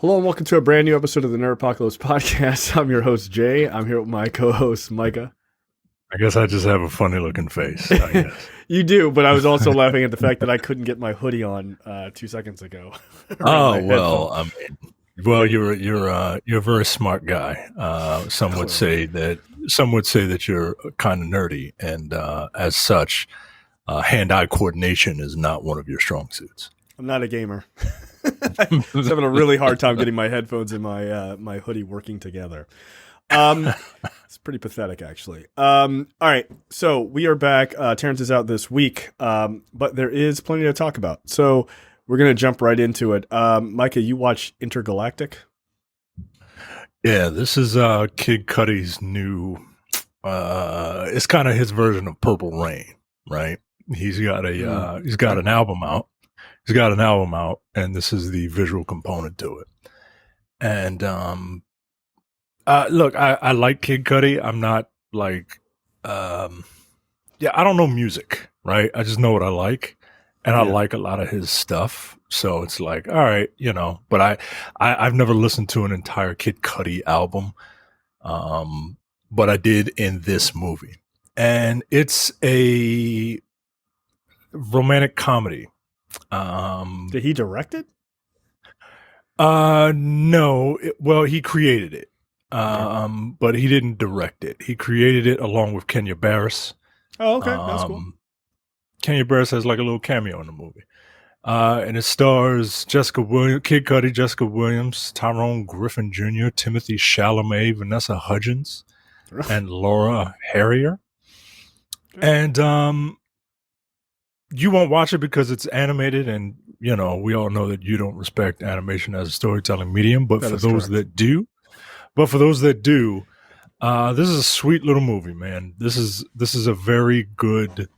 Hello and welcome to a brand new episode of the Nerdpocalypse Podcast. I'm your host, Jay. I'm here with my co-host, Micah. I guess I just have a funny looking face, I guess. You do, but I was also laughing at the fact that I couldn't get my hoodie on 2 seconds ago. You're a very smart guy. Some would say that you're kind of nerdy, and as such, hand-eye coordination is not one of your strong suits. I'm not a gamer. I was having a really hard time getting my headphones and my hoodie working together. It's pretty pathetic, actually. All right, so we are back. Terrence is out this week, but there is plenty to talk about. So we're going to jump right into it. Micah, you watch Intergalactic? Yeah, this is Kid Cudi's new. It's kind of his version of Purple Rain, right? He's got an album out. He's got an album out, and this is the visual component to it. And look, I like Kid Cudi. I'm not like, I don't know music, right? I just know what I like, and I like a lot of his stuff. So it's like, all right, But I've never listened to an entire Kid Cudi album, but I did in this movie, and it's a romantic comedy. Did he direct it? No. He created it. But he didn't direct it. He created it along with Kenya Barris. Oh, okay. That's cool. Kenya Barris has like a little cameo in the movie. And it stars Kid Cudi, Jessica Williams, Tyrone Griffin Jr., Timothy Chalamet, Vanessa Hudgens, and Laura Harrier. Okay. And you won't watch it because it's animated, and we all know that you don't respect animation as a storytelling medium. But for those that do, this is a sweet little movie, man. This is a very good,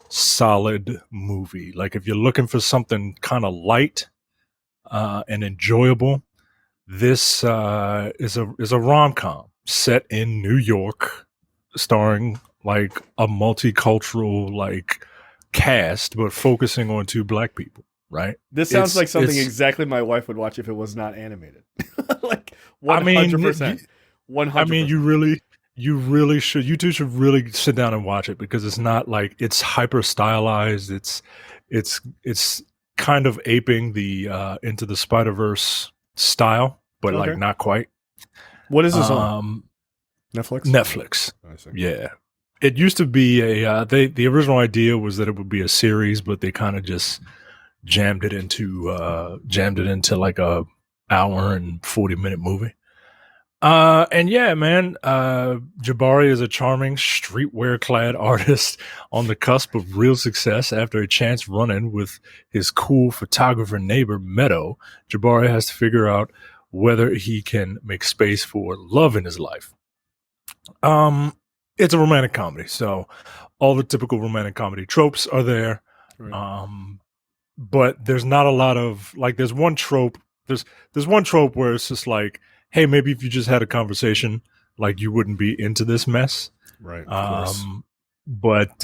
solid movie. Like if you're looking for something kind of light and enjoyable, this is a rom com set in New York, starring like a multicultural cast, but focusing on two black people, right? This sounds like something exactly my wife would watch if it was not animated. 100%. 100%. I mean, you really should. You two should really sit down and watch it, because it's not like it's hyper stylized. It's kind of aping the Into the Spider-Verse style, but like not quite. What is this on? Netflix? Netflix. I see. Yeah. It used to be the original idea was that it would be a series, but they kind of just jammed it into like a hour and 40-minute movie. And yeah, man, Jabari is a charming streetwear clad artist on the cusp of real success after a chance run-in with his cool photographer neighbor, Meadow. Jabari has to figure out whether he can make space for love in his life. It's a romantic comedy, so all the typical romantic comedy tropes are there. Right. But there's not a lot of there's one trope. There's one trope where it's just like, hey, maybe if you just had a conversation, you wouldn't be into this mess. Right. But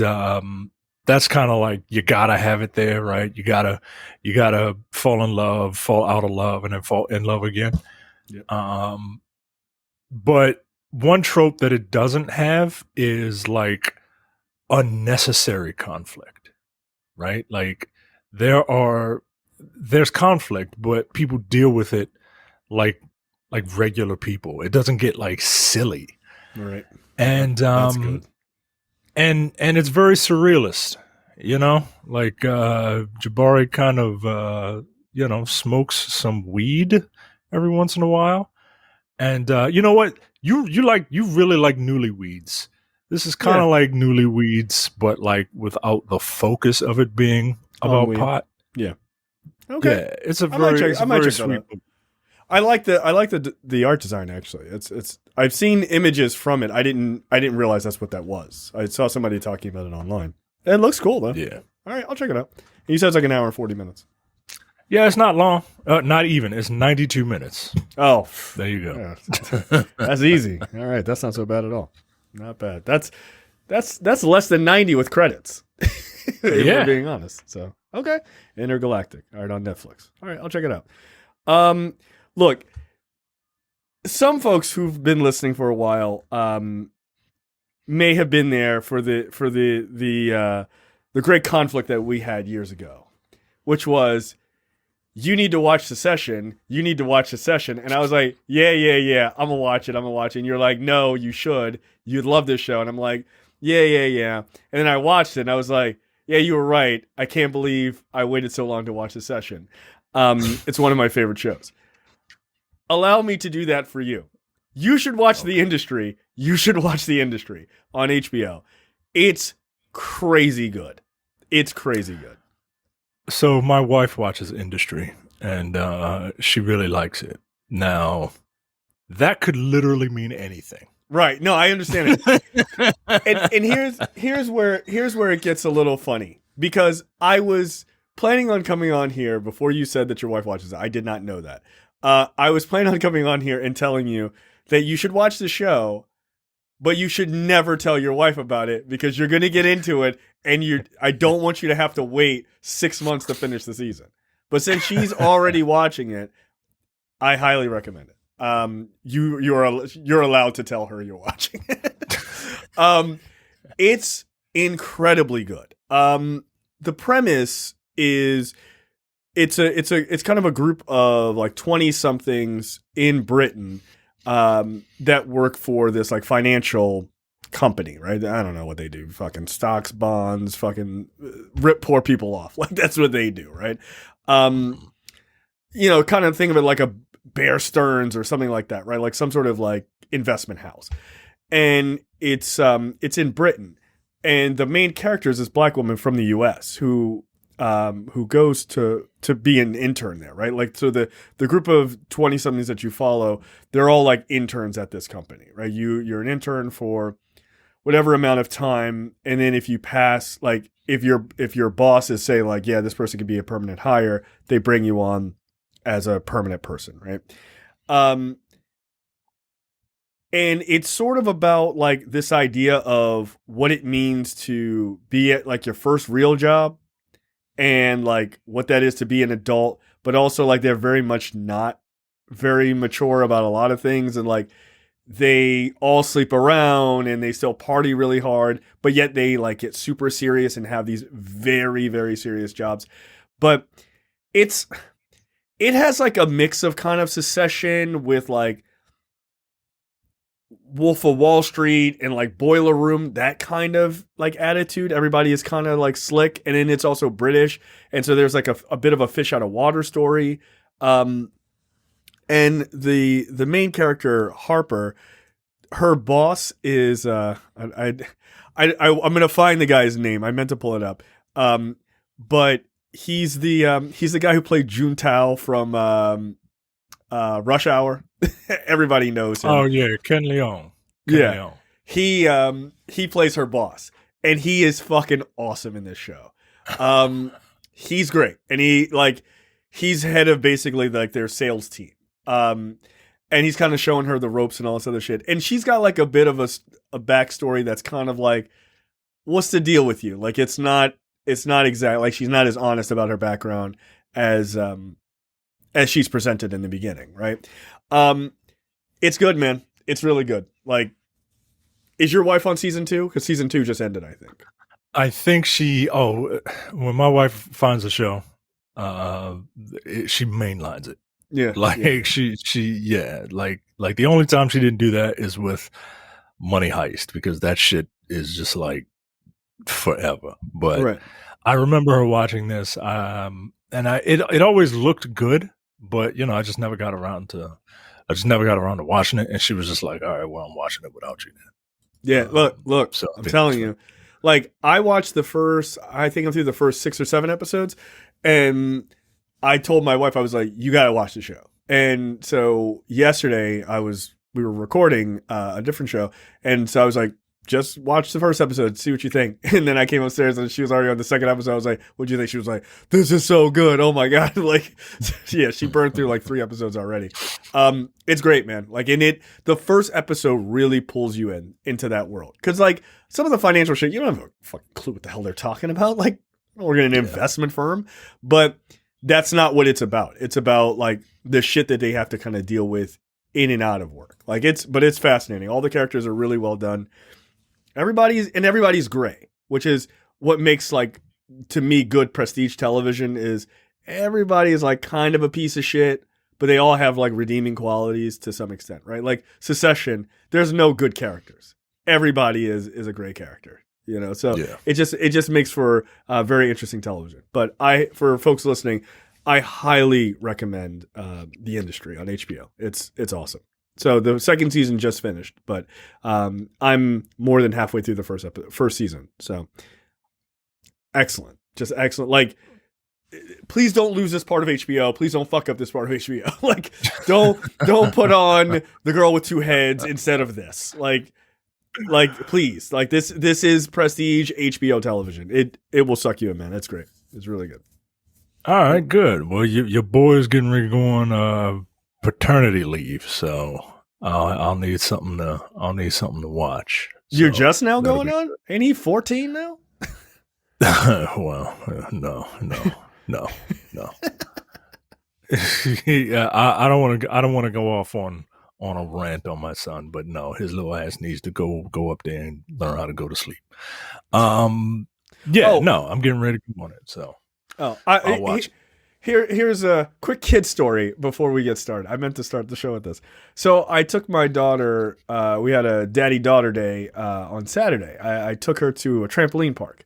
that's kind of like, you gotta have it there, right? You gotta fall in love, fall out of love, and then fall in love again. Yep. But one trope that it doesn't have is unnecessary conflict, right? There's conflict, but people deal with it like regular people. It doesn't get silly, right? And that's good. And it's very surrealist, Jabari kind of smokes some weed every once in a while, and you know what? You really like Newlyweds. This is kind of like Newlyweds, but without the focus of it being about pot. Yeah. Okay. Yeah, it's a very sweet. I like the art design, actually. It's I've seen images from it. I didn't realize that's what that was. I saw somebody talking about it online. It looks cool though. Yeah. All right, I'll check it out. You said it's like an hour and 40 minutes. Yeah, it's not long. Not even. It's 92 minutes. Oh, there you go. Yeah. That's easy. All right, that's not so bad at all. Not bad. That's less than 90 with credits. If we're being honest. So okay, Intergalactic. All right, on Netflix. All right, I'll check it out. Look, some folks who've been listening for a while may have been there for the great conflict that we had years ago, which was, you need to watch the session. You need to watch the session. And I was like, yeah. I'm going to watch it. And you're like, no, you should. You'd love this show. And I'm like, yeah. And then I watched it and I was like, yeah, you were right. I can't believe I waited so long to watch the session. It's one of my favorite shows. Allow me to do that for you. You should watch The Industry. You should watch The Industry on HBO. It's crazy good. So my wife watches Industry, and she really likes it. Now, that could literally mean anything. Right. No, I understand it. and here's where it gets a little funny, because I was planning on coming on here before you said that your wife watches it. I did not know that. I was planning on coming on here and telling you that you should watch the show, but you should never tell your wife about it, because you're going to get into it, and I don't want you to have to wait 6 months to finish the season. But since she's already watching it, I highly recommend it. You're allowed to tell her you're watching it. It's incredibly good. The premise is it's kind of a group of like 20 somethings in Britain that work for this like financial company, right? I don't know what they do. Fucking stocks, bonds, fucking rip poor people off. Like, that's what they do, right? Kind of think of it like a Bear Stearns or something like that, right? Like some sort of like investment house. And it's in Britain. And the main character is this black woman from the US who goes to be an intern there, right? Like, so the group of 20-somethings that you follow, they're all like interns at this company, right? You're an intern for whatever amount of time, and then if you pass, like, if your boss is say like, yeah, this person could be a permanent hire, they bring you on as a permanent person, right? And it's sort of about like this idea of what it means to be at like your first real job, and like what that is to be an adult, but also like they're very much not very mature about a lot of things, and like they all sleep around and they still party really hard, but yet they like get super serious and have these very, very serious jobs. But it has like a mix of kind of Succession with like Wolf of Wall Street and like Boiler Room, that kind of like attitude. Everybody is kind of like slick, and then it's also British, and so there's like a bit of a fish out of water story. And the main character, Harper, her boss is I'm gonna find the guy's name. I meant to pull it up. But he's the guy who played Juntao from Rush Hour. Everybody knows him. Oh yeah, Ken Leon. Leon. He plays her boss, and he is fucking awesome in this show. He's great, and he's head of basically like their sales team. And he's kind of showing her the ropes and all this other shit. And she's got like a bit of a backstory that's kind of like, what's the deal with you? Like, it's not exact. Like, she's not as honest about her background as she's presented in the beginning. Right. It's good, man. It's really good. Like, is your wife on season 2? Cause season 2 just ended, I think. I think when my wife finds a show, she mainlines it. Yeah. Like she like the only time she didn't do that is with Money Heist, because that shit is just like forever. But right. I remember her watching this, and it always looked good, but I just never got around to watching it, and she was just like, all right, well, I'm watching it without you then. Yeah, look, so I'm telling you, like, I watched I think I'm through the first 6 or 7 episodes, and I told my wife, I was like, you got to watch the show. And so yesterday we were recording a different show. And so I was like, just watch the first episode, see what you think. And then I came upstairs and she was already on the second episode. I was like, what'd you think? She was like, this is so good. Oh my God. Like, yeah, she burned through like 3 episodes already. It's great, man. Like, the first episode really pulls you into that world. Cause like some of the financial shit, you don't have a fucking clue what the hell they're talking about. Like, we're in an investment firm, but that's not what it's about. It's about like the shit that they have to kind of deal with in and out of work. Like it's fascinating. All the characters are really well done. Everybody's gray, which is what makes, like, to me, good prestige television. Is everybody is like kind of a piece of shit, but they all have like redeeming qualities to some extent, right? Like Succession, there's no good characters. Everybody is a great character, you know. So it just makes for very interesting television. But for folks listening, I highly recommend The Industry on HBO. It's awesome. So the second season just finished, but I'm more than halfway through the first season. So excellent, just excellent. Like, please don't lose this part of HBO. Please don't fuck up this part of HBO. Like, don't put on The Girl with Two Heads instead of this. Like please, like this is prestige HBO television. It will suck you in, man. That's great. It's really good. All right, good. Well, your boy's getting ready to go on paternity leave, so I'll need something to watch. You're just now going on? Ain't he 14 now? Well, no. Yeah, I don't want to go off on a rant on my son, but no, his little ass needs to go up there and learn how to go to sleep. I'm getting ready to go on it, so I'll watch it. Here's a quick kid story before we get started. I meant to start the show with this. So I took my daughter, we had a daddy-daughter day on Saturday. I took her to a trampoline park.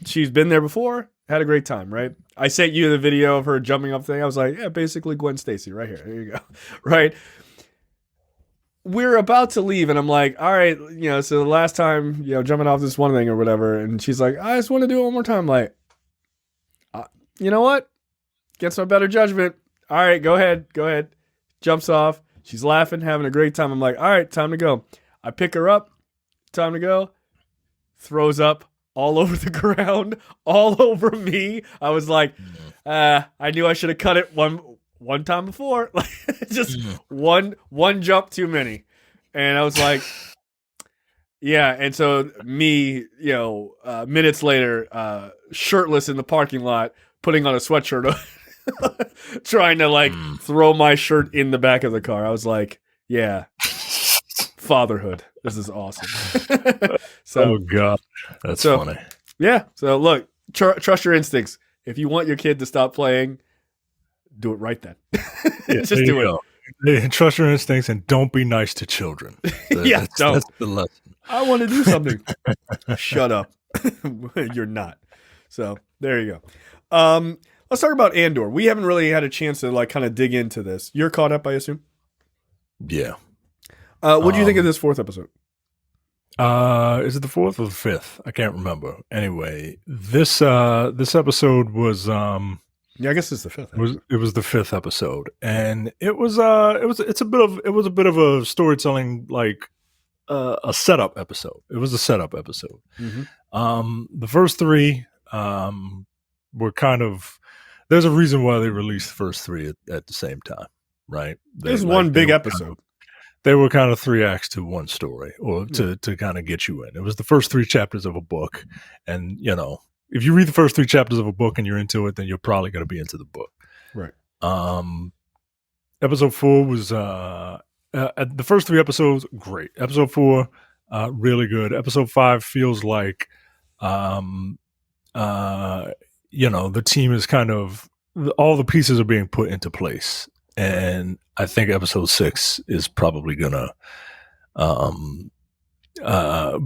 She's been there before, had a great time, right? I sent you the video of her jumping up thing. I was like, yeah, basically Gwen Stacy right here. There you go. Right? We're about to leave, and I'm like, all right, you know, so the last time, you know, jumping off this one thing or whatever, and she's like, I just want to do it one more time. I'm like, you know what? Against my better judgment. All right, go ahead. Jumps off. She's laughing, having a great time. I'm like, all right, time to go. I pick her up. Time to go. Throws up all over the ground, all over me. I was like, I knew I should have cut it one time before. Like, just one jump too many. And I was like, yeah. And so me, you know, minutes later, shirtless in the parking lot, putting on a sweatshirt, trying to like throw my shirt in the back of the car. I was like, yeah, fatherhood. This is awesome. Oh God, that's funny. Yeah. So look, trust your instincts. If you want your kid to stop playing, do it right then. Just do it. Yeah, trust your instincts and don't be nice to children. Don't. That's the lesson. I want to do something. Shut up. You're not. So there you go. Let's talk about Andor. We haven't really had a chance to like kind of dig into this. You're caught up, I assume? Yeah. What do you think of this fourth episode? Is it the fourth or the fifth? I can't remember. Anyway, this episode was yeah, I guess it's the fifth. It was the fifth episode, and it was a bit of a storytelling, like a setup episode. It was a setup episode. Mm-hmm. The first three were kind of, there's a reason why they released the first three at the same time, right? There's one big episode. They were kind of three acts to one story, or to kind of get you in. It was the first three chapters of a book. And, you know, if you read the first three chapters of a book and you're into it, then you're probably going to be into the book. Right. Episode 4 was, the first three episodes, great. Episode 4, really good. Episode 5 feels like, you know, the team is kind of, all the pieces are being put into place. And I think episode 6 is probably gonna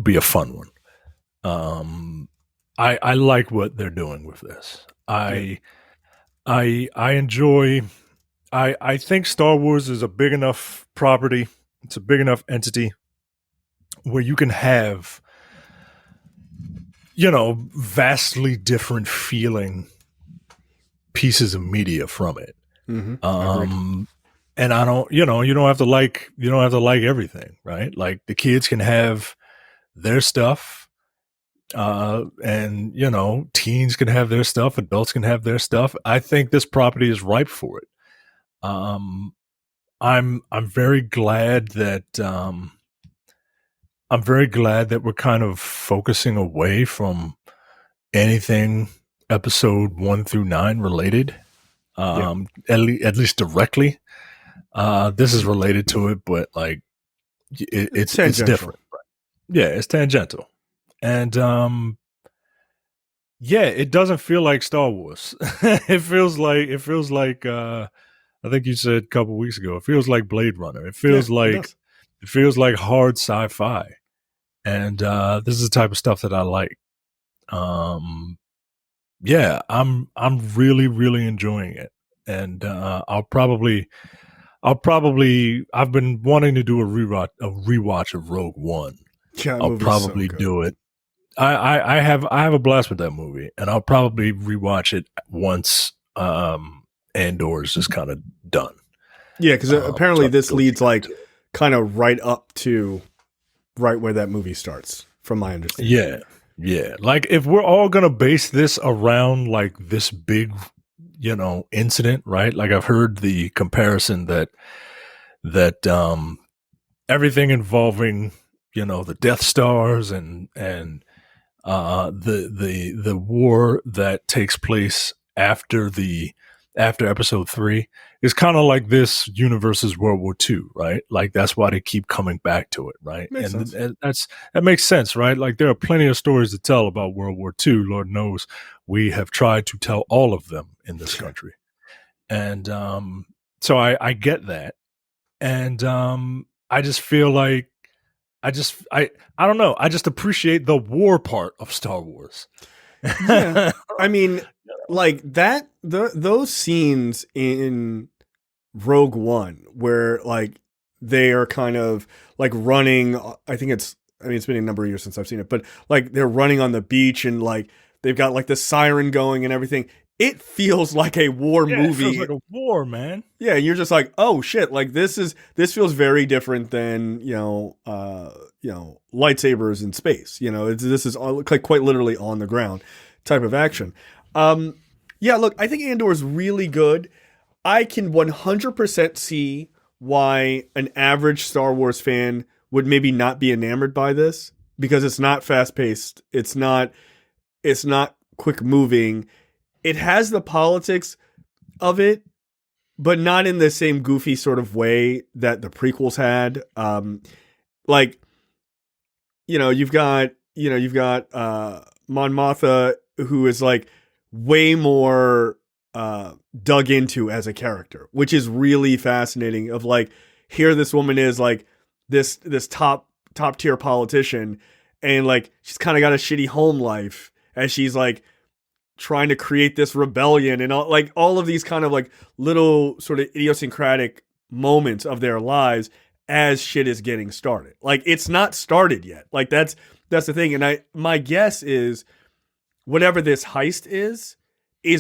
be a fun one. I like what they're doing with this. I enjoy. I think Star Wars is a big enough property. It's a big enough entity where you can have, you know, vastly different feeling pieces of media from it. Mm-hmm. And I don't, you know, you don't have to like everything, right? Like the kids can have their stuff, and you know, teens can have their stuff, adults can have their stuff. I think this property is ripe for it. I'm very glad that we're kind of focusing away from anything episode 1 through 9 related. At least directly. This is related to it, but like it's different. Right? Yeah, it's tangential, and yeah, it doesn't feel like Star Wars. It feels like I think you said a couple weeks ago. It feels like Blade Runner. It feels it feels like hard sci-fi, and this is the type of stuff that I like. Yeah, I'm really enjoying it, and I've been wanting to do a rewatch of Rogue One. Yeah, I'll probably do it. I have a blast with that movie, and I'll probably rewatch it once Andor is just kind of done. Yeah, because apparently this leads like kind of right up to right where that movie starts, from my understanding. Yeah. Like if we're all gonna base this around like this big, incident, right? Like I've heard the comparison that everything involving the Death Stars and the war that takes place after episode 3 is kind of like this universe's World War II, right? Like that's why they keep coming back to it, right? And that makes sense, right? Like there are plenty of stories to tell about World War II. Lord knows we have tried to tell all of them in this country. And so I get that. And I just feel like I don't know. I just appreciate the war part of Star Wars. Yeah. I mean, like that, those scenes in Rogue One where like they are kind of like running. It's been a number of years since I've seen it, but like they're running on the beach and like they've got like the siren going and everything. It feels like a war movie. It feels like a war, man. Yeah, and you're just like, oh shit! Like this feels very different than lightsabers in space. This is like quite literally on the ground type of action. Yeah, look, I think Andor is really good. I can 100% see why an average Star Wars fan would maybe not be enamored by this because it's not fast paced. It's not quick moving. It has the politics of it, but not in the same goofy sort of way that the prequels had. You've got Mon Mothma, who is like way more dug into as a character, which is really fascinating. Of like, here this woman is like this top tier politician, and like she's kind of got a shitty home life as she's like trying to create this rebellion and all of these kind of like little sort of idiosyncratic moments of their lives as shit is getting started. Like it's not started yet. Like that's the thing. And my guess is whatever this heist is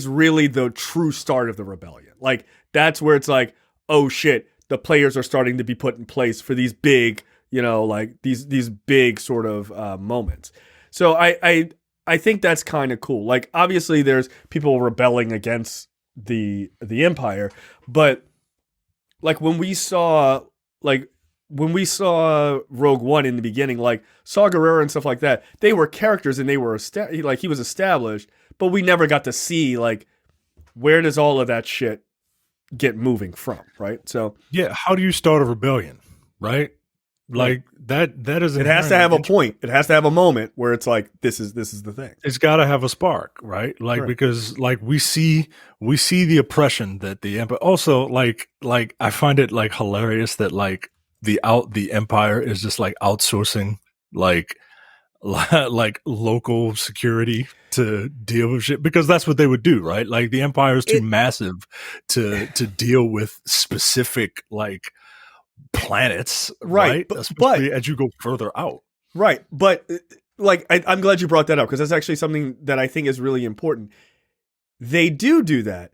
really the true start of the rebellion. Like that's where it's like, oh shit, the players are starting to be put in place for these big, like these big sort of moments. So I think that's kind of cool. Like obviously there's people rebelling against the Empire, but like when we saw Rogue One in the beginning, like Saw Gerrera and stuff like that, they were characters and they were he was established, but we never got to see like where does all of that shit get moving from, right? So yeah, how do you start a rebellion, right? Like that is it has to have a point. It has to have a moment where it's like this is the thing. It's got to have a spark, right? Like because like we see the oppression that the Empire also like I find it like hilarious that like the Empire is just like outsourcing like local security to deal with shit because that's what they would do, right? Like the Empire is too massive to deal with specific like planets, right? But as you go further out, right? But like I'm glad you brought that up because that's actually something that I think is really important. They do that,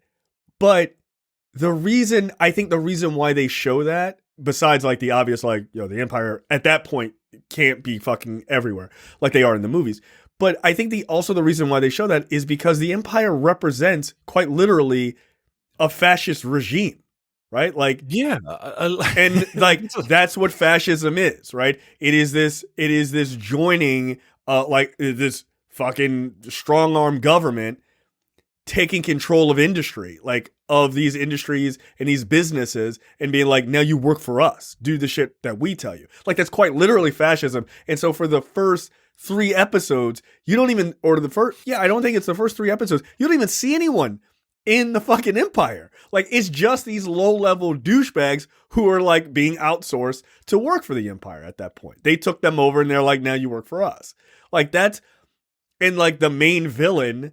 but the reason why they show that, besides like the obvious, like the Empire at that point can't be fucking everywhere like they are in the movies, but I think the reason why they show that is because the Empire represents quite literally a fascist regime. Right? Like, yeah. And like, that's what fascism is, right? It is this joining, like this fucking strong arm government taking control of industry, like of these industries and these businesses, and being like, now you work for us, do the shit that we tell you. Like, that's quite literally fascism. And so for the first 3 episodes, you don't even, or the first, I don't think it's the first 3 episodes, you don't even see anyone in the fucking empire. Like, it's just these low-level douchebags who are like being outsourced to work for the empire at that point. They took them over and they're like, now you work for us. Like, that's, and like the main villain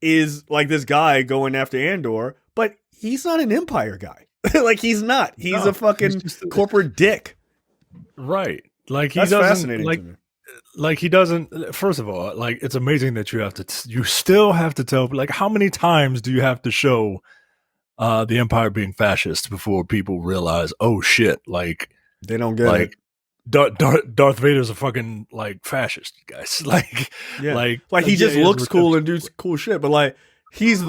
is like this guy going after Andor, but he's not an empire guy. Like, he's not. He's a fucking corporate dick. Right. Like, that's fascinating to me. Like, he doesn't, first of all, like, it's amazing that you still have to tell, like, how many times do you have to show the empire being fascist before people realize, oh shit, like, they don't get it. Darth Vader's a fucking like fascist, guys. Like, like he just looks cool and does cool shit, but like he's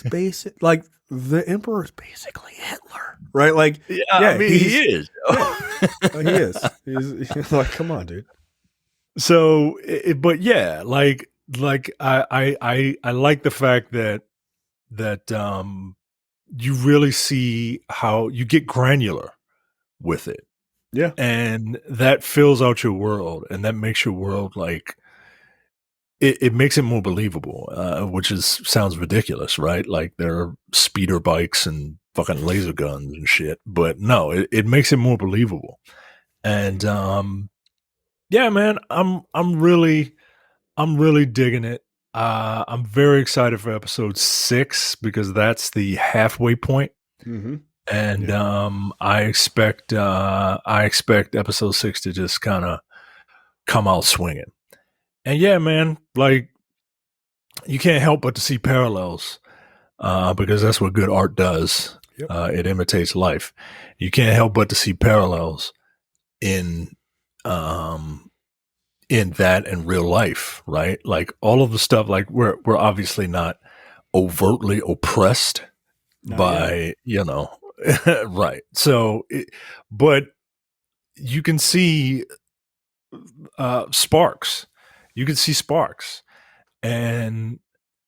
basic. Like, the Emperor is basically Hitler, right? Like, I mean, he is. He is. He's like, come on, dude. So, but yeah, like I like the fact that you really see how you get granular with it. Yeah. And that fills out your world, and that makes your world like it makes it more believable, which sounds ridiculous, right? Like, there are speeder bikes and fucking laser guns and shit, but no, it makes it more believable. And yeah, man, I'm really digging it. I'm very excited for episode 6 because that's the halfway point. Mm-hmm. And I expect episode 6 to just kind of come out swinging. And yeah, man, like, you can't help but to see parallels because that's what good art does. Yep. It imitates life. You can't help but to see parallels in that and real life, right? Like, all of the stuff, like, we're obviously not overtly oppressed by, right. So, but you can see sparks. You can see sparks, and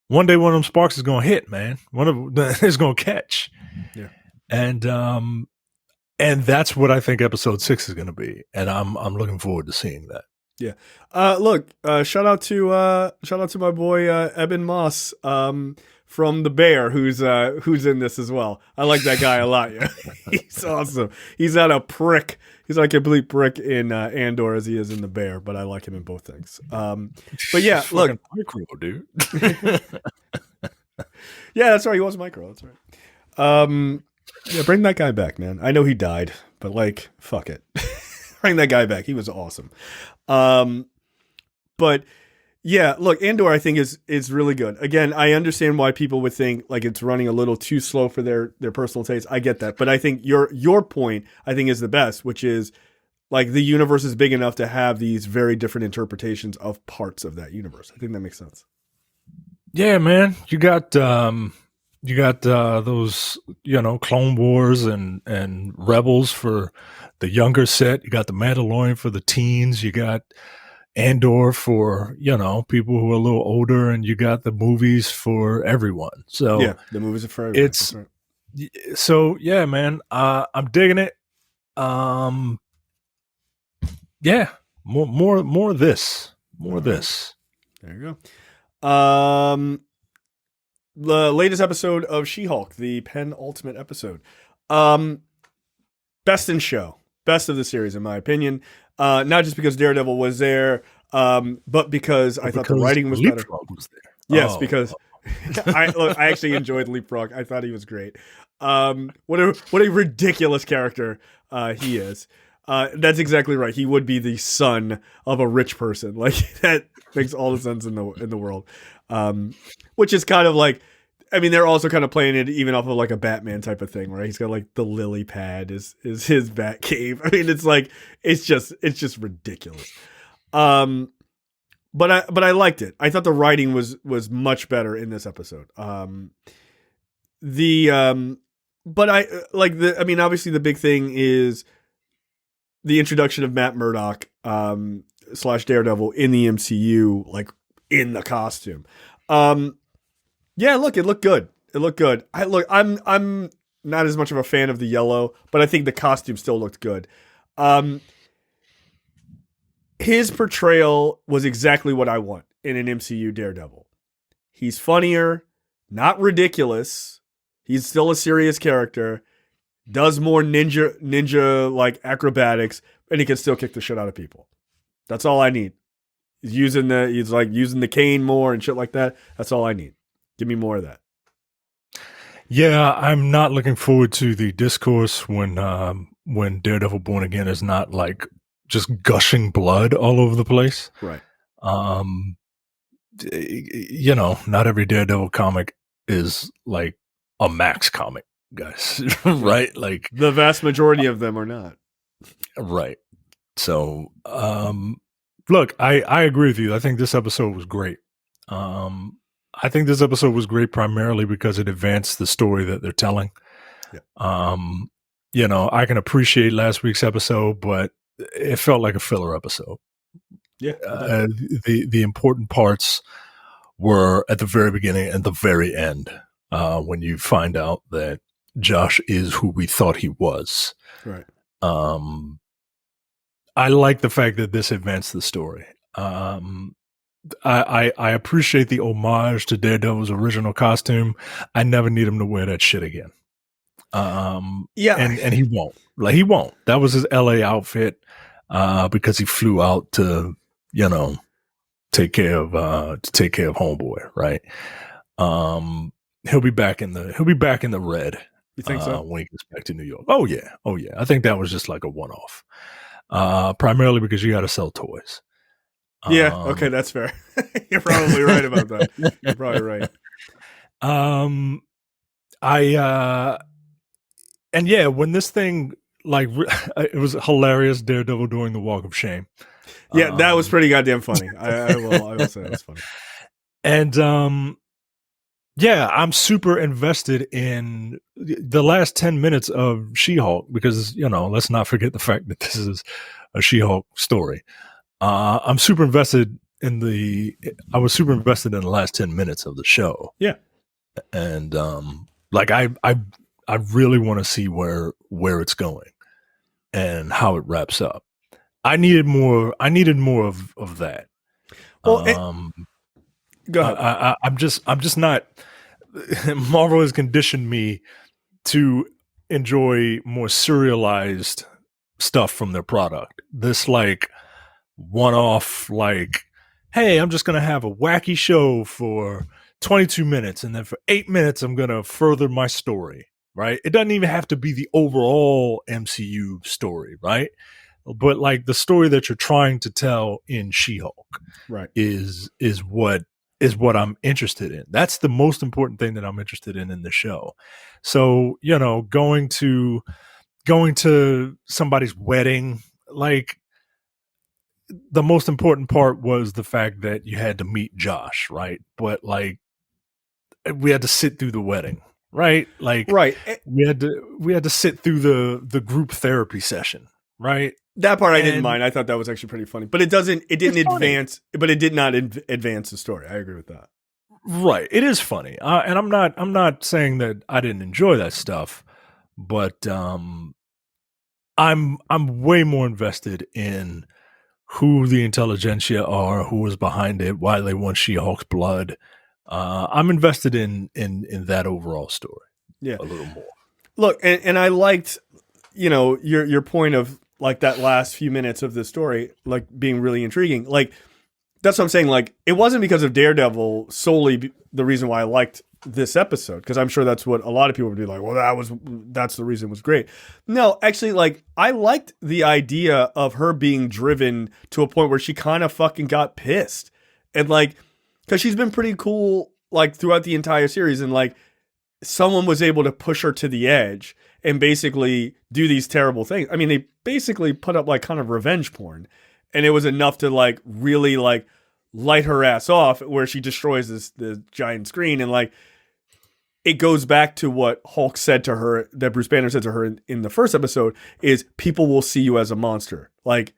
one day one of them sparks is going to hit, man. One of them is going to catch. Yeah. And that's what I think episode 6 is going to be, and I'm looking forward to seeing that. Yeah. Look, shout out to my boy Eben Moss from The Bear, who's in this as well. I like that guy a lot. Yeah. He's awesome. He's not a prick. He's not a complete prick in Andor as he is in The Bear, but I like him in both things. But yeah, look, micro, dude. Yeah, that's right. He was micro. That's right. Yeah, bring that guy back, man. I know he died, but like, fuck it. Bring that guy back. He was awesome. But yeah, look, Andor I think is really good. Again, I understand why people would think like it's running a little too slow for their personal taste. I get that. But I think your point I think is the best, which is like the universe is big enough to have these very different interpretations of parts of that universe. I think that makes sense. Yeah, man. You got those, Clone Wars and Rebels for the younger set. You got the Mandalorian for the teens. You got Andor for, people who are a little older, and you got the movies for everyone. So yeah, the movies are for everyone. So yeah, man, I'm digging it. Yeah, more of this, more of this. There you go. The latest episode of She-Hulk, the penultimate episode. Best in show. Best of the series, in my opinion. Not just because Daredevil was there, but because I thought the writing was better. LeapFrog was there. Yes, because I actually enjoyed LeapFrog. I thought he was great. What a ridiculous character he is. That's exactly right. He would be the son of a rich person. Like, that makes all the sense in the world. Which is kind of like, I mean, they're also kind of playing it even off of like a Batman type of thing, right? He's got like the lily pad is his bat cave. I mean, it's like, it's just ridiculous. But I liked it. I thought the writing was much better in this episode. But I like I mean, obviously the big thing is the introduction of Matt Murdock, / Daredevil in the MCU, like in the costume. Yeah, look, it looked good. It looked good. I'm not as much of a fan of the yellow, but I think the costume still looked good. His portrayal was exactly what I want in an MCU Daredevil. He's funnier, not ridiculous. He's still a serious character. Does more ninja like acrobatics, and he can still kick the shit out of people. That's all I need. He's using the cane more and shit like that. That's all I need. Give me more of that. Yeah, I'm not looking forward to the discourse when Daredevil Born Again is not like just gushing blood all over the place. Right. Not every Daredevil comic is like a Max comic, guys. Right? Like the vast majority of them are not. Right. So, look, I agree with you. I think this episode was great. I think this episode was great primarily because it advanced the story that they're telling. Yeah. I can appreciate last week's episode, but it felt like a filler episode. Yeah. The important parts were at the very beginning and the very end, when you find out that Josh is who we thought he was. Right. I like the fact that this advanced the story. I appreciate the homage to Daredevil's original costume. I never need him to wear that shit again. Yeah, and he won't. Like he won't. That was his LA outfit because he flew out to take care of homeboy. Right. He'll be back in the red. You think so? When he gets back to New York. Oh yeah. I think that was just like a one-off. Primarily because you got to sell toys. Yeah. Okay, that's fair. You're probably right about that. You're probably right. When this thing it was hilarious. Daredevil doing the walk of shame. Yeah, that was pretty goddamn funny. I will say that was funny. And I'm super invested in the last 10 minutes of She-Hulk because, let's not forget the fact that this is a She-Hulk story. I'm super invested I was super invested in the last 10 minutes of the show. Yeah. And, I really want to see where it's going and how it wraps up. I needed more of that. Well, go ahead. I'm just not. Marvel has conditioned me to enjoy more serialized stuff from their product. This one-off, hey, I'm just gonna have a wacky show for 22 minutes, and then for 8 minutes, I'm gonna further my story. Right? It doesn't even have to be the overall MCU story, right? But the story that you're trying to tell in She-Hulk, right, is what I'm interested in. That's the most important thing that I'm interested in the show. So, going to somebody's wedding, the most important part was the fact that you had to meet Josh, right? But we had to sit through the wedding, right? Right. We had to sit through the group therapy session, right? That part I didn't mind. I thought that was actually pretty funny, but it didn't advance, but it did not advance the story. I agree with that. Right. It is funny. And I'm not saying that I didn't enjoy that stuff, but I'm way more invested in who the intelligentsia are, who was behind it, why they want She-Hulk's blood. I'm invested in that overall story. Yeah. A little more. Look, and I liked, your point of that last few minutes of the story, being really intriguing. That's what I'm saying. It wasn't because of Daredevil solely the reason why I liked this episode, because I'm sure that's what a lot of people would be like, well, that's the reason it was great. No, actually, I liked the idea of her being driven to a point where she kind of fucking got pissed. And because she's been pretty cool, throughout the entire series, and someone was able to push her to the edge and basically do these terrible things. I mean, they basically put up kind of revenge porn, and it was enough to really light her ass off, where she destroys the giant screen. And it goes back to what Hulk said to her, that Bruce Banner said to her in the first episode, is people will see you as a monster. And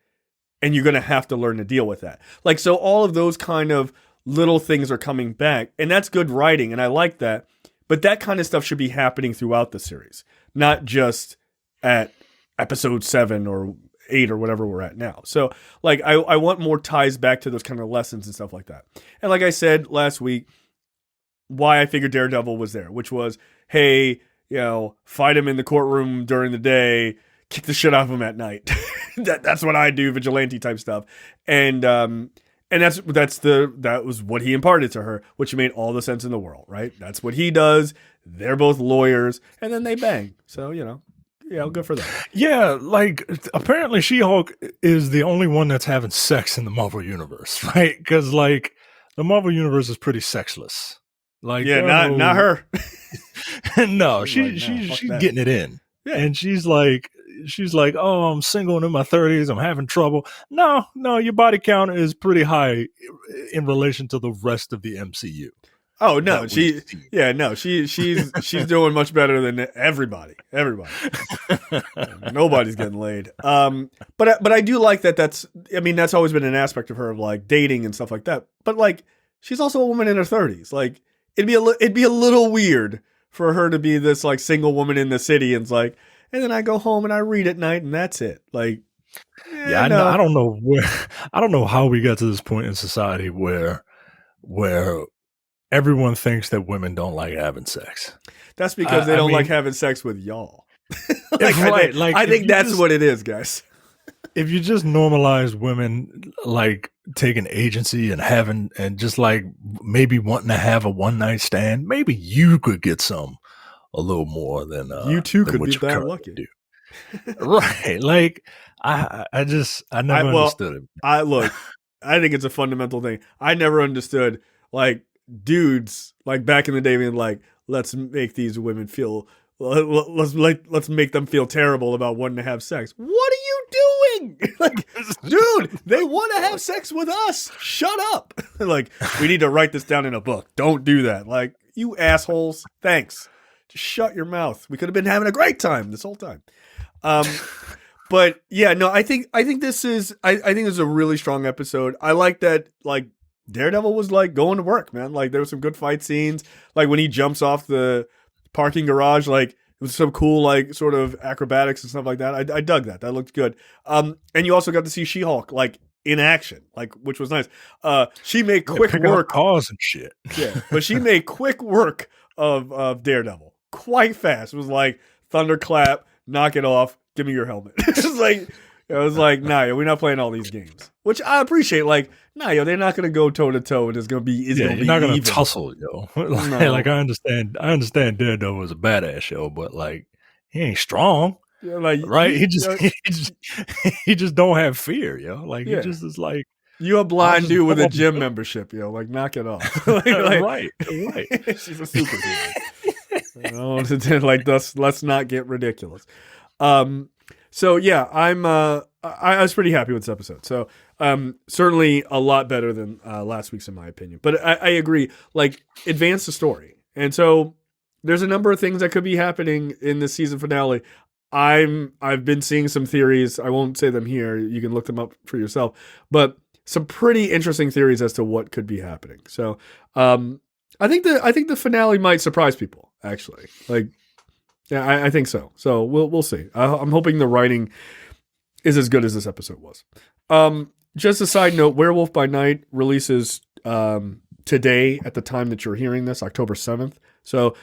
you're going to have to learn to deal with that. So all of those kind of little things are coming back, and that's good writing, and I like that. But that kind of stuff should be happening throughout the series, not just at episode 7 or 8 or whatever we're at now. So like I want more ties back to those kind of lessons and stuff like that. And like I said last week, why I figured Daredevil was there, which was, hey, fight him in the courtroom during the day, kick the shit out of him at night. That's what I do, vigilante type stuff. And that was what he imparted to her, which made all the sense in the world, right? That's what he does. They're both lawyers, and then they bang. So, good for them. Yeah, like apparently She-Hulk is the only one that's having sex in the Marvel Universe, right? Because like the Marvel Universe is pretty sexless. Like, not her. No, she's getting it in, and she's like, oh, I'm single and in my 30s. I'm having trouble. No, your body count is pretty high in relation to the rest of the MCU. Oh no, she's doing much better than everybody. Nobody's getting laid. But I do like that. That's always been an aspect of her of like dating and stuff like that. But like, she's also a woman in her 30s. Like, it'd be a little weird for her to be this like single woman in the city and it's like, and then I go home and I read at night and that's it. Like, I don't know how we got to this point in society where everyone thinks that women don't like having sex. That's because they don't like having sex with y'all. I think that's what it is, guys. If you just normalize women like taking agency and having and just like maybe wanting to have a one night stand, maybe you could get some a little more than you too could be that lucky. Do. Right? Like I never understood it. I think it's a fundamental thing. I never understood like dudes like back in the day being like, let's make these women feel. Let's make them feel terrible about wanting to have sex. What are you doing? Like, dude, they want to have sex with us. Shut up. Like, we need to write this down in a book. Don't do that. Like, you assholes. Thanks. Just shut your mouth. We could have been having a great time this whole time. But yeah, no, I think this is a really strong episode. I like that. Like, Daredevil was like going to work, man. Like, there were some good fight scenes. Like when he jumps off the parking garage, like it was some cool like sort of acrobatics and stuff like that. I dug that. That looked good. And you also got to see She-Hulk like in action, like, which was nice. She made quick work cause and shit. Yeah, but she made quick work of Daredevil quite fast. It was like thunderclap, knock it off, give me your helmet. It was like, nah, yo, we're not playing all these games, which I appreciate. Like, nah, yo, they're not gonna go toe to toe, and it's gonna be you're not gonna even tussle, yo. Like I understand Daredevil is a badass, yo, but like he ain't strong, like, right? He just don't have fear, yo. Like he just is like you a blind dude with a gym membership, yo. Like, knock it off. Right. She's a superhero. Like, let's not get ridiculous. So yeah, I was pretty happy with this episode. So certainly a lot better than last week's in my opinion. But I agree, like, advance the story. And so there's a number of things that could be happening in the season finale. I've been seeing some theories. I won't say them here. You can look them up for yourself. But some pretty interesting theories as to what could be happening. So I think the finale might surprise people, actually. Like, yeah, I think so. So we'll see. I'm hoping the writing is as good as this episode was. Just a side note, Werewolf by Night releases today at the time that you're hearing this, October 7th. So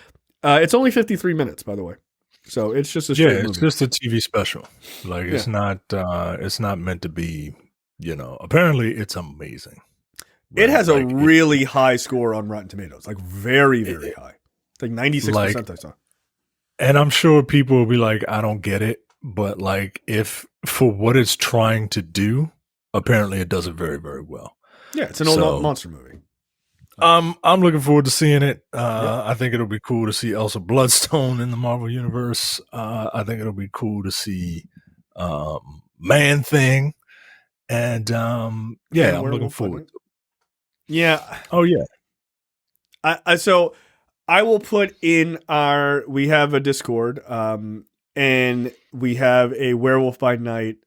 it's only 53 minutes, by the way. So it's just a straight movie. It's just a TV special. Like it's not meant to be, apparently it's amazing. Right? It has a really high score on Rotten Tomatoes, like very, very high. It's like 96% I saw. And I'm sure people will be like, I don't get it. But like, if for what it's trying to do, apparently it does it very, very well. Yeah, it's an old monster movie. I'm looking forward to seeing it. I think it'll be cool to see Elsa Bloodstone in the Marvel Universe. I think it'll be cool to see Man-Thing. And I'm looking forward to it. Yeah. Oh, yeah. So I will put in we have a Discord, and we have a Werewolf by Night,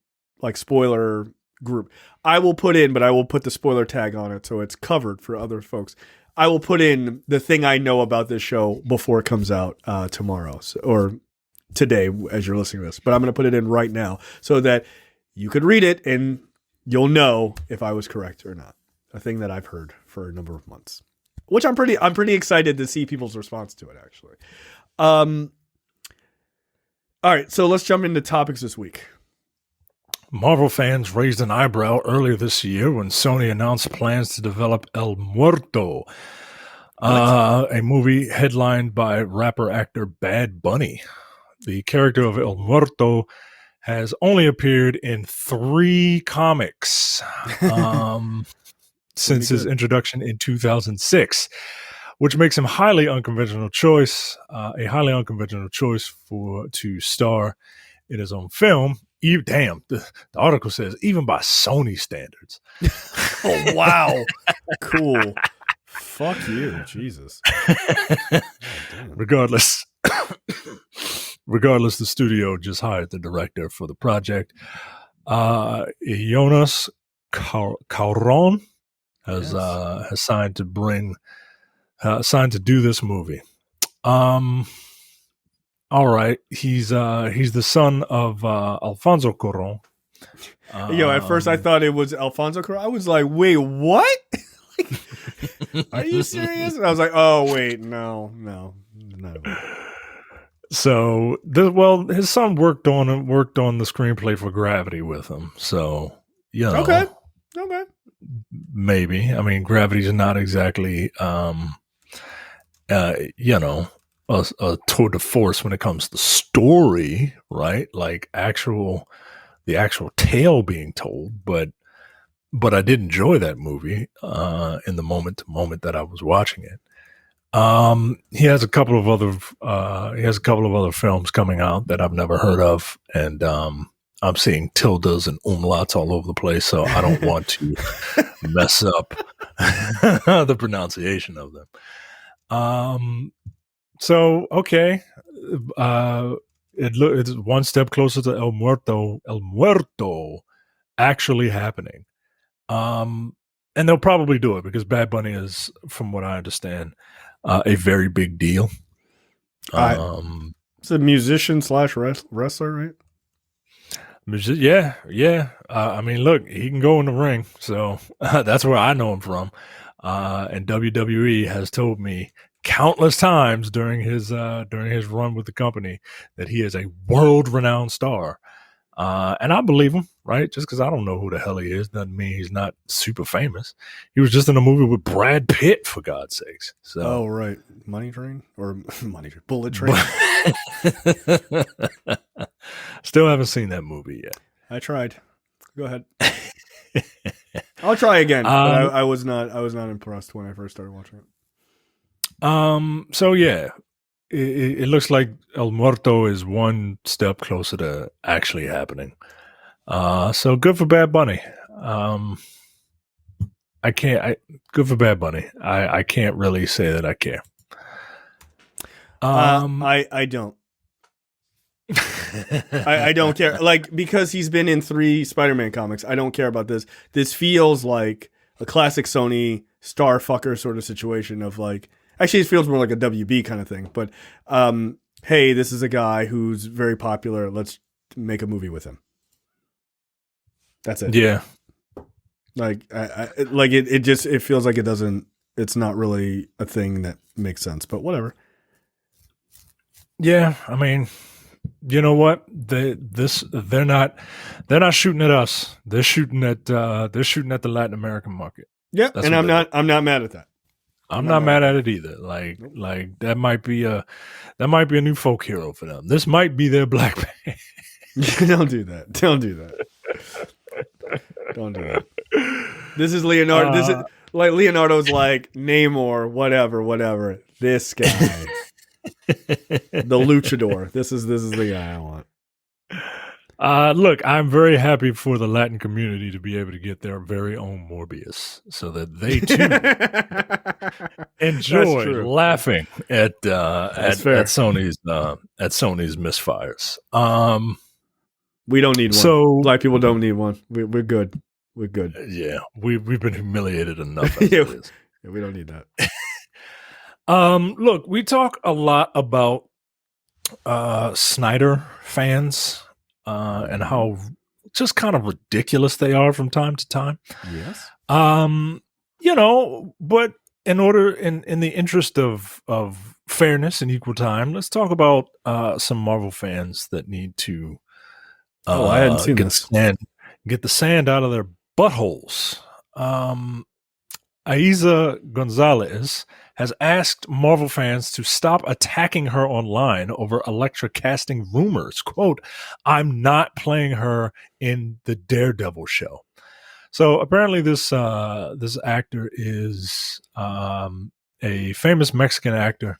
like, spoiler group. I will put the spoiler tag on it so it's covered for other folks. I will put in the thing I know about this show before it comes out tomorrow or today as you're listening to this. But I'm going to put it in right now so that you could read it and you'll know if I was correct or not. A thing that I've heard for a number of months, which I'm pretty excited to see people's response to it, actually. All right, so let's jump into topics this week. Marvel fans raised an eyebrow earlier this year when Sony announced plans to develop El Muerto, a movie headlined by rapper-actor Bad Bunny. The character of El Muerto has only appeared in 3 comics since his introduction in 2006, which makes him a highly unconventional choice to star in his own film. The article says even by Sony standards. Oh, wow. Cool. Fuck you, Jesus. Regardless, the studio just hired the director for the project. Jonas Cuarón has signed to do this movie. All right, he's the son of Alfonso Cuarón. At first I thought it was Alfonso Cuarón. I was like, wait, what? Are you serious? And I was like, oh wait, no, none of it. So, his son worked on the screenplay for Gravity with him. So, okay. Maybe. I mean, Gravity's not exactly, a tour de force when it comes to story, right? Like the actual tale being told, but I did enjoy that movie in the moment to moment that I was watching it. He has a couple of other films coming out that I've never heard of, and I'm seeing tildes and umlauts all over the place, so I don't want to mess up the pronunciation of them. So, okay. It's one step closer to El Muerto actually happening. And they'll probably do it because Bad Bunny is, from what I understand, a very big deal. It's a musician / wrestler, right? Yeah. I mean, look, he can go in the ring, so that's where I know him from. And WWE has told me countless times during his run with the company that he is a world-renowned star. And I believe him, right? Just because I don't know who the hell he is doesn't mean he's not super famous. He was just in a movie with Brad Pitt, for God's sakes. So. Oh, right. Money Train? Or Bullet Train? Still haven't seen that movie yet. I tried. Go ahead. I'll try again. But I was not impressed when I first started watching it. So yeah, it looks like El Muerto is one step closer to actually happening. So good for Bad Bunny. Good for Bad Bunny. I can't really say that I care. I don't. I don't care. Like, because he's been in 3 Spider-Man comics, I don't care about this. This feels like a classic Sony starfucker sort of situation of like, actually, it feels more like a WB kind of thing. But, hey, this is a guy who's very popular. Let's make a movie with him. That's it. Yeah. Like, it feels like it's not really a thing that makes sense, but whatever. Yeah. I mean, you know what? They're not shooting at us. They're shooting at the Latin American market. Yeah. And I'm not mad at that. I'm not mad at it either. Like that might be a new folk hero for them. This might be their Black Panther. Don't do that. Don't do that. This is Leonardo. This is like Leonardo's like Namor, whatever. This guy, the luchador. This is the guy I want. Look, I'm very happy for the Latin community to be able to get their very own Morbius, so that they too enjoy laughing at Sony's misfires. We don't need one. So Black people don't need one. We're good. We're good. Yeah, we've been humiliated enough as Yeah. it is. Yeah, we don't need that. Look, we talk a lot about Snyder fans and how just kind of ridiculous they are from time to time. Yes. But in the interest of fairness and equal time, let's talk about some Marvel fans that need to I hadn't seen this. Get the sand out of their buttholes. Aiza Gonzalez has asked Marvel fans to stop attacking her online over Elektra casting rumors. Quote, "I'm not playing her in the Daredevil show." So apparently this actor is a famous Mexican actor.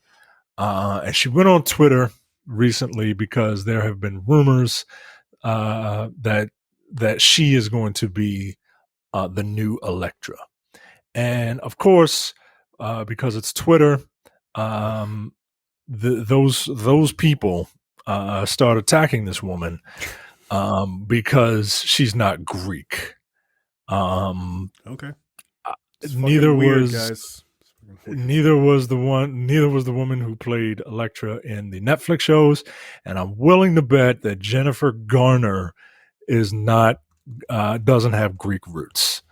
And she went on Twitter recently because there have been rumors that she is going to be the new Elektra. And of course, because it's Twitter, those people start attacking this woman because she's not Greek. Okay. Neither weird, was guys. neither was the woman who played Elektra in the Netflix shows, and I'm willing to bet that Jennifer Garner is not doesn't have Greek roots.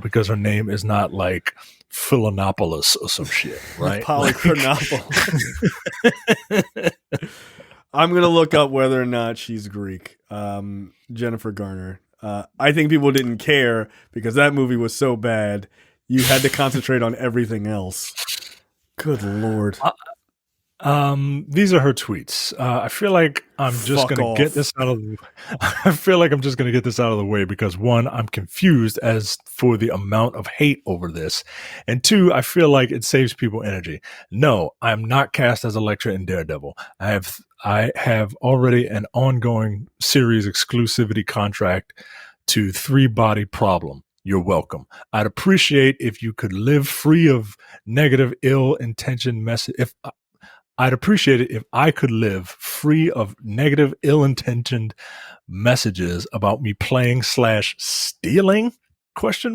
Because her name is not like Philonopoulos or some shit, right? Polychronopoulos. I'm going to look up whether or not she's Greek. Jennifer Garner. I think people didn't care because that movie was so bad. You had to concentrate on everything else. Good Lord. These are her tweets. I feel like I'm just going to get this out of the I feel like I'm just going to get this out of the way because one, I'm confused as for the amount of hate over this. And two, I feel like it saves people energy. No, I'm not cast as Elektra in Daredevil. I have already an ongoing series exclusivity contract to 3 Body Problem. You're welcome. I'd appreciate if you could live free of negative, ill-intentioned message. I'd appreciate it if I could live free of negative, ill-intentioned messages about me playing / stealing ? A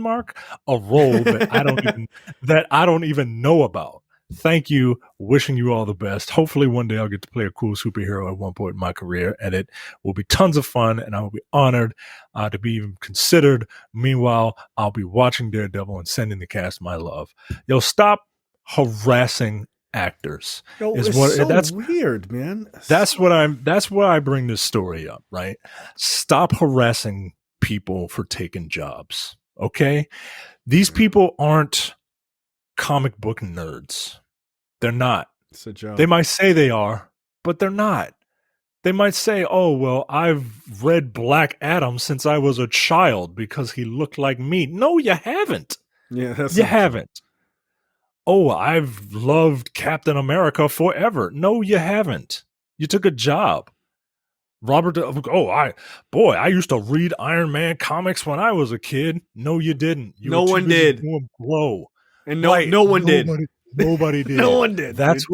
role that I don't even know about. Thank you. Wishing you all the best. Hopefully one day I'll get to play a cool superhero at one point in my career, and it will be tons of fun, and I will be honored to be even considered. Meanwhile, I'll be watching Daredevil and sending the cast my love. Yo, stop harassing actors. That's weird, man. That's why I bring this story up, right? Stop harassing people for taking jobs. Okay? These people aren't comic book nerds. They're not. It's a job. They might say they are, but they're not. They might say, "Oh, well, I've read Black Adam since I was a child because he looked like me." No, you haven't. Yeah, you haven't. "Oh, I've loved Captain America forever." No, you haven't. You took a job. I used to read Iron Man comics when I was a kid. No, you didn't. No one did. Grow. And no one did. Nobody did. No one did. That's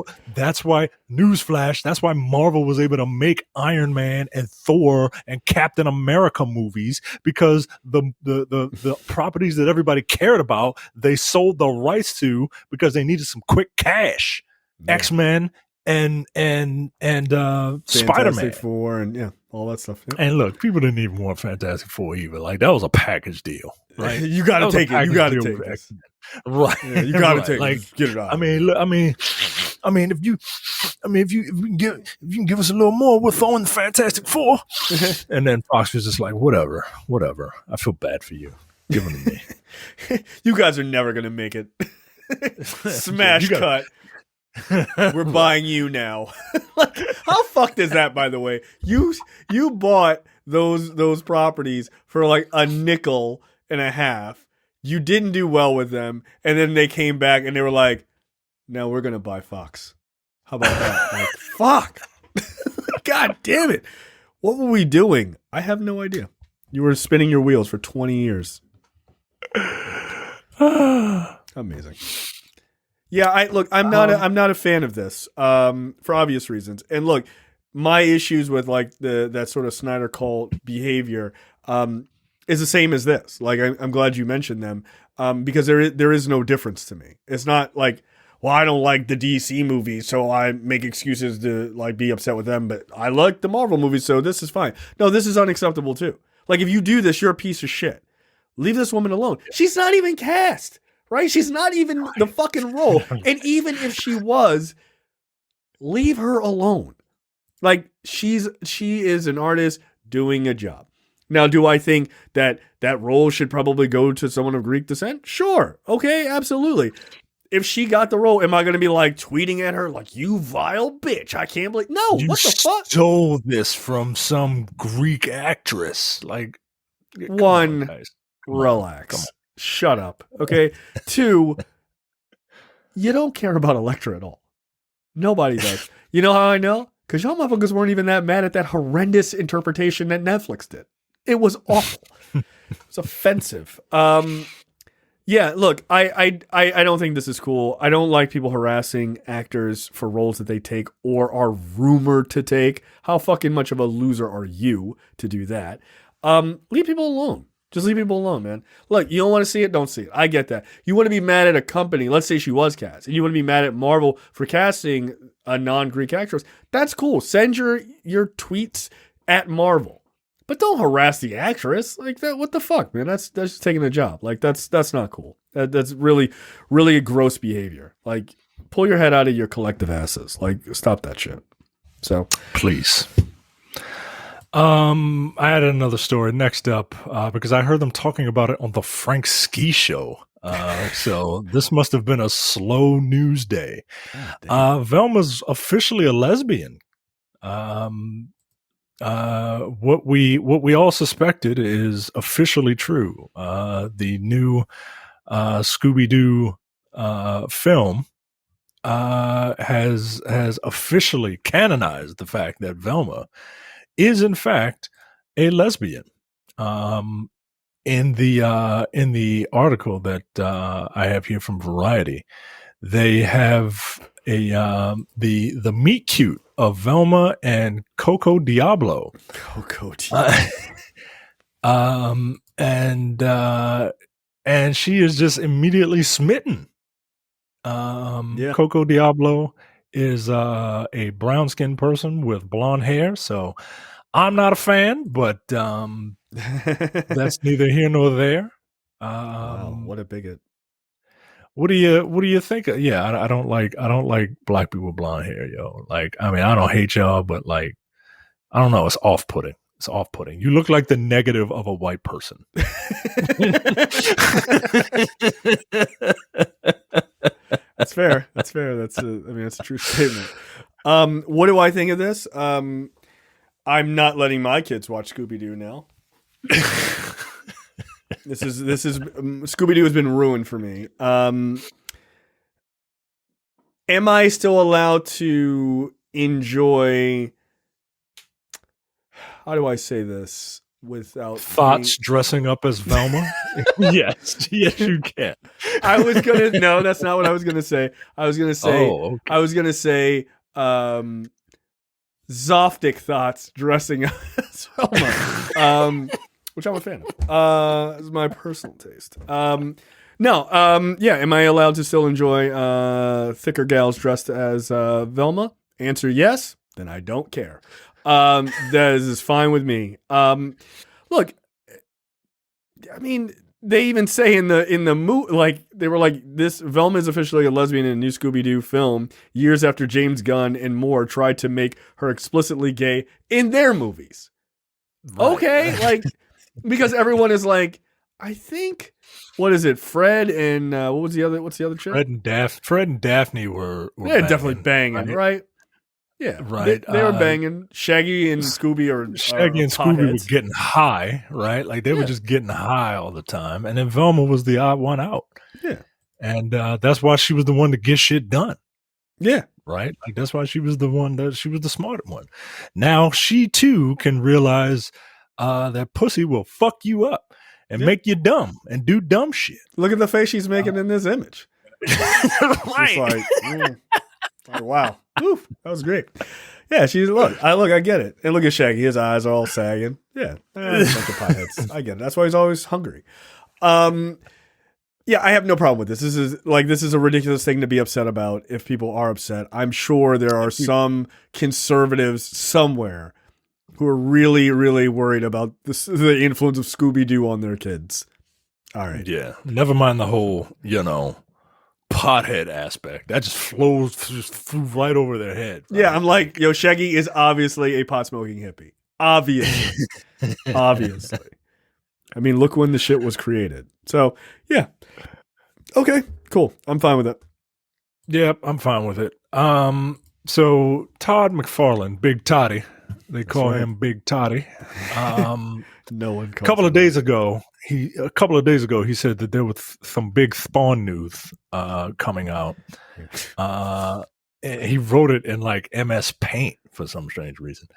why, newsflash, that's why Marvel was able to make Iron Man and Thor and Captain America movies, because the properties that everybody cared about, they sold the rights to because they needed some quick cash. Yeah. X-Men and Spider-Man 4 and all that stuff. Yeah. And look, people didn't even want Fantastic Four either. Like, that was a package deal. Right? You got to take it. You got to take it. Right. Yeah, you got to take it. Just get it out. I mean, if you can give us a little more, we're throwing the Fantastic Four. And then Fox was just like, whatever. I feel bad for you. Give them to me. You guys are never going to make it. Smash cut. We're buying you now. Like, how fucked is that, by the way? You bought those properties for like $0.50. You didn't do well with them, and then they came back and they were like, "Now we're gonna buy Fox." How about that? Like, fuck. God damn it. What were we doing? I have no idea. You were spinning your wheels for 20 years. Amazing. Yeah, I'm not a fan of this for obvious reasons. And look, my issues with like that sort of Snyder cult behavior, is the same as this. Like, I'm glad you mentioned them, because there is no difference to me. It's not like, well, I don't like the DC movies, so I make excuses to like be upset with them, but I like the Marvel movies, so this is fine. No, this is unacceptable too. Like, if you do this, you're a piece of shit. Leave this woman alone. She's not even cast, right? She's not even the fucking role. And even if she was, leave her alone. Like, she is an artist doing a job. Now, do I think that role should probably go to someone of Greek descent? Sure. Okay, absolutely. If she got the role, am I going to be like tweeting at her like, you vile bitch? I can't believe. No, You what the fuck? stole this from some Greek actress. Like, One, guys. relax. Come on. Shut up. Okay. Two, you don't care about Elektra at all. Nobody does. You know how I know? Because y'all motherfuckers weren't even that mad at that horrendous interpretation that Netflix did. It was awful. It's offensive. Yeah, look, I don't think this is cool. I don't like people harassing actors for roles that they take or are rumored to take. How fucking much of a loser are you to do that? Leave people alone. Just leave people alone, man. Look, you don't want to see it, don't see it. I get that. You want to be mad at a company, let's say she was cast, and you want to be mad at Marvel for casting a non-Greek actress. That's cool. Send your tweets at Marvel. But don't harass the actress like that. What the fuck, man? That's just taking a job. Like, that's not cool. That's really, really a gross behavior. Like, pull your head out of your collective asses. Like, stop that shit. So, Please. I had another story next up because I heard them talking about it on the Frank Ski show. So this must have been a slow news day. Velma's officially a lesbian. What we all suspected is officially true. The new ScoobyDoo film has officially canonized the fact that Velma is in fact a lesbian. In the article that I have here from Variety, they have the meet cute of Velma and Coco Diablo. Coco Diablo. And she is just immediately smitten. Coco Diablo is a brown skinned person with blonde hair, so I'm not a fan, but that's neither here nor there. Wow, what a bigot. What do you think? Yeah, I don't like black people with blonde hair, yo. Like, I mean, I don't hate y'all, but like, I don't know. It's off-putting. It's off-putting. You look like the negative of a white person. That's fair. That's fair. That's a true statement. What do I think of this? I'm not letting my kids watch Scooby-Doo now. This is Scooby-Doo has been ruined for me. Am I still allowed to enjoy? How do I say this without thoughts dressing up as Velma? yes, you can. No, that's not what I was gonna say. I was gonna say, Zoftic thoughts dressing up as Velma. Which I'm a fan of. It's my personal taste. Am I allowed to still enjoy thicker gals dressed as Velma? Answer yes. Then I don't care. That is fine with me. Look, I mean, they even say in the movie, like, they were like, this Velma is officially a lesbian in a new Scooby-Doo film years after James Gunn and Moore tried to make her explicitly gay in their movies. Right. Okay, like, because everyone is like, I think, what is it? Fred and what's the other chick? Fred and Daphne were banging, definitely banging, right? Yeah, right. They were banging. Shaggy and Scooby and Scooby were getting high, right? Like they were just getting high all the time, and then Velma was the odd one out. Yeah, and that's why she was the one to get shit done. Yeah, right. Like that's why she was the one she was the smart one. Now she too can realize that pussy will fuck you up and make you dumb and do dumb shit. Look at the face she's making in this image. Right. Like, Like, wow. Oof, that was great. Yeah, I get it. And look at Shaggy. His eyes are all sagging. Yeah. A bunch of potheads. I get it. That's why he's always hungry. Yeah, I have no problem with this. This is a ridiculous thing to be upset about if people are upset. I'm sure there are some conservatives somewhere who are really, really worried about the influence of Scooby-Doo on their kids. All right. Yeah. Never mind the whole, pothead aspect. That just flew right over their head. Right? Yeah, I'm like, Shaggy is obviously a pot-smoking hippie. Obviously. Obviously. I mean, look when the shit was created. So, yeah. Okay, cool. I'm fine with it. Yeah, I'm fine with it. So Todd McFarlane, Big Toddy, they call him Big Toddy. No one. A couple of days ago, he said that there was some big Spawn news coming out. He wrote it in like MS Paint for some strange reason.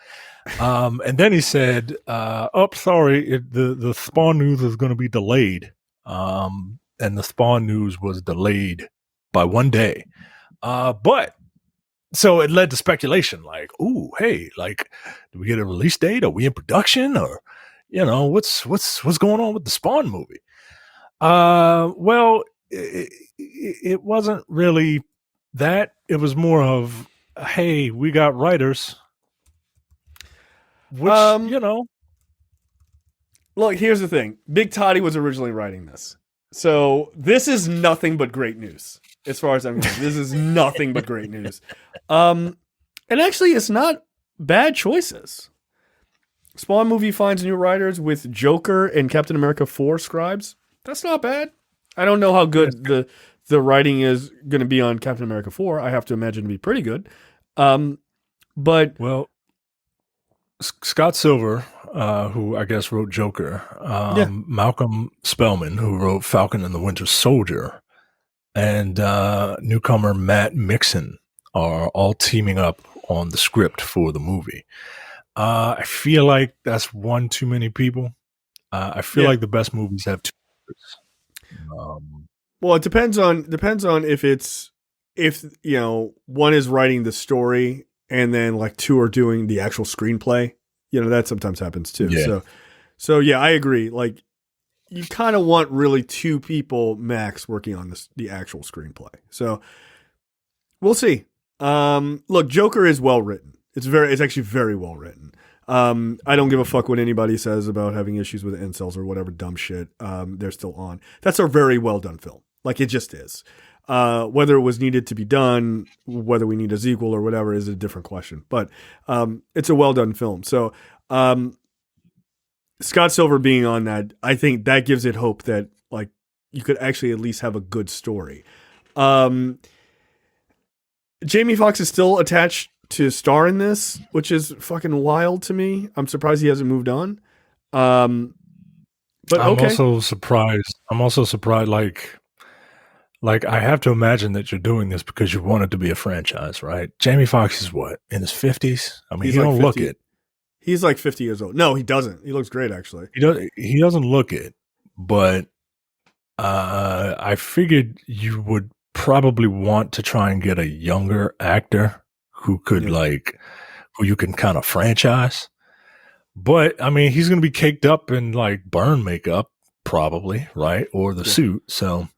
And then he said, sorry, the Spawn news is going to be delayed. And the Spawn news was delayed by 1 day. But so it led to speculation like, ooh, hey, like, do we get a release date? Are we in production? Or, what's going on with the Spawn movie? Well, it wasn't really that. It was more of, hey, we got writers. Which, Look, here's the thing. Big Toddy was originally writing this. So this is nothing but great news. As far as I'm concerned, this is nothing but great news. And actually, it's not bad choices. Spawn movie finds new writers with Joker and Captain America 4 scribes. That's not bad. I don't know how good the writing is going to be on Captain America 4. I have to imagine to be pretty good. But Scott Silver, who I guess wrote Joker, Malcolm Spellman, who wrote Falcon and the Winter Soldier, and newcomer Matt Mixon are all teaming up on the script for the movie. I feel like that's one too many people. I feel like the best movies have two writers. Well, it depends on if one is writing the story and then like two are doing the actual screenplay. That sometimes happens too. Yeah. So yeah, I agree. Like, you kind of want really two people max working on the actual screenplay. So we'll see. Look, Joker is well written. It's actually very well written. I don't give a fuck what anybody says about having issues with incels or whatever dumb shit they're still on. That's a very well done film. Like, it just is. Whether it was needed to be done, whether we need a sequel or whatever is a different question. But it's a well done film. So Scott Silver being on that, I think that gives it hope that like you could actually at least have a good story. Jamie Foxx is still attached to star in this, which is fucking wild to me. I'm surprised he hasn't moved on. But okay. I'm also surprised. Like, I have to imagine that you're doing this because you want it to be a franchise, right? Jamie Foxx is what, in his 50s? I mean, he don't look it. He's like 50 years old. No, he doesn't. He looks great, actually. He doesn't look it, but I figured you would probably want to try and get a younger actor who could who you can kind of franchise. But I mean, he's going to be caked up in like burn makeup, probably, right? Or the suit. So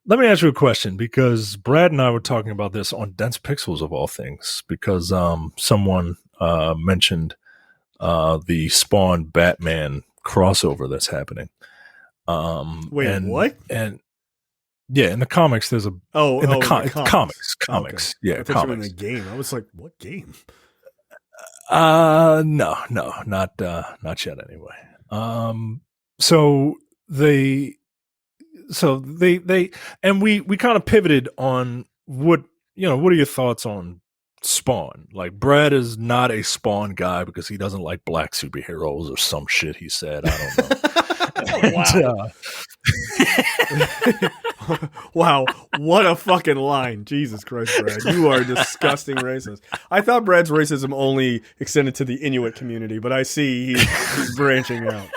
let me ask you a question, because Brad and I were talking about this on Dense Pixels of all things, because someone mentioned the Spawn Batman crossover that's happening. Wait, what? And yeah, in the comics, there's comics. Okay. Yeah, I thought you were in a game. I was like, what game? No, not yet. Anyway, so they and we kind of pivoted on what are your thoughts on Spawn? Like, Brad is not a Spawn guy because he doesn't like black superheroes or some shit he said. I don't know. Wow, what a fucking line. Jesus Christ, Brad. You are a disgusting racist. I thought Brad's racism only extended to the Inuit community, but I see he's branching out.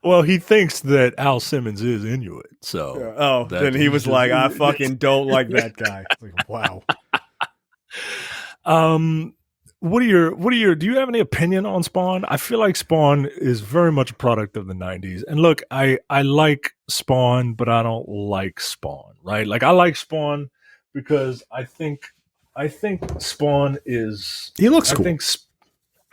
Well, he thinks that Al Simmons is Inuit, so then he was like, I fucking don't like that guy. Like, wow. What are your do you have any opinion on Spawn? I feel like Spawn is very much a product of the 90s. And look, I like Spawn, but I don't like Spawn, right? Like I like Spawn because I think Spawn is He looks cool.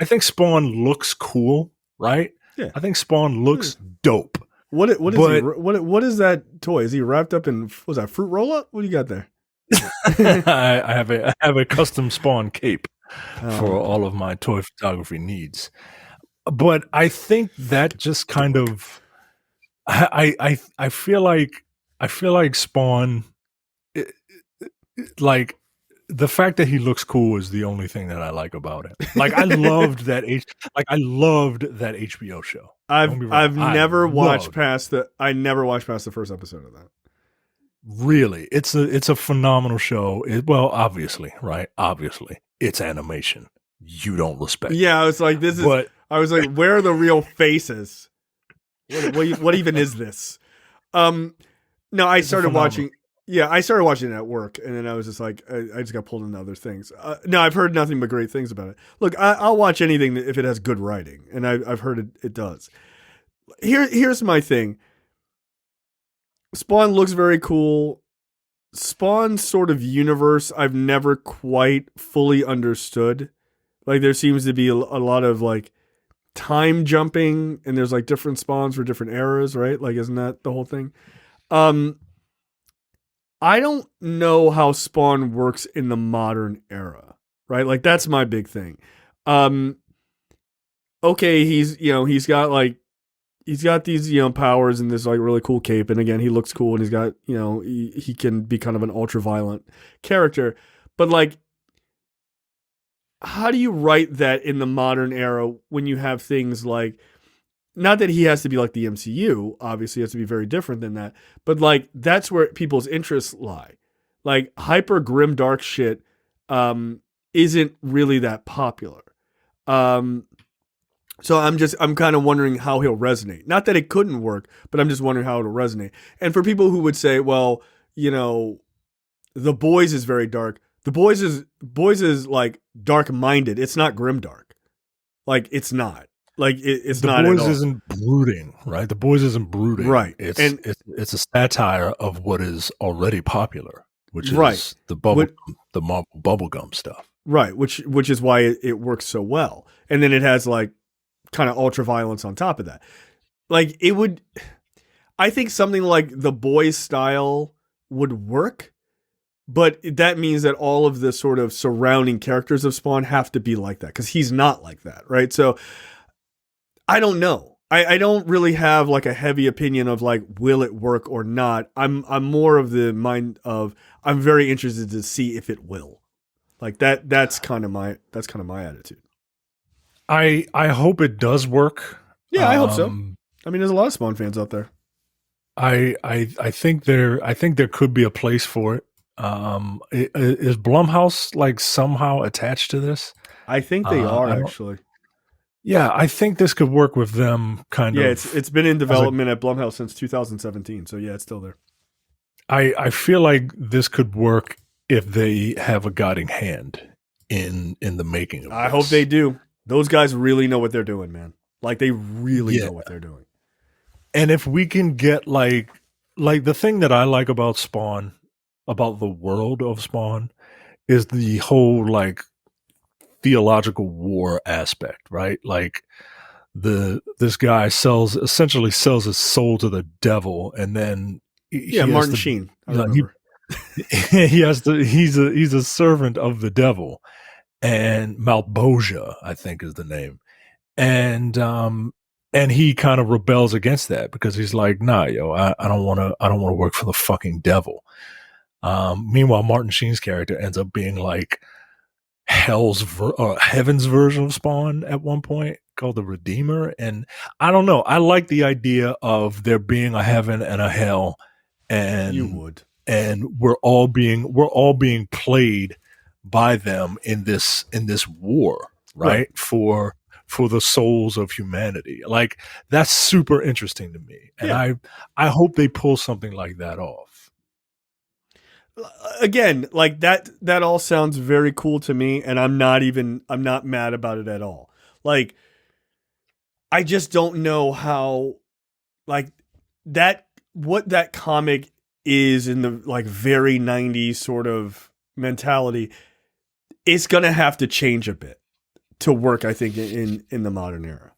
I think Spawn looks cool, right? Yeah. I think Spawn looks dope. What is that toy? Is he wrapped up in, was that fruit roll up? What do you got there? I have a custom Spawn cape for all of my toy photography needs. But I think that just kind of I feel like Spawn, like the fact that he looks cool is the only thing that I like about it. Like I loved that HBO show. I've never watched past the first episode of that. Really, it's a phenomenal show. Obviously, right? Obviously, it's animation. You don't respect. Yeah, I was like, I was like, where are the real faces? What even is this? No, I started watching. Yeah, I started watching it at work, and then I was just like, I just got pulled into other things. No, I've heard nothing but great things about it. Look, I'll watch anything if it has good writing, and I've heard it does. Here's my thing. Spawn looks very cool. Spawn's sort of universe I've never quite fully understood. Like there seems to be a lot of like time jumping, and there's like different spawns for different eras, right? Like isn't that the whole thing? I don't know how Spawn works in the modern era, right? Like that's my big thing. Okay, he's got these, powers and this like really cool cape. And again, he looks cool and he's got, he can be kind of an ultra violent character. But like, how do you write that in the modern era when you have things like, not that he has to be like the MCU, obviously he has to be very different than that, but like, that's where people's interests lie. Like hyper grim dark shit, isn't really that popular. So I'm kind of wondering how he'll resonate. Not that it couldn't work, but I'm just wondering how it'll resonate. And for people who would say, well, The Boys is very dark. The Boys is like dark-minded. It's not grimdark. Like it's not. Like it's not. The Boys isn't brooding, right? The Boys isn't brooding, right? It's a satire of what is already popular, which is the Marvel bubblegum stuff, right? Which is why it works so well. And then it has like kind of ultra violence on top of that. Like it would, I think something like The Boys style would work, but that means that all of the sort of surrounding characters of Spawn have to be like that because he's not like that, right? So I don't know. I don't really have like a heavy opinion of like, will it work or not? I'm more of the mind of I'm very interested to see if it will. Like that's kind of my attitude. I hope it does work. Yeah, I hope so. I mean, there's a lot of Spawn fans out there. I think there could be a place for it. Is Blumhouse like somehow attached to this? I think they are actually. Yeah, I think this could work with them kind of. Yeah, it's been in development at Blumhouse since 2017. So yeah, it's still there. I feel like this could work if they have a guiding hand in the making of this. I hope they do. Those guys really know what they're doing, man. Like they really know what they're doing. And if we can get like the thing that I like about Spawn, about the world of Spawn, is the whole like theological war aspect, right? Like this guy essentially sells his soul to the devil, and then Martin Sheen. He's a servant of the devil, and Malboja, I think, is the name, and he kind of rebels against that because he's like, nah, I don't want to work for the fucking devil. Meanwhile, Martin Sheen's character ends up being like heaven's version of Spawn at one point, called the Redeemer. And I don't know. I like the idea of there being a heaven and a hell, and you would, and we're all being played by them in this war, right? For the souls of humanity. Like that's super interesting to me, and I hope they pull something like that off. again, like that all sounds very cool to me, and I'm not mad about it at all. Like, I just don't know how, like, what that comic is in the like very 90s sort of mentality. It's gonna have to change a bit to work, I think, in the modern era.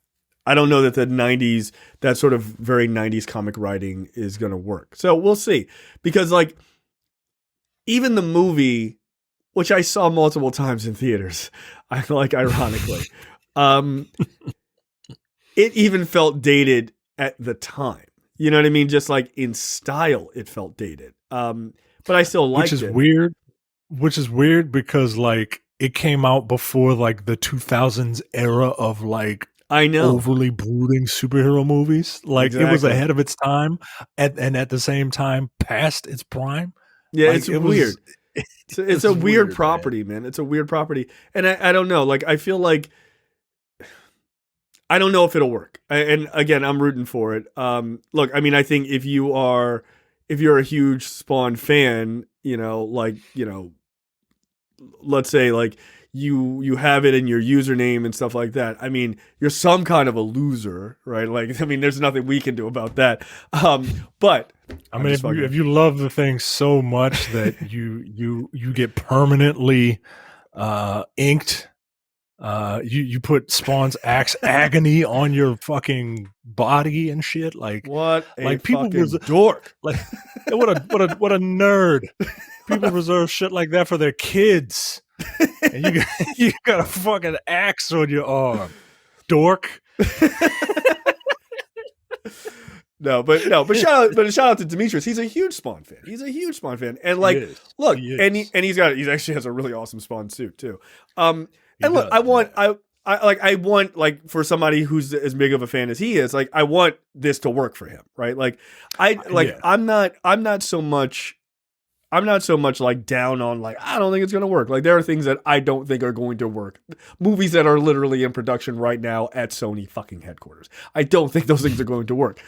I don't know that the 90s, that sort of very 90s comic writing is gonna work. So we'll see. Because like even the movie, which I saw multiple times in theaters, I like ironically, it even felt dated at the time. You know what I mean? Just like in style, it felt dated. But I still liked it. Which is weird because like it came out before like the 2000s era of like I know overly brooding superhero movies. Like exactly. It was ahead of its time and at the same time past its prime. Yeah, like, it's weird. It's a weird property, man. It's a weird property. And I don't know. Like I feel like I don't know if it'll work. And again, I'm rooting for it. Look, I mean, I think if you're a huge Spawn fan, let's say like you have it in your username and stuff like that. I mean, you're some kind of a loser, right? Like, I mean, there's nothing we can do about that. But I mean, if you love the thing so much that you get permanently inked. You put Spawn's axe agony on your fucking body and shit. Like what? Like people dork. Like what a nerd. People reserve shit like that for their kids, and you got a fucking axe on your arm, dork. No, but shout out to Demetrius. He's a huge Spawn fan. And like, look, and he actually has a really awesome Spawn suit too. And look, I want like for somebody who's as big of a fan as he is, like I want this to work for him, right? Like I'm not so much like down on like I don't think it's gonna work. Like there are things that I don't think are going to work. Movies that are literally in production right now at Sony fucking headquarters. I don't think those things are going to work.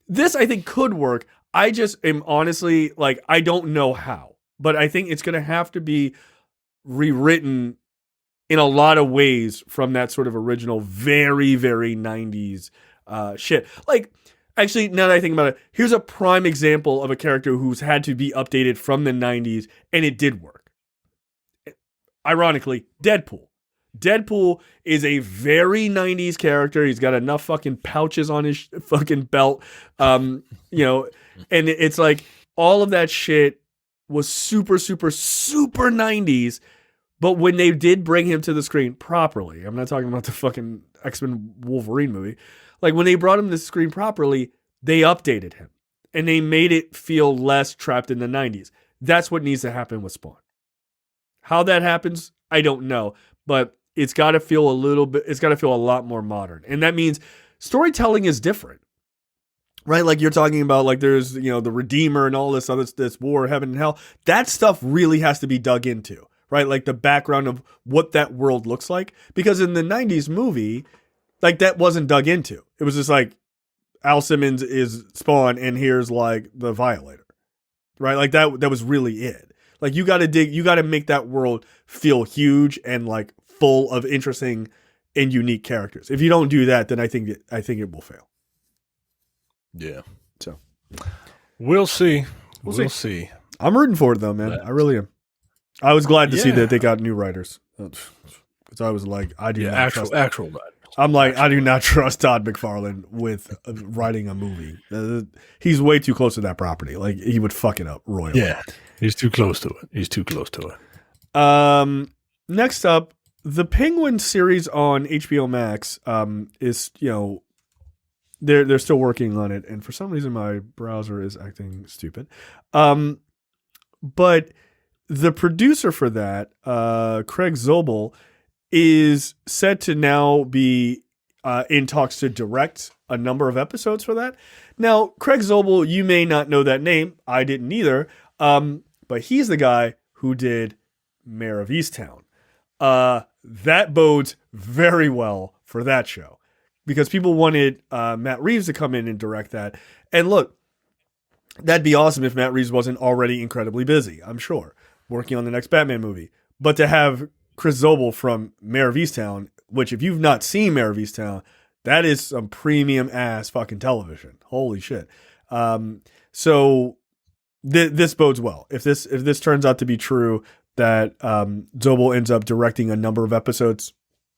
This I think could work. I just am honestly like I don't know how, but I think it's gonna have to be rewritten in a lot of ways from that sort of original, very, very 90s shit. Like, actually, now that I think about it, here's a prime example of a character who's had to be updated from the 90s, and it did work. Ironically, Deadpool. Deadpool is a very 90s character. He's got enough fucking pouches on his fucking belt. And it's like all of that shit was super, super, super 90s. But when they did bring him to the screen properly, I'm not talking about the fucking X-Men Wolverine movie. Like when they brought him to the screen properly, they updated him and they made it feel less trapped in the 90s. That's what needs to happen with Spawn. How that happens, I don't know, but it's got to feel a lot more modern. And that means storytelling is different. Right? Like you're talking about like there's, the Redeemer and all this other this war, heaven and hell. That stuff really has to be dug into. Right? Like the background of what that world looks like. Because in the 90s movie, like that wasn't dug into. It was just like Al Simmons is Spawn and here's like the Violator. Right? Like that was really it. Like you got to make that world feel huge and like full of interesting and unique characters. If you don't do that, then I think it will fail. Yeah. So we'll see. We'll see. I'm rooting for it though, man. I really am. I was glad to see that they got new writers because I was like, I do not trust actual writers. I'm like, I do not trust Todd McFarlane with writing a movie. He's way too close to that property. Like he would fuck it up royally. Yeah, he's too close to it. Next up, the Penguin series on HBO Max is they're still working on it, and for some reason my browser is acting stupid. But the producer for that, Craig Zobel, is said to now be in talks to direct a number of episodes for that. Now, Craig Zobel, you may not know that name. I didn't either. But he's the guy who did Mayor of Easttown. That bodes very well for that show because people wanted Matt Reeves to come in and direct that. And look, That'd be awesome if Matt Reeves wasn't already incredibly busy, I'm sure, working on the next Batman movie. But to have Chris Zobel from Mayor of Easttown, which if you've not seen Mayor of Easttown, that is some premium ass fucking television. Holy shit. So this bodes well. If this turns out to be true, that Zobel ends up directing a number of episodes,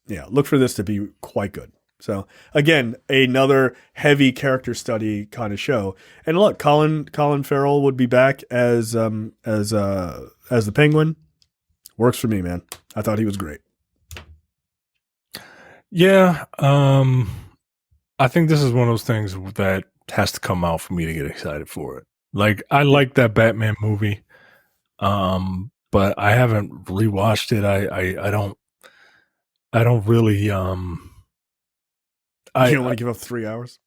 yeah, look for this to be quite good. So again, another heavy character study kind of show. And look, Colin Farrell would be back as the Penguin. Works for me, man. I thought he was great. Yeah, I think this is one of those things that has to come out for me to get excited for it. Like, I like that Batman movie, but I haven't rewatched it. I don't really. You don't want to give up 3 hours?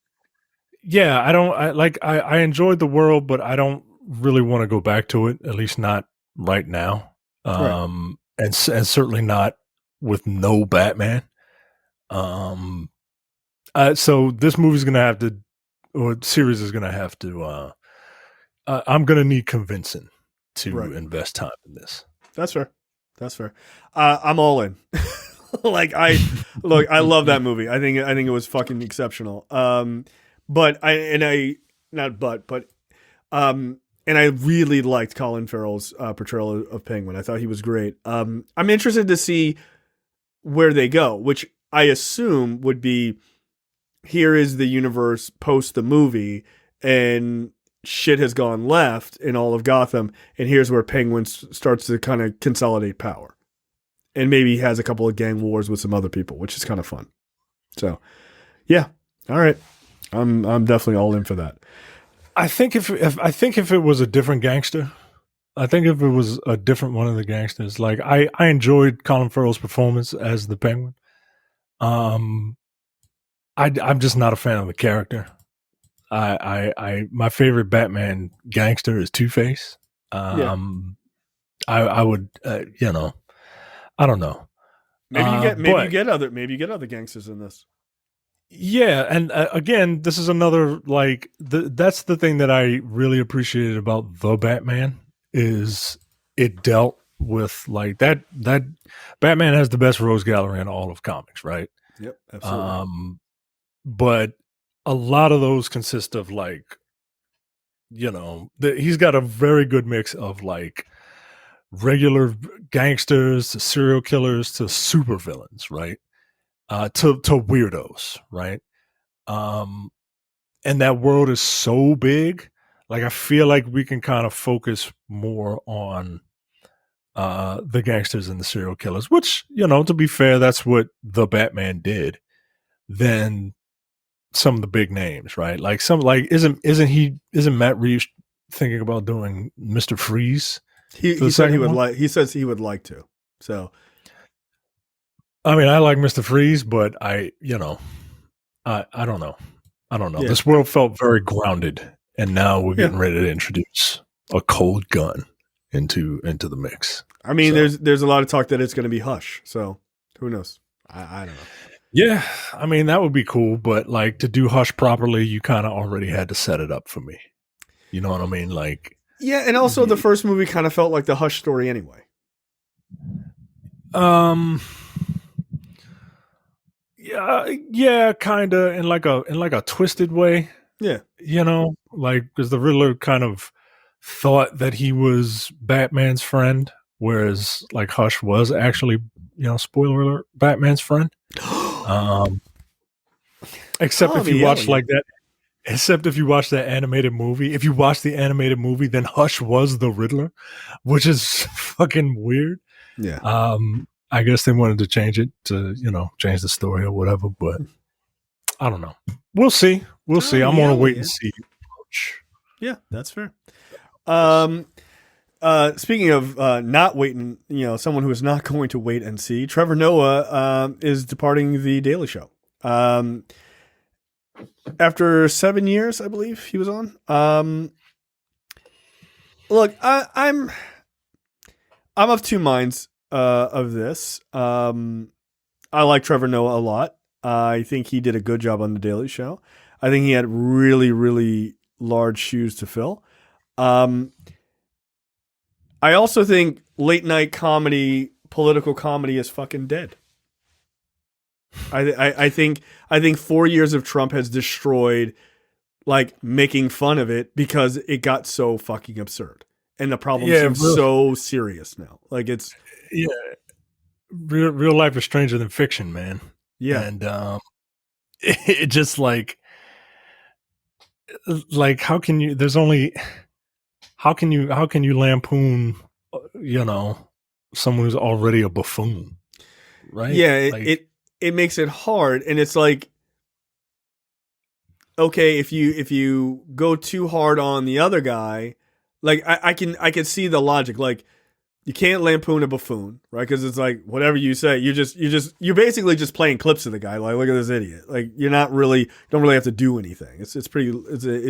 Yeah, I enjoyed the world, but I don't really want to go back to it. At least not right now. Right. And certainly not with no Batman. So this movie's gonna have to, or series is gonna have to. I'm gonna need convincing to invest time in this. That's fair. I'm all in. Like I love that movie. I think it was fucking exceptional. And I really liked Colin Farrell's portrayal of Penguin. I thought he was great. I'm interested to see where they go, which I assume would be, here is the universe post the movie and shit has gone left in all of Gotham, and here's where Penguin starts to kind of consolidate power. And maybe he has a couple of gang wars with some other people, which is kind of fun. So, yeah. All right. I'm definitely all in for that. I think if it was a different gangster, I think if it was a different one of the gangsters, like I enjoyed Colin Farrell's performance as the Penguin. I'm just not a fan of the character. My favorite Batman gangster is Two-Face. I would, I don't know. Maybe you get other gangsters in this. Yeah, and again, this is another, like, that's the thing that I really appreciated about the Batman, is it dealt with, like, that Batman has the best Rose Gallery in all of comics, right? Yep, absolutely. But a lot of those consist of, like, he's got a very good mix of, like, regular gangsters to serial killers to supervillains, right? To weirdos, right? And that world is so big. Like, I feel like we can kind of focus more on the gangsters and the serial killers, which, to be fair, that's what the Batman did, than some of the big names, right? Like isn't Matt Reeves thinking about doing Mr. Freeze? He said he would like. He says he would like to. So, I mean, I like Mr. Freeze, but I don't know. Yeah. This world felt very grounded, and now we're getting ready to introduce a cold gun into the mix. I mean, there's a lot of talk that it's going to be Hush. So who knows? I don't know. Yeah, I mean, that would be cool, but, like, to do Hush properly, you kind of already had to set it up for me. You know what I mean? Like, yeah, and also the first movie kind of felt like the Hush story anyway. Yeah, kind of in like a twisted way. Yeah, like, because the Riddler kind of thought that he was Batman's friend, whereas, like, Hush was actually, spoiler alert, Batman's friend. Except if you watch like that. Except if you watch that animated movie. If you watch the animated movie, then Hush was the Riddler, which is fucking weird. Yeah. I guess they wanted to change it to, change the story or whatever, but I don't know. We'll see. We'll see. I'm going to wait and see. Yeah, that's fair. Speaking of not waiting, someone who is not going to wait and see, Trevor Noah is departing The Daily Show. After 7 years, I believe he was on. Look, I'm of two minds of this. I like Trevor Noah a lot. I think he did a good job on The Daily Show. I think he had really, really large shoes to fill. I also think late night comedy, political comedy, is fucking dead. I think 4 years of Trump has destroyed like making fun of it because it got so fucking absurd, and the problem seems so serious now. Like it's real life is stranger than fiction, man. Yeah, and it just like how can you? There's only how can you lampoon, someone who's already a buffoon, right? Yeah, it makes it hard, and it's like, okay, if you go too hard on the other guy, like I can see the logic. Like you can't lampoon a buffoon, right? Because it's like whatever you say, you're basically just playing clips of the guy. Like, look at this idiot. Like don't really have to do anything. It's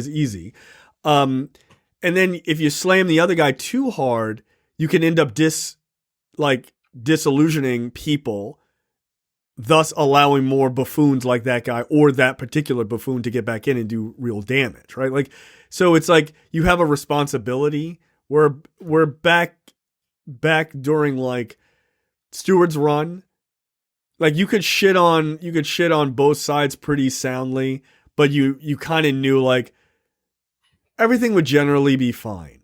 easy. And then if you slam the other guy too hard, you can end up disillusioning people, thus allowing more buffoons like that guy or that particular buffoon to get back in and do real damage, right? Like, so it's like you have a responsibility. We're back during like Stewart's run. Like you could shit on both sides pretty soundly, but you kind of knew like everything would generally be fine.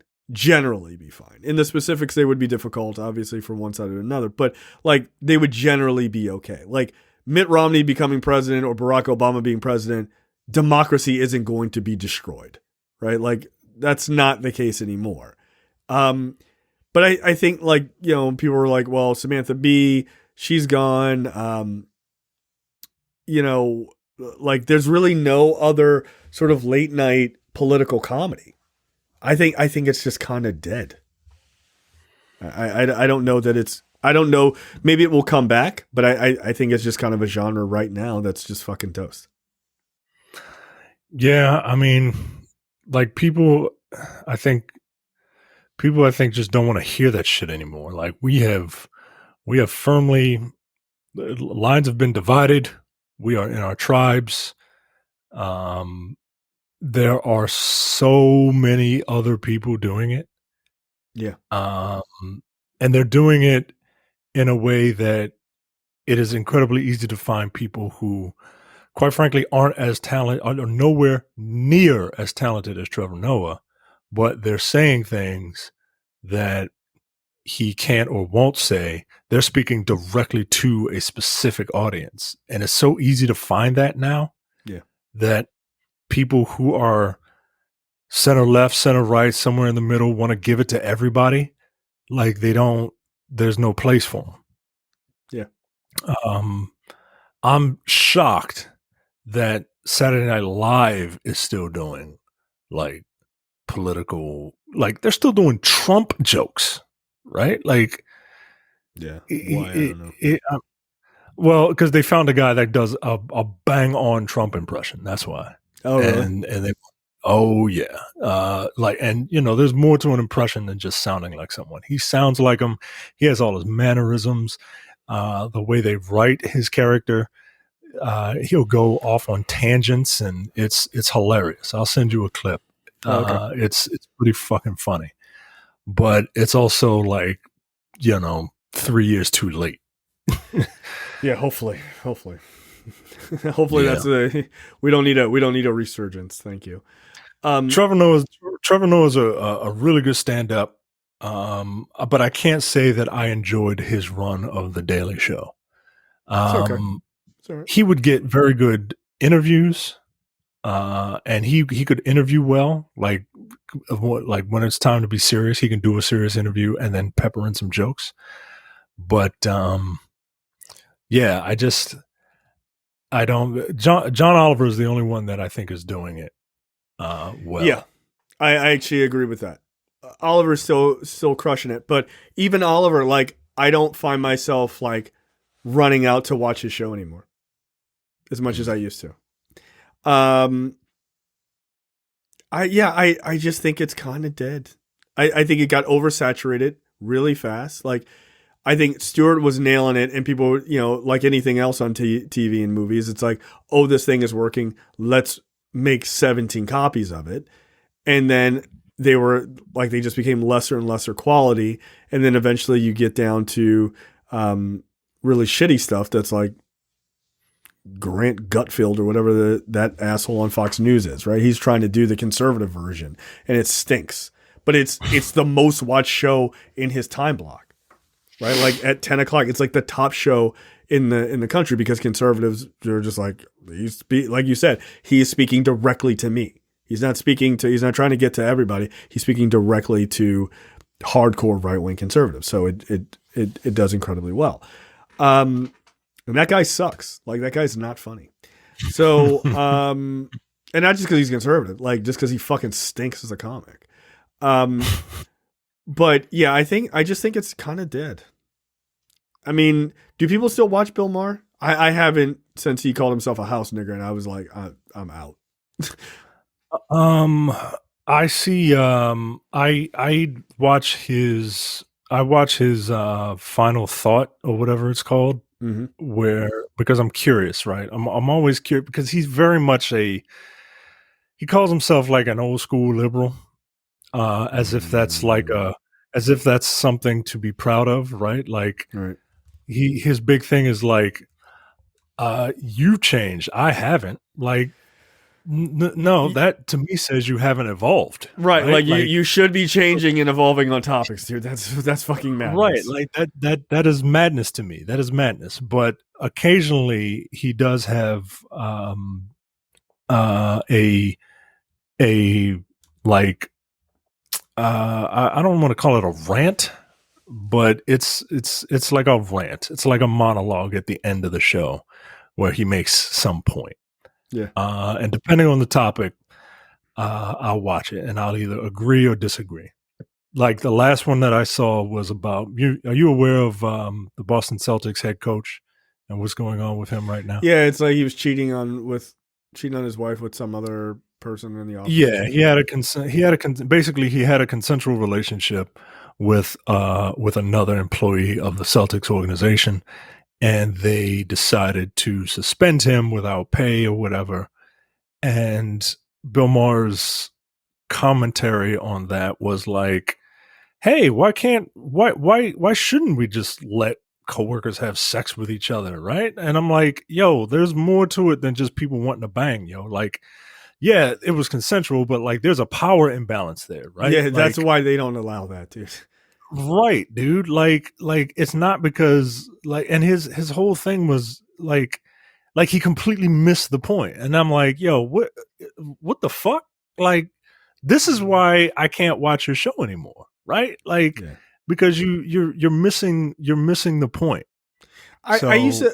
In the specifics, they would be difficult, obviously, from one side or another, but like they would generally be okay. Like Mitt Romney becoming president or Barack Obama being president, democracy isn't going to be destroyed, right? Like that's not the case anymore. But I think like, people were like, well, Samantha Bee, she's gone. Like there's really no other sort of late night political comedy. I think it's just kind of dead. I don't know that I don't know. Maybe it will come back, but I think it's just kind of a genre right now that's just fucking toast. Yeah. I mean, like people, I think just don't want to hear that shit anymore. Like we have firmly, lines have been divided. We are in our tribes. There are so many other people doing it. Yeah. And they're doing it in a way that it is incredibly easy to find people who, quite frankly, aren't as talented, are nowhere near as talented as Trevor Noah, but they're saying things that he can't or won't say. They're speaking directly to a specific audience. And it's so easy to find that now. Yeah. That people who are center left, center right, somewhere in the middle want to give it to everybody. Like there's no place for them. Yeah. I'm shocked that Saturday Night Live is still doing like political, like they're still doing Trump jokes, right? Like, yeah. Why? I don't know. Well, because they found a guy that does a bang on Trump impression. That's why. Oh, really? And they, oh yeah. There's more to an impression than just sounding like someone. He sounds like him. He has all his mannerisms, the way they write his character. He'll go off on tangents and it's hilarious. I'll send you a clip. Okay. It's pretty fucking funny, but it's also like, 3 years too late. Yeah. Hopefully. Hopefully that's we don't need a resurgence. Thank you. Trevor Noah's a really good stand-up. But I can't say that I enjoyed his run of The Daily Show. It's okay. It's all right. He would get very good interviews, and he could interview well. Like when it's time to be serious, he can do a serious interview and then pepper in some jokes. But yeah, I don't. John Oliver is the only one that I think is doing it well. Yeah, I actually agree with that. Oliver's still crushing it, but even Oliver, like, I don't find myself like running out to watch his show anymore as much as I used to. I just think it's kind of dead. I think it got oversaturated really fast. Like, I think Stewart was nailing it, and people, like anything else on TV and movies, it's like, oh, this thing is working. Let's make 17 copies of it. And then they were like, they just became lesser and lesser quality. And then eventually you get down to really shitty stuff that's like Grant Gutfield or whatever that asshole on Fox News is, right? He's trying to do the conservative version and it stinks, but it's the most watched show in his time block, right? Like at 10 o'clock, it's like the top show in the country because conservatives are just like, like you said, he is speaking directly to me. He's not trying to get to everybody. He's speaking directly to hardcore right-wing conservatives. So it does incredibly well. And that guy sucks. Like, that guy's not funny. So, and not just because he's conservative, like just because he fucking stinks as a comic. But yeah, I just think it's kind of dead. I mean, do people still watch Bill Maher? I haven't since he called himself a house nigger, and I was like, I'm out. I see. I watch his final thought or whatever it's called. Mm-hmm. Because I'm curious, right? I'm always curious because he's very much he calls himself like an old school liberal, as if that's something to be proud of, right? Like, right. His big thing is like, you changed, I haven't. Like, no, that to me says you haven't evolved, right? Like you should be changing and evolving on topics, dude. That's fucking madness, right? Like that is madness to me. That is madness. But occasionally he does have I don't want to call it a rant, but it's like a rant. It's like a monologue at the end of the show where he makes some point. Yeah. And depending on the topic, I'll watch it and I'll either agree or disagree. Like the last one that I saw was about you. Are you aware of the Boston Celtics head coach and what's going on with him right now? Yeah, it's like he was cheating on his wife with some other person in the office. Yeah, he had a consensual relationship with another employee of the Celtics organization. And they decided to suspend him without pay or whatever. And Bill Maher's commentary on that was like, "Hey, why shouldn't we just let coworkers have sex with each other, right?" And I'm like, "Yo, there's more to it than just people wanting to bang, yo. Like, yeah, it was consensual, but like, there's a power imbalance there, right?" Yeah, that's why they don't allow that, dude. Right, dude. Like it's not because like, and his whole thing was like he completely missed the point. And I'm like, yo, what the fuck? Like, this is why I can't watch your show anymore, right? Like, because you're missing the point. I used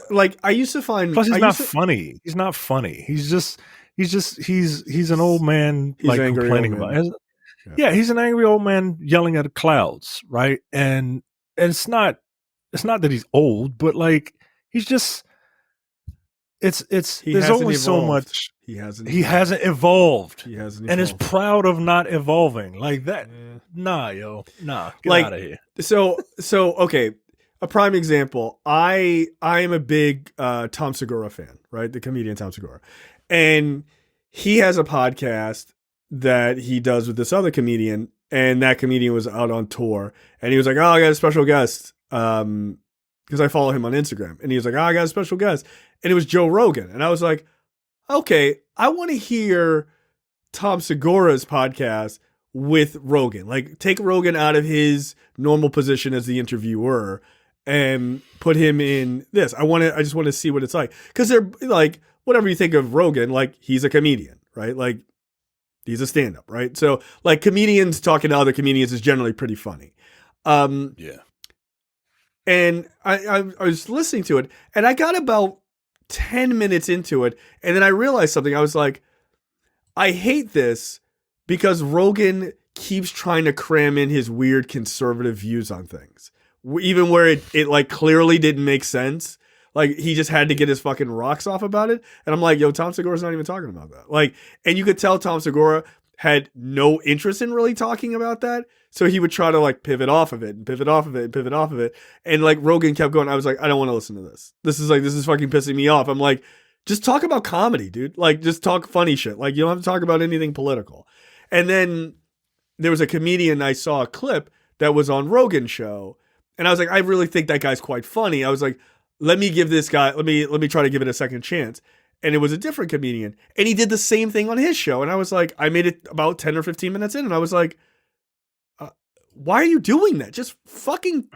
to find. Plus, he's not funny. He's not funny. He's an old man, he's like complaining about it. Yeah, he's an angry old man yelling at the clouds, right? And it's not that he's old, but like he's just there's only so much. He hasn't evolved. And is proud of not evolving like that. Yeah. Nah, get out of here. So okay, a prime example. I am a big Tom Segura fan, right? The comedian Tom Segura, and he has a podcast that he does with this other comedian, and that comedian was out on tour, and he was like, "Oh, I got a special guest," because I follow him on Instagram, and he was like, "Oh, I got a special guest," and it was Joe Rogan, and I was like, "Okay, I want to hear Tom Segura's podcast with Rogan. Like, take Rogan out of his normal position as the interviewer and put him in this. I just want to see what it's like, because they're like, whatever you think of Rogan, like he's a comedian, right? Like." He's a stand-up, right? So, like, comedians talking to other comedians is generally pretty funny. Yeah. And I was listening to it, and I got about 10 minutes into it, and then I realized something. I was like, I hate this because Rogan keeps trying to cram in his weird conservative views on things, even where it like clearly didn't make sense. Like, he just had to get his fucking rocks off about it. And I'm like, yo, Tom Segura's not even talking about that. Like, and you could tell Tom Segura had no interest in really talking about that. So he would try to like pivot off of it and pivot off of it and pivot off of it. And like Rogan kept going. I was like, I don't want to listen to this. This is fucking pissing me off. I'm like, just talk about comedy, dude. Like, just talk funny shit. Like, you don't have to talk about anything political. And then there was a comedian, I saw a clip that was on Rogan's show, and I was like, I really think that guy's quite funny. I was like, let me give this guy, let me try to give it a second chance. And it was a different comedian, and he did the same thing on his show. And I was like, I made it about 10 or 15 minutes in, and I was like, why are you doing that? Just fucking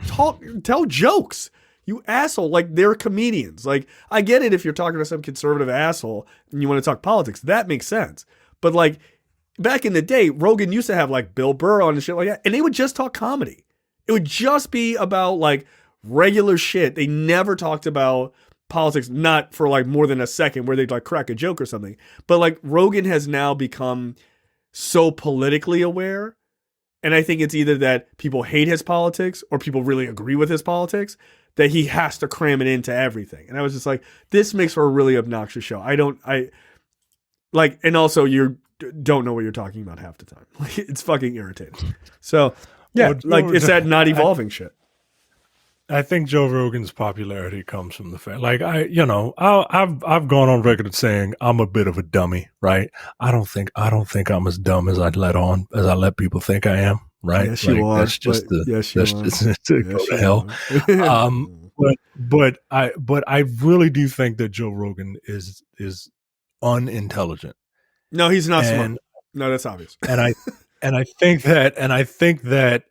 tell jokes, you asshole. Like, they're comedians. Like, I get it if you're talking to some conservative asshole and you want to talk politics, that makes sense. But like, back in the day, Rogan used to have like Bill Burr on and shit like that, and they would just talk comedy. It would just be about like regular shit. They never talked about politics, not for like more than a second where they'd like crack a joke or something. But like, Rogan has now become so politically aware. And I think it's either that people hate his politics or people really agree with his politics, that he has to cram it into everything. And I was just like, this makes for a really obnoxious show. And also you don't know what you're talking about half the time. Like, it's fucking irritating. So yeah, it's that not evolving shit. I think Joe Rogan's popularity comes from the fact, like, I've gone on record saying I'm a bit of a dummy, right? I don't think I'm as dumb as I let people think I am, right? Yes, you are. That's just go to hell. But I really do think that Joe Rogan is unintelligent. No, he's not smart. No, that's obvious. and I think that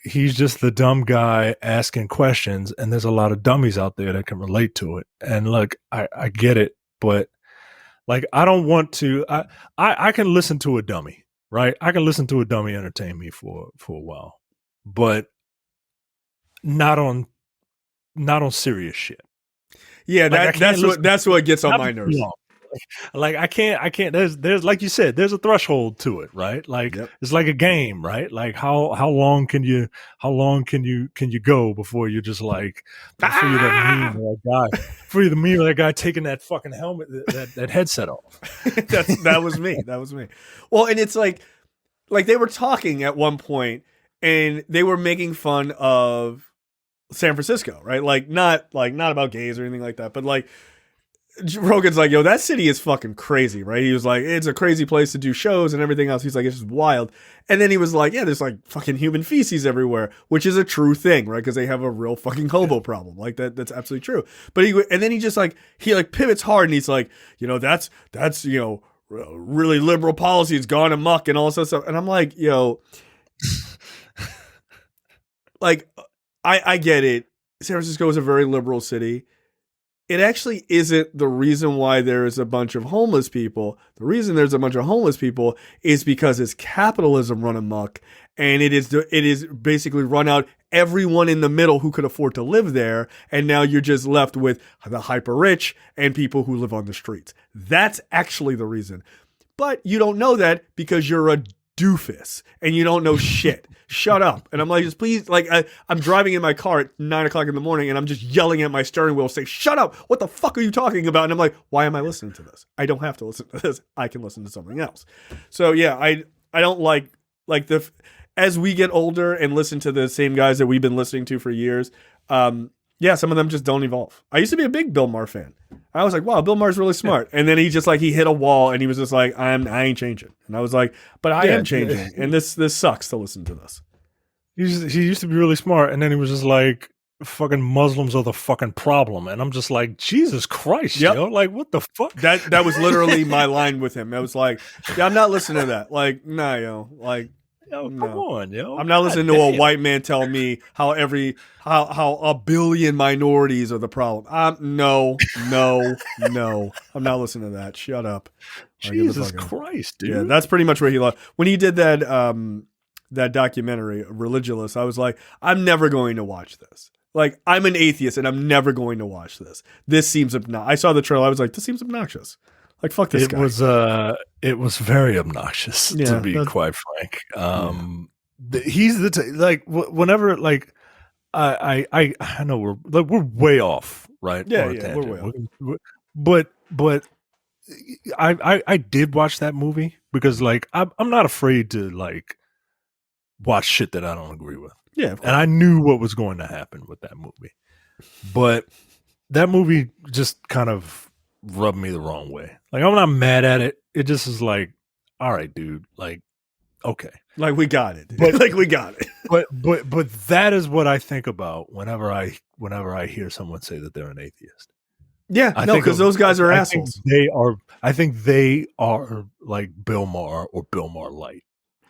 he's just the dumb guy asking questions, and there's a lot of dummies out there that can relate to it. And look, I get it, but like, I don't want to. I can listen to a dummy, right? I can listen to a dummy entertain me for a while, but not on serious shit. Yeah, that's what gets on my nerves. Like, I can't, there's like you said, there's a threshold to it, right? Like, It's like a game, right? Like, how long can you go before you're just like, before you're the meme of that guy taking that fucking helmet, that headset off. That was me. Well, and it's like they were talking at one point and they were making fun of San Francisco, right? Like, not about gays or anything like that, but like, Rogan's like, yo, that city is fucking crazy, right? He was like, it's a crazy place to do shows and everything else. He's like, it's just wild. And then he was like, yeah, there's like fucking human feces everywhere, which is a true thing, right? Because they have a real fucking hobo problem. Like, that's absolutely true. But then he just like, he like pivots hard and he's like, that's really liberal policy. It's gone amok and all this stuff. And I'm like, yo, like, I get it. San Francisco is a very liberal city. It actually isn't the reason why there is a bunch of homeless people. The reason there's a bunch of homeless people is because it's capitalism run amok, and it is basically run out everyone in the middle who could afford to live there, and now you're just left with the hyper rich and people who live on the streets. That's actually the reason. But you don't know that because you're a doofus and you don't know shit. Shut up. And I'm like, just please, like, I'm driving in my car at 9:00 in the morning and I'm just yelling at my steering wheel saying, shut up. What the fuck are you talking about? And I'm like, why am I listening to this? I don't have to listen to this. I can listen to something else. So yeah, I don't like as we get older and listen to the same guys that we've been listening to for years. Yeah, some of them just don't evolve. I used to be a big Bill Maher fan. I was like, wow, Bill Maher's really smart. And then he hit a wall and he was just like, I ain't changing. And I was like, but I am changing. And this sucks to listen to this. He used to be really smart. And then he was just like, fucking Muslims are the fucking problem. And I'm just like, Jesus Christ, yo. Like, what the fuck? That was literally my line with him. I was like, yeah, I'm not listening to that. Like, nah, yo. Like, yo, come on, yo. I'm not listening to a white man tell me how a billion minorities are the problem. No. I'm not listening to that. Shut up. Jesus Christ, dude. Yeah, that's pretty much where he left. When he did that documentary, Religulous, I was like, I'm never going to watch this. Like, I'm an atheist and I'm never going to watch this. This seems obnoxious. I saw the trailer. I was like, this seems obnoxious. Like, fuck this guy. It was very obnoxious, to be quite frank. He's whenever, like, I know we're way off, right? Yeah, we're way off. But I did watch that movie because, like, I'm not afraid to, like, watch shit that I don't agree with. Yeah, and I knew what was going to happen with that movie, but that movie just kind of rubbed me the wrong way. Like, I'm not mad at it. It just is like, all right, dude. Like, Okay. Like we got it. But- Like we got it. But that is what I think about whenever I hear someone say that they're an atheist. Yeah, I no, think because those guys are assholes. I think they are like Bill Maher or Bill Maher light.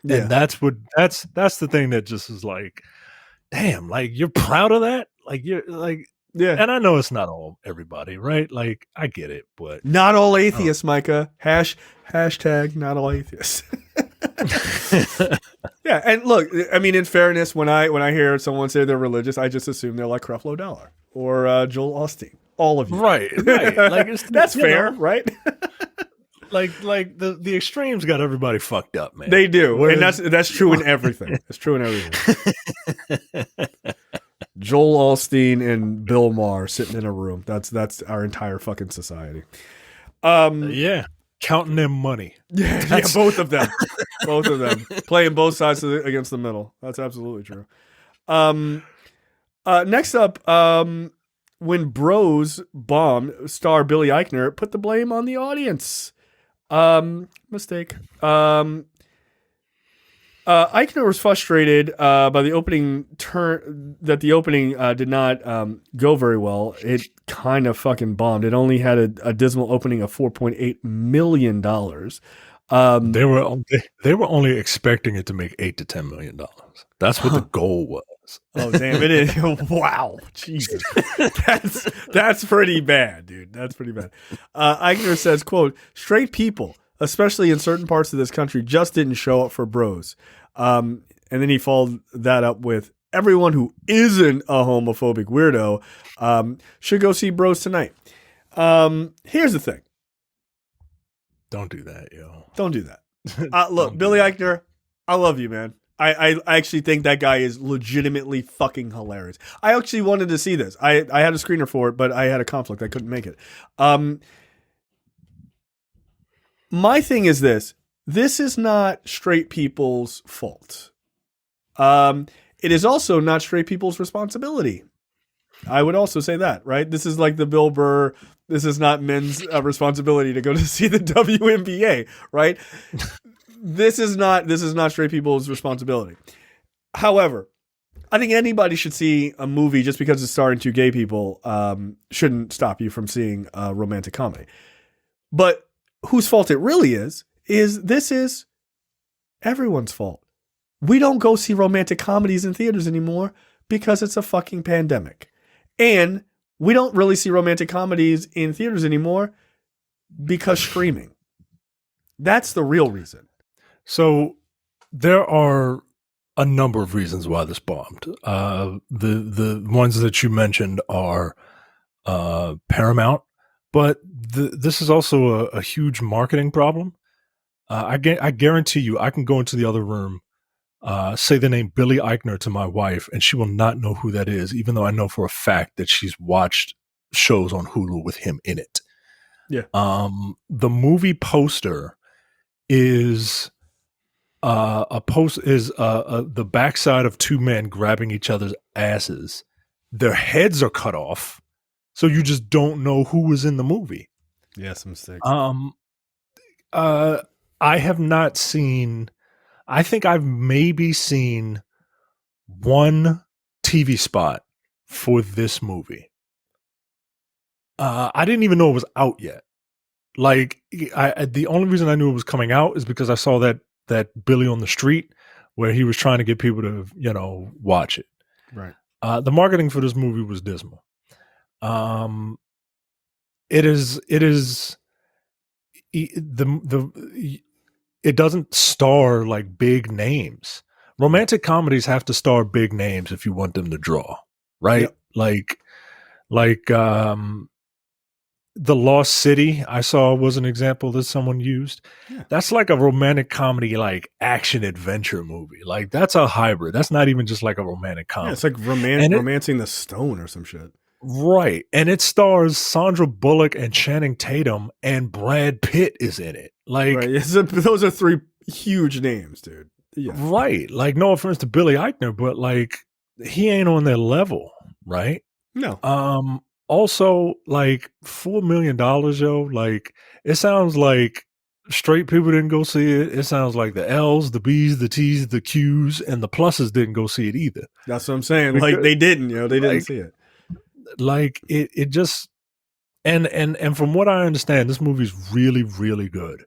Yeah. And that's the thing that just is like, damn, like you're proud of that? Like you're like, Yeah. and I know it's not all everybody, right? Like I get it, but Not all atheists, Micah. Hashtag not all atheists. Yeah, and look, I mean, in fairness, when I hear someone say they're religious, I just assume they're like Creflo Dollar or Joel Osteen. All of you, right. Like that's fair, right? like the extremes got everybody fucked up, man. They do, Whereas, and that's true in everything. It's true in everything. Joel Osteen and Bill Maher sitting in a room. That's our entire fucking society. Yeah, counting them money. Yeah, both of them. Both of them. Playing both sides against the middle. That's absolutely true. Next up, when Bros bomb star Billy Eichner put the blame on the audience. Mistake. Eichner was frustrated by the opening turn that the opening did not go very well. It kind of fucking bombed. It only had a dismal opening of $4.8 million. They were only expecting it to make $8 to $10 million. That's what the goal was. Oh damn! It is. Wow, Jesus, that's pretty bad, dude. That's pretty bad. Eichner says, "quote Straight people, especially in certain parts of this country, just didn't show up for Bros." And then he followed that up with, "Everyone who isn't a homophobic weirdo should go see Bros tonight." Here's the thing. Don't do that, yo. Don't do that. Look, Billy Eichner, I love you, man. I actually think that guy is legitimately fucking hilarious. I actually wanted to see this. I had a screener for it, but I had a conflict. I couldn't make it. My thing is this. This is not straight people's fault. It is also not straight people's responsibility. I would also say that, right? This is like the Bill Burr, this is not men's responsibility to go to see the WNBA, right? This is not straight people's responsibility. However, I think anybody should see a movie just because it's starring two gay people shouldn't stop you from seeing a romantic comedy. But whose fault it really is this is everyone's fault. We don't go see romantic comedies in theaters anymore because it's a fucking pandemic. And we don't really see romantic comedies in theaters anymore because streaming. That's the real reason. So there are a number of reasons why this bombed. The ones that you mentioned are Paramount, but this is also a huge marketing problem. I guarantee you, I can go into the other room, say the name Billy Eichner to my wife, and she will not know who that is, even though I know for a fact that she's watched shows on Hulu with him in it. Yeah. The movie poster is the backside of two men grabbing each other's asses. Their heads are cut off, so you just don't know who was in the movie. Yeah, some mistakes. I have not seen. I think I've maybe seen one TV spot for this movie. I didn't even know it was out yet. Like, the only reason I knew it was coming out is because I saw that Billy on the Street where he was trying to get people to, watch it. Right. The marketing for this movie was dismal. It doesn't star like big names. Romantic comedies have to star big names if you want them to draw, right? Yep. Like The Lost City, I saw was an example that someone used. Yeah. That's like a romantic comedy, like action adventure movie. Like that's a hybrid. That's not even just like a romantic comedy. Yeah, it's like romancing the stone or some shit. Right. And it stars Sandra Bullock and Channing Tatum, and Brad Pitt is in it. Like, right. Those are three huge names, dude. Yeah. Right. Like, no offense to Billy Eichner, but like he ain't on their level, right? No. Also, like $4 million, yo. Like, it sounds like straight people didn't go see it. It sounds like the L's, the B's, the T's, the Q's, and the pluses didn't go see it either. That's what I'm saying. Like they didn't, they didn't see it. Like it just and from what I understand, this movie's really, really good.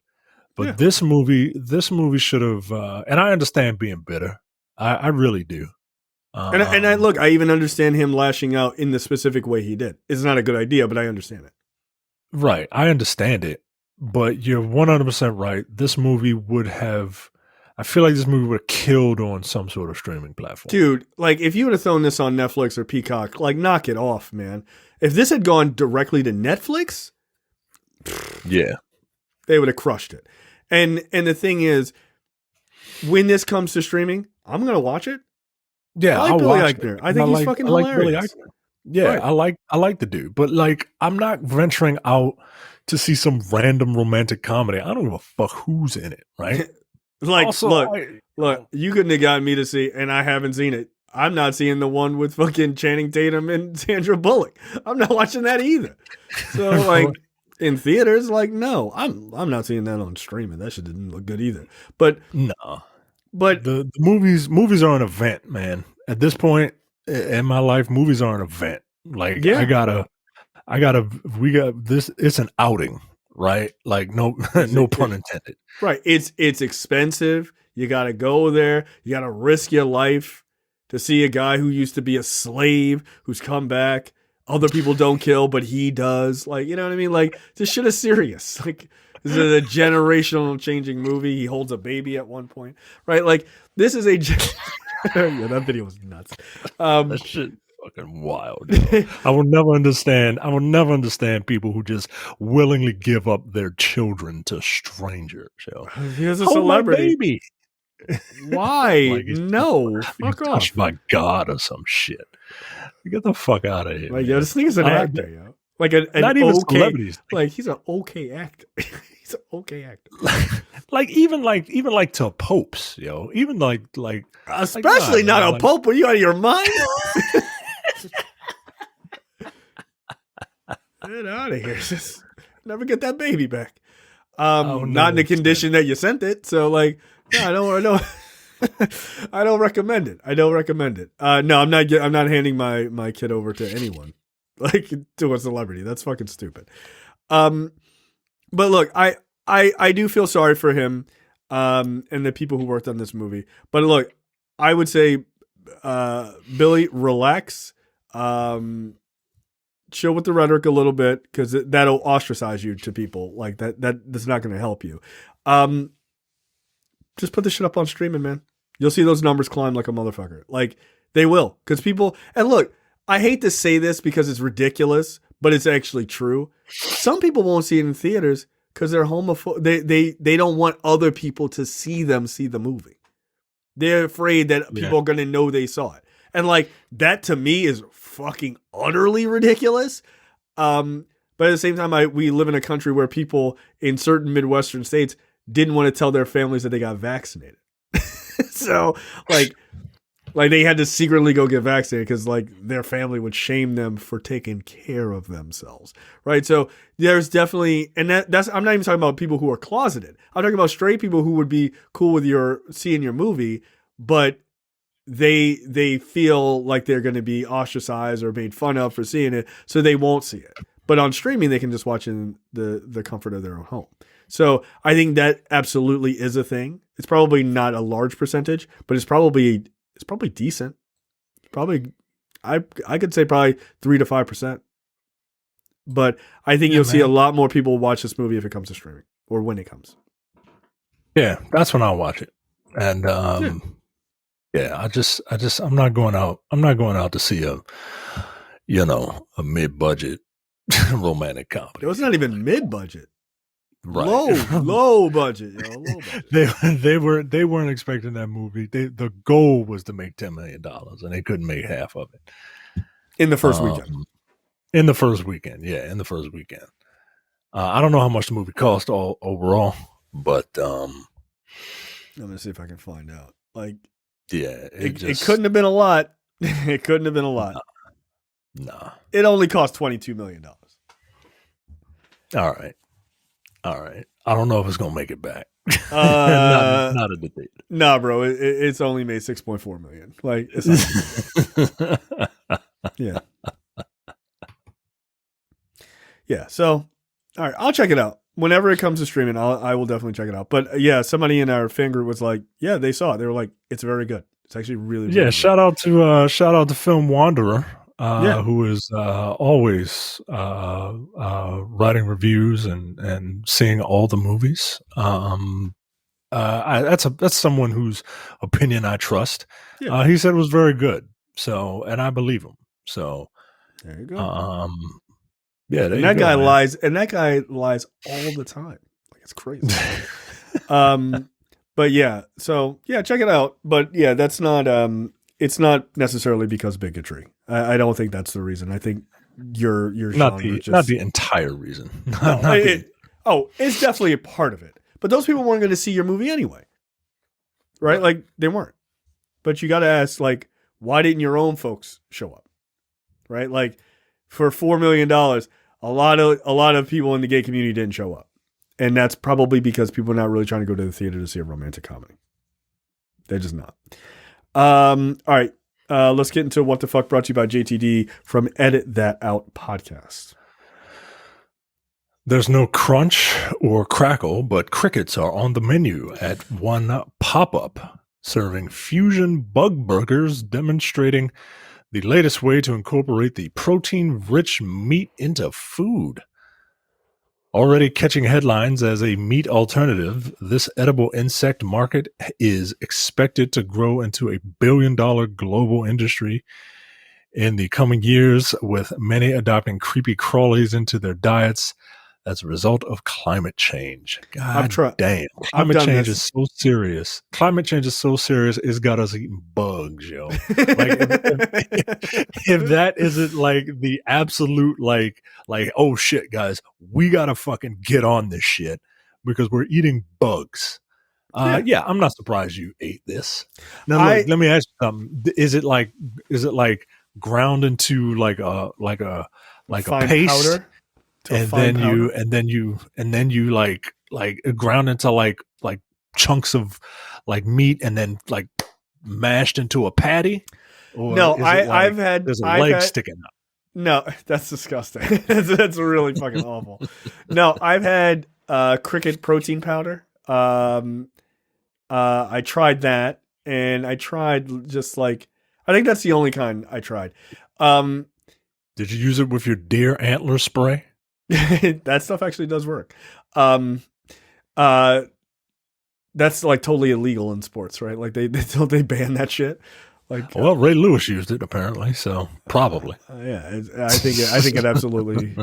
But this movie should have and I understand being bitter. I really do. And I look, I even understand him lashing out in the specific way he did. It's not a good idea, but I understand it. Right. I understand it. But you're 100% right. This movie I feel like this movie would have killed on some sort of streaming platform. Dude, like if you would have thrown this on Netflix or Peacock, like knock it off, man. If this had gone directly to Netflix, yeah, they would have crushed it. And the thing is, when this comes to streaming, I'm going to watch it. Yeah, I like Billy Eichner. I think he's fucking hilarious. Yeah, right. I like the dude, but like I'm not venturing out to see some random romantic comedy. I don't give a fuck who's in it, right? Like, also, look, you couldn't have gotten me to see, and I haven't seen it. I'm not seeing the one with fucking Channing Tatum and Sandra Bullock. I'm not watching that either. So like in theaters, like no, I'm not seeing that on streaming. That shit didn't look good either. But no. But the movies are an event, man. At this point in my life, movies are an event. Like we got this. It's an outing, right? Like no pun intended. Right. It's expensive. You got to go there. You got to risk your life to see a guy who used to be a slave who's come back. Other people don't kill, but he does. Like, you know what I mean? Like, this shit is serious. Like, this is a generational changing movie. He holds a baby at one point, right? Like, this is a. Yeah, that video was nuts. That shit fucking wild. I will never understand people who just willingly give up their children to strangers. He's a celebrity. Baby. Why? Like no, fuck off. My God, or some shit. Get the fuck out of here. Like, yo, this thing is an actor, yo. Like an not even okay, celebrities. Like he's an okay actor. He's an okay actor. like even to popes, yo. Even like especially not a pope. Are you out of your mind? Get out of here. Just never get that baby back. Not in the condition that you sent it. So like, no, I don't. I don't recommend it. No, I'm not handing my kid over to anyone, like to a celebrity. That's fucking stupid. But look, I do feel sorry for him, and the people who worked on this movie. But look, I would say, Billy, relax, chill with the rhetoric a little bit, because that'll ostracize you to people. Like that's not going to help you. Just put this shit up on streaming, man. You'll see those numbers climb like a motherfucker. Like, they will. Because people... And look, I hate to say this because it's ridiculous, but it's actually true. Some people won't see it in theaters because they're homophobic. They don't want other people to see the movie. They're afraid that people are going to know they saw it. And, like, that to me is fucking utterly ridiculous. But at the same time, we live in a country where people in certain Midwestern states didn't want to tell their families that they got vaccinated. So like they had to secretly go get vaccinated because like their family would shame them for taking care of themselves. Right. So there's definitely, and that's, I'm not even talking about people who are closeted. I'm talking about straight people who would be cool with seeing your movie, but they feel like they're going to be ostracized or made fun of for seeing it. So they won't see it, but on streaming, they can just watch in the comfort of their own home. So I think that absolutely is a thing. It's probably not a large percentage, but it's probably decent. Probably, I could say probably 3 to 5%. But I think you'll see a lot more people watch this movie if it comes to streaming or when it comes. Yeah, that's when I'll watch it. And I'm not going out. I'm not going out to see a mid-budget romantic comedy. It was not even mid-budget. Right. Low budget, low budget. They weren't expecting that movie. The goal was to make $10 million, and they couldn't make half of it in the first weekend. In the first weekend. I don't know how much the movie cost overall, but I'm gonna see if I can find out. Like, yeah, it couldn't have been a lot. It couldn't have been a lot. Nah. It only cost $22 million. All right. All right. I don't know if it's gonna make it back. Not a debate. Nah, bro. It's only made 6.4 million. Like, it's not yeah. Yeah. So, all right, I'll check it out whenever it comes to streaming. I will definitely check it out. But yeah, somebody in our fan group was like, "Yeah, they saw it. They were like, it's very good. It's actually really, really Yeah." good. Shout out to Film Wanderer, who is always writing reviews and seeing all the movies. That's someone whose opinion I trust. Yeah. He said it was very good. So, and I believe him. So, there you go. Yeah, and that guy lies, and that guy lies all the time. Like, it's crazy. But yeah, so yeah, check it out. But yeah, that's not. It's not necessarily because bigotry. I don't think that's the reason. I think your not the entire reason. It's definitely a part of it. But those people weren't going to see your movie anyway, right? Like, they weren't. But you got to ask, like, why didn't your own folks show up, right? Like, for $4 million, a lot of people in the gay community didn't show up, and that's probably because people are not really trying to go to the theater to see a romantic comedy. They're just not. All right, let's get into What the Fuck, brought to you by JTD from Edit That Out podcast. There's no crunch or crackle, but crickets are on the menu at one pop-up, serving fusion bug burgers, demonstrating the latest way to incorporate the protein-rich meat into food. Already catching headlines as a meat alternative, this edible insect market is expected to grow into a billion-dollar global industry in the coming years, with many adopting creepy crawlies into their diets as a result of climate change. God damn. Climate change is so serious. Climate change is so serious, it's got us eating bugs, yo. Like, if that isn't like the absolute, like, oh shit, guys, we gotta fucking get on this shit because we're eating bugs. Yeah, I'm not surprised you ate this. Now, look, let me ask you something. Is it like ground into like a paste? Powder? And then you like ground into like chunks of like meat and then like mashed into a patty. Or no, I've had there's a leg sticking out. No, that's disgusting. that's really fucking awful. No, I've had cricket protein powder. I tried that, and I tried just like, I think that's the only kind I tried. Did you use it with your deer antler spray? That stuff actually does work. That's like totally illegal in sports, right? Like they ban that shit. Like, well, Ray Lewis used it apparently, so probably. Yeah, I think it absolutely.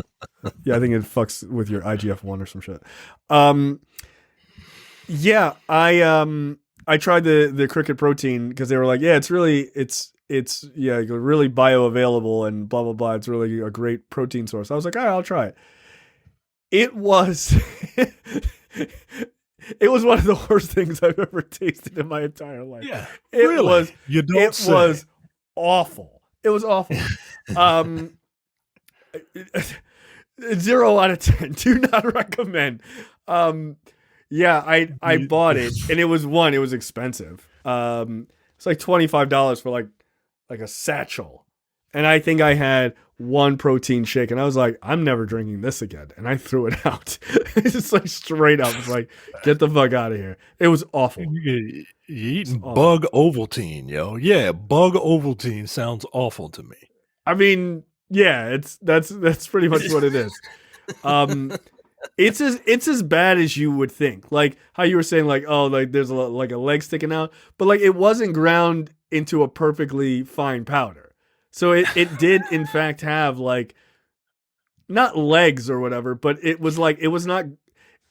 Yeah, I think it fucks with your IGF-1 or some shit. Yeah, I tried the cricket protein because they were like, yeah, it's really bioavailable and blah blah blah. It's really a great protein source. I was like, all right, I'll try it. It was it was one of the worst things I've ever tasted in my entire life. Yeah, it was. You don't it say. Was awful. It was awful. 0 out of 10. Do not recommend. Yeah, I bought it, and it was expensive. It's like $25 for like a satchel. And I think I had one protein shake, and I was like, I'm never drinking this again. And I threw it out. It's just like straight up. It's like, get the fuck out of here. It was awful. You're eating bug Ovaltine, yo. Yeah, bug Ovaltine sounds awful to me. I mean, yeah, that's pretty much what it is. It's as bad as you would think. Like how you were saying, like, oh, like there's a leg sticking out, but like it wasn't ground into a perfectly fine powder. So it did in fact have like not legs or whatever, but it was not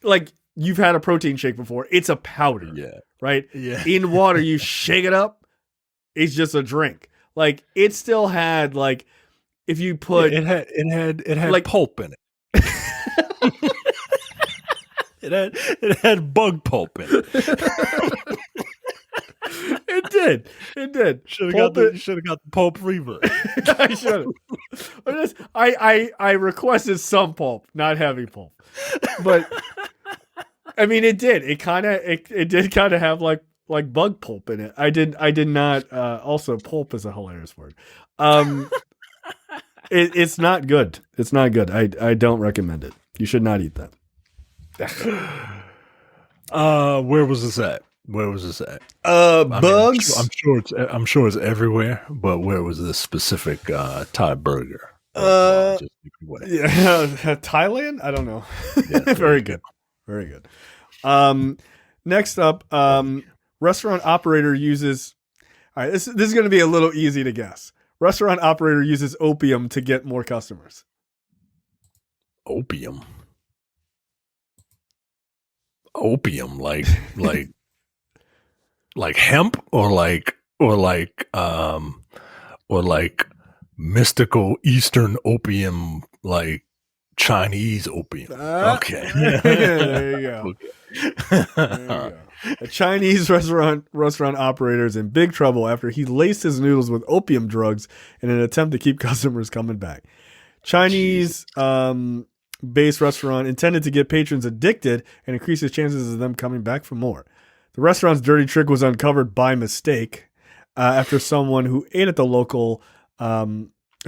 like you've had a protein shake before. It's a powder. Yeah. Right? Yeah. In water, you shake it up, it's just a drink. Like it still had like if you put it had like pulp in it. It had bug pulp in it. It did. Should have got the pulp reverb. I should have. I requested some pulp, not heavy pulp. But I mean, it did. It did kind of have like bug pulp in it. I did not. Also, pulp is a hilarious word. It's not good. It's not good. I don't recommend it. You should not eat that. Where was this at? Where was this at? Bugs. I'm sure it's everywhere. But where was this specific Thai burger? Yeah, Thailand. I don't know. Yeah, very good. Very good. Next up, restaurant operator uses. All right, this is going to be a little easy to guess. Restaurant operator uses opium to get more customers. Opium, like hemp, or like mystical Eastern opium, like Chinese opium. Okay, there you go. Okay. There you go. A Chinese restaurant operator is in big trouble after he laced his noodles with opium drugs in an attempt to keep customers coming back. Chinese based restaurant intended to get patrons addicted and increase his chances of them coming back for more. The restaurant's dirty trick was uncovered by mistake after someone who ate at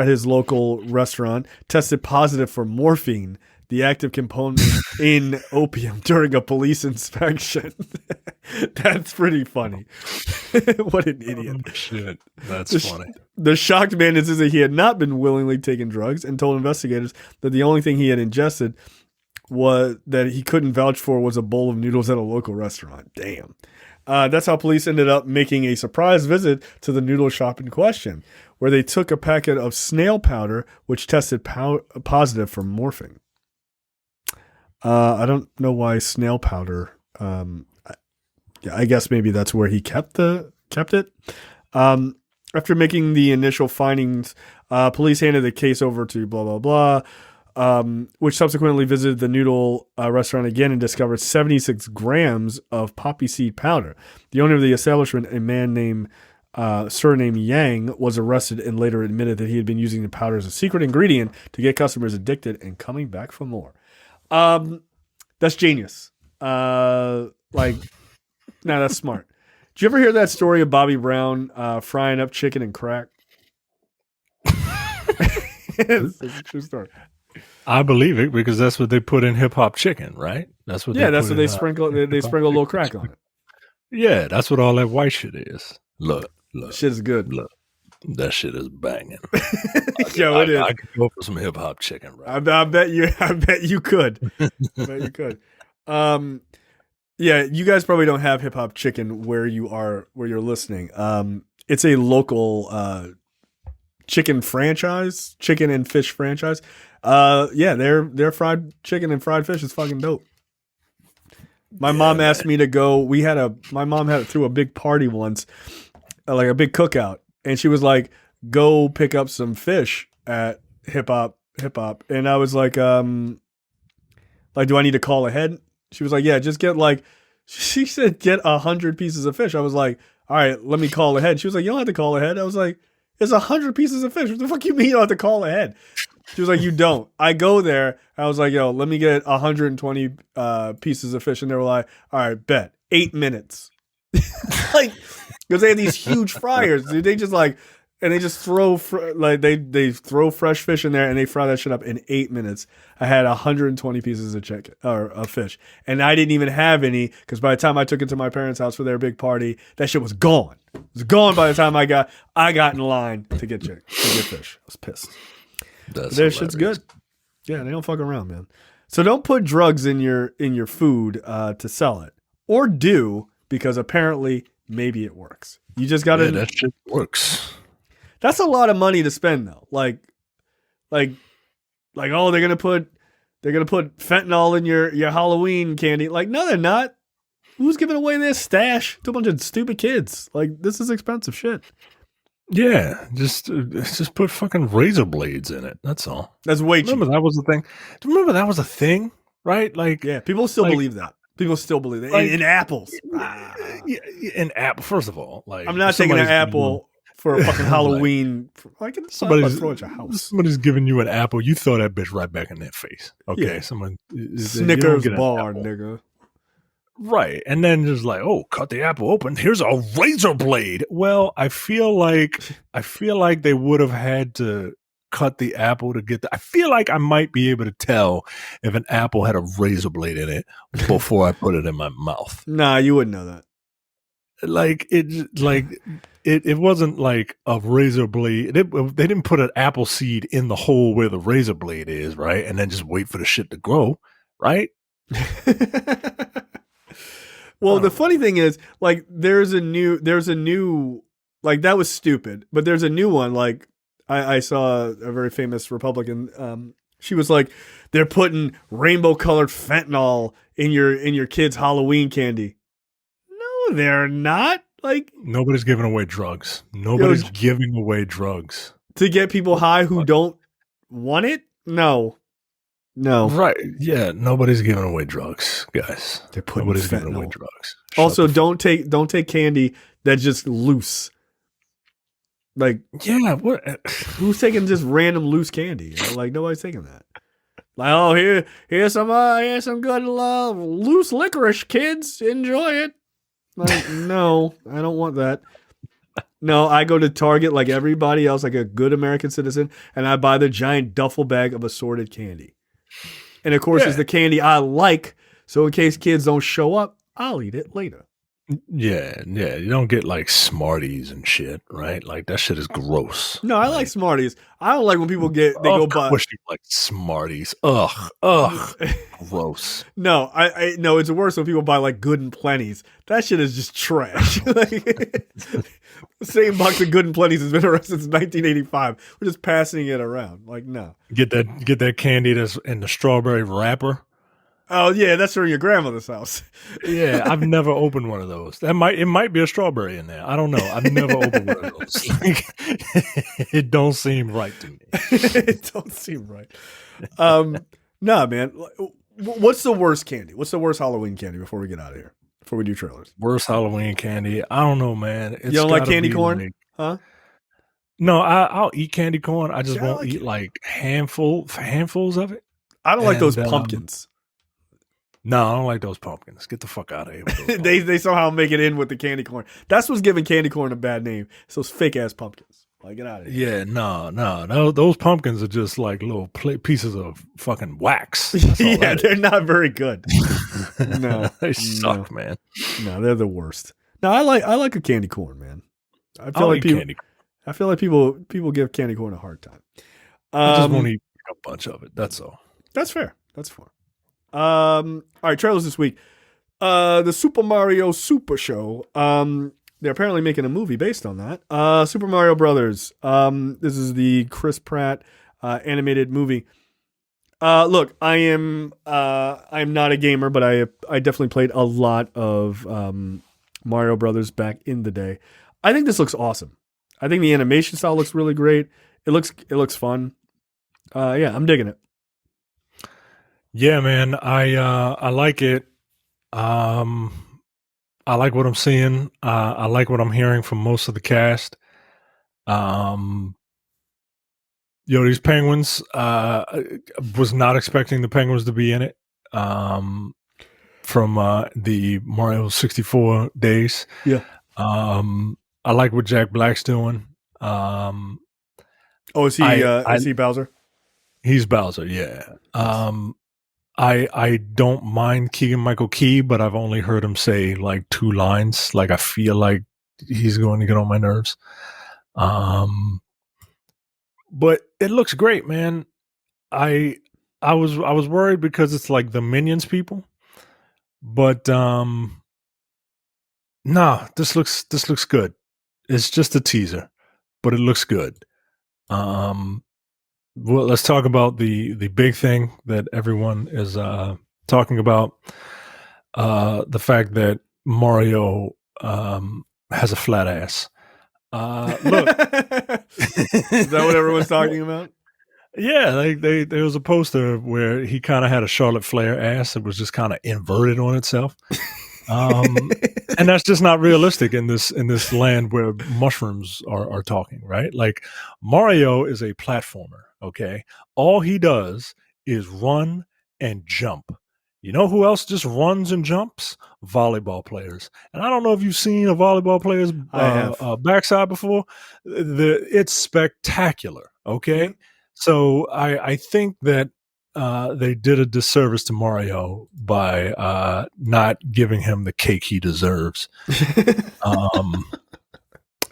his local restaurant tested positive for morphine, the active component in opium, during a police inspection. That's pretty funny. What an idiot. Oh, shit. That's funny. The shocked man says that he had not been willingly taking drugs and told investigators that the only thing he had ingested was that he couldn't vouch for was a bowl of noodles at a local restaurant. Damn. That's how police ended up making a surprise visit to the noodle shop in question, where they took a packet of snail powder, which tested positive for morphine. I don't know why snail powder. I guess maybe that's where he kept it. After making the initial findings, police handed the case over to blah, blah, blah, which subsequently visited the noodle restaurant again and discovered 76 grams of poppy seed powder. The owner of the establishment, a man named surname Yang, was arrested and later admitted that he had been using the powder as a secret ingredient to get customers addicted and coming back for more. That's genius. No, that's smart. Did you ever hear that story of Bobby Brown frying up chicken and crack? It's a true story. I believe it because that's what they put in hip hop chicken, right? That's what. Yeah, that's what they sprinkle. They sprinkle a little crack on it. Yeah, that's what all that white shit is. Look, shit is good. Look, that shit is banging. Yo, it is. I could go for some hip hop chicken. Right? I bet you could. I bet you could. Yeah, you guys probably don't have hip hop chicken where you're listening. It's a local chicken and fish franchise. Yeah, their fried chicken and fried fish is fucking dope. My mom asked me to go. My mom threw a big party once, like a big cookout, and she was like, "Go pick up some fish at hip hop," and I was like, do I need to call ahead? She was like, "Yeah, just get she said get 100 pieces of fish." I was like, "All right, let me call ahead." She was like, "You don't have to call ahead." I was like, "It's 100 pieces of fish. What the fuck you mean you don't have to call ahead?" She was like, "You don't." I go there. I was like, "Yo, let me get 120 pieces of fish." And they were like, "All right, bet 8 minutes." Because they have these huge fryers, dude. They just they just throw they throw fresh fish in there and they fry that shit up in 8 minutes. I had 120 pieces of chicken or of fish, and I didn't even have any because by the time I took it to my parents' house for their big party, that shit was gone. It was gone by the time I got in line to get fish. I was pissed. Their shit's good. Yeah, they don't fuck around, man. So don't put drugs in your food to sell it, or do, because apparently maybe it works. You just gotta. Yeah, that shit works. That's a lot of money to spend though. Like, oh, they're gonna put fentanyl in your Halloween candy. Like, no, they're not. Who's giving away their stash to a bunch of stupid kids? Like, this is expensive shit. Yeah, just put fucking razor blades in it. That's all. That's way cheap. Remember that was the thing. Remember that was a thing, right? Like, yeah, people still believe that. People still believe that. In apples. In apple. First of all, like, I'm not taking an apple for a fucking Halloween. Somebody's throw it at your house. Somebody's giving you an apple. You throw that bitch right back in their face. Okay, yeah. someone Snickers bar, nigga. Right. And then just like, oh, cut the apple open. Here's a razor blade. Well, I feel like they would have had to cut the apple to get I feel like I might be able to tell if an apple had a razor blade in it before I put it in my mouth. Nah, you wouldn't know that. It wasn't like a razor blade. They didn't put an apple seed in the hole where the razor blade is, right? And then just wait for the shit to grow, right? Well, the funny thing is, like, there's a new, like, that was stupid, but there's a new one. Like, I saw a very famous Republican. She was like, they're putting rainbow colored fentanyl in your kids' Halloween candy. No, they're not. Like, nobody's giving away drugs. Nobody's giving away drugs to get people high who don't want it. No. Right. Yeah. Nobody's giving away drugs, guys. Nobody's fentanyl. giving away drugs. Also, don't take candy that's just loose. Like, yeah, what? Who's taking just random loose candy? You know? Like, nobody's taking that. Like, oh, here's some good loose licorice, kids. Enjoy it. Like, no, I don't want that. No, I go to Target like everybody else, like a good American citizen, and I buy the giant duffel bag of assorted candy. And of course, it's the candy I like. So in case kids don't show up, I'll eat it later. Yeah. You don't get like Smarties and shit, right? Like that shit is gross. No, I like Smarties. I don't like when people go buy. Of course you like Smarties. Ugh, gross. No, I no. It's worse when people buy like Good and Plenties. That shit is just trash. Like, the same box of Good and Plenties has been around since 1985. We're just passing it around. Like, no. Get that candy that's in the strawberry wrapper. Oh yeah, that's from your grandmother's house. Yeah, I've never opened one of those. It might be a strawberry in there. I don't know. I've never opened one of those. Like, it don't seem right to me. It don't seem right. Nah, man. What's the worst candy? What's the worst Halloween candy before we get out of here? Before we do trailers. Worst Halloween candy? I don't know, man. You don't like candy corn? Huh? No, I'll eat candy corn. I just won't eat like handfuls of it. I don't like those pumpkins. No, I don't like those pumpkins. Get the fuck out of here. They somehow make it in with the candy corn. That's what's giving candy corn a bad name. It's those fake ass pumpkins. Like, get out of here. Yeah, no. Those pumpkins are just like little pieces of fucking wax. Yeah, they're not very good. No, they suck, man. No, they're the worst. No, I like a candy corn, man. I feel like people give candy corn a hard time. I just won't eat a bunch of it. That's all. That's fair. That's fair. All right, trailers this week. The Super Mario Super Show. They're apparently making a movie based on that. Super Mario Brothers. This is the Chris Pratt animated movie. Look, I'm not a gamer, but I definitely played a lot of Mario Brothers back in the day. I think this looks awesome. I think the animation style looks really great. It looks fun. Yeah, I'm digging it. Yeah, man, I like it. I like what I'm seeing. I like what I'm hearing from most of the cast. These penguins. Was not expecting the penguins to be in it. From the Mario 64 days. Yeah. I like what Jack Black's doing. Is he Bowser? He's Bowser. Yeah. I don't mind Keegan-Michael Key, but I've only heard him say like 2 lines. Like I feel like he's going to get on my nerves. But it looks great, man. I was worried because it's like the Minions people, but this looks good. It's just a teaser, but it looks good. Well, let's talk about the big thing that everyone is talking about. The fact that Mario has a flat ass. Look, is that what everyone's talking about? Yeah, like there was a poster where he kind of had a Charlotte Flair ass. It was just kind of inverted on itself. And that's just not realistic in this land where mushrooms are talking, right? Like Mario is a platformer. Okay. All he does is run and jump. You know who else just runs and jumps? Volleyball players. And I don't know if you've seen a volleyball player's backside before. It's spectacular. Okay. Mhm. So I think that they did a disservice to Mario by not giving him the cake he deserves.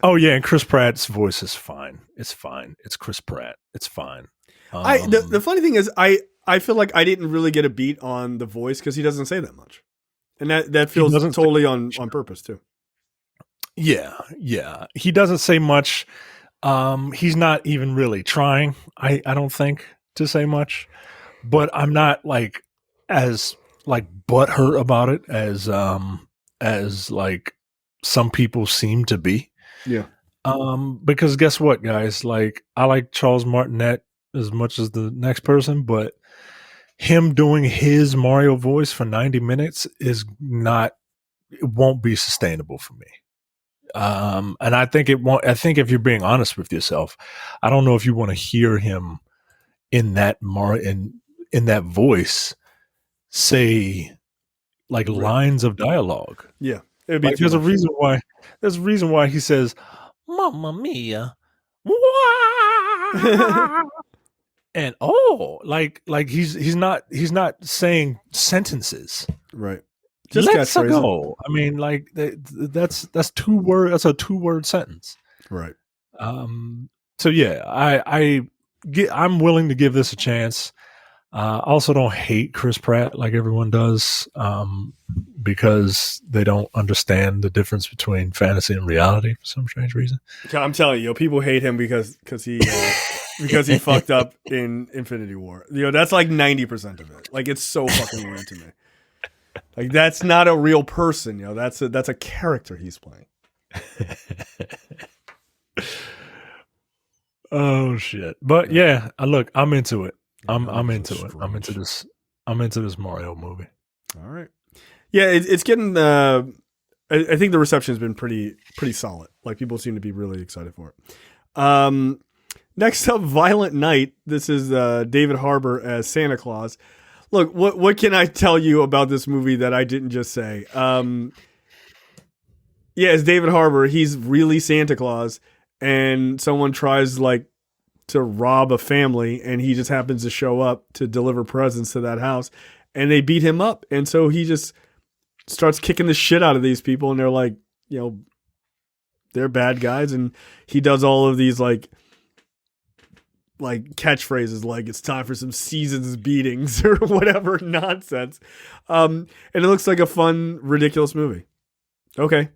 Oh yeah, and Chris Pratt's voice is fine. It's fine. It's Chris Pratt. It's fine. The funny thing is, I feel like I didn't really get a beat on the voice because he doesn't say that much, and that feels totally on purpose too. Yeah, he doesn't say much. He's not even really trying. I don't think to say much, but I'm not like as like butthurt about it as like some people seem to be. Yeah. Because guess what, guys? Like, I like Charles Martinet as much as the next person, but him doing his Mario voice for 90 minutes it won't be sustainable for me. And I think it won't. I think if you're being honest with yourself, I don't know if you want to hear him in that in that voice say like lines of dialogue. Yeah, it'd be like, there's a reason why. There's a reason why he says, "Mamma mia," and like he's not saying sentences. Right. Just let's go. I mean, like that's 2 words. That's a 2-word sentence. Right. So yeah, I'm willing to give this a chance. I also don't hate Chris Pratt like everyone does, because they don't understand the difference between fantasy and reality for some strange reason. I'm telling you, people hate him because he fucked up in Infinity War. That's like 90% of it. Like, it's so fucking weird to me. Like, that's not a real person. That's a character he's playing. Oh shit! But yeah, look, I'm into it. I'm into it. I'm into this. I'm into this Mario movie. All right. Yeah, it's getting. I think the reception has been pretty solid. Like, people seem to be really excited for it. Next up, Violent Night. This is David Harbour as Santa Claus. Look, what can I tell you about this movie that I didn't just say? Yeah, as David Harbour, he's really Santa Claus, and someone tries to rob a family, and he just happens to show up to deliver presents to that house, and they beat him up, and so he just starts kicking the shit out of these people, and they're like, they're bad guys, and he does all of these like catchphrases like it's time for some seasons beatings or whatever nonsense. And it looks like a fun, ridiculous movie. Okay.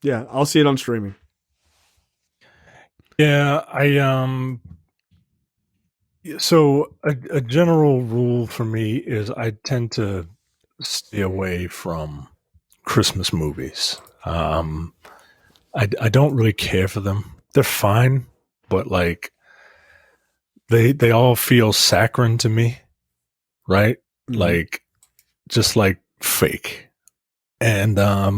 Yeah, I'll see it on streaming. Yeah, so a general rule for me is I tend to stay away from Christmas movies. I don't really care for them. They're fine, but like they all feel saccharine to me, right? Mm-hmm. Like just like fake. And I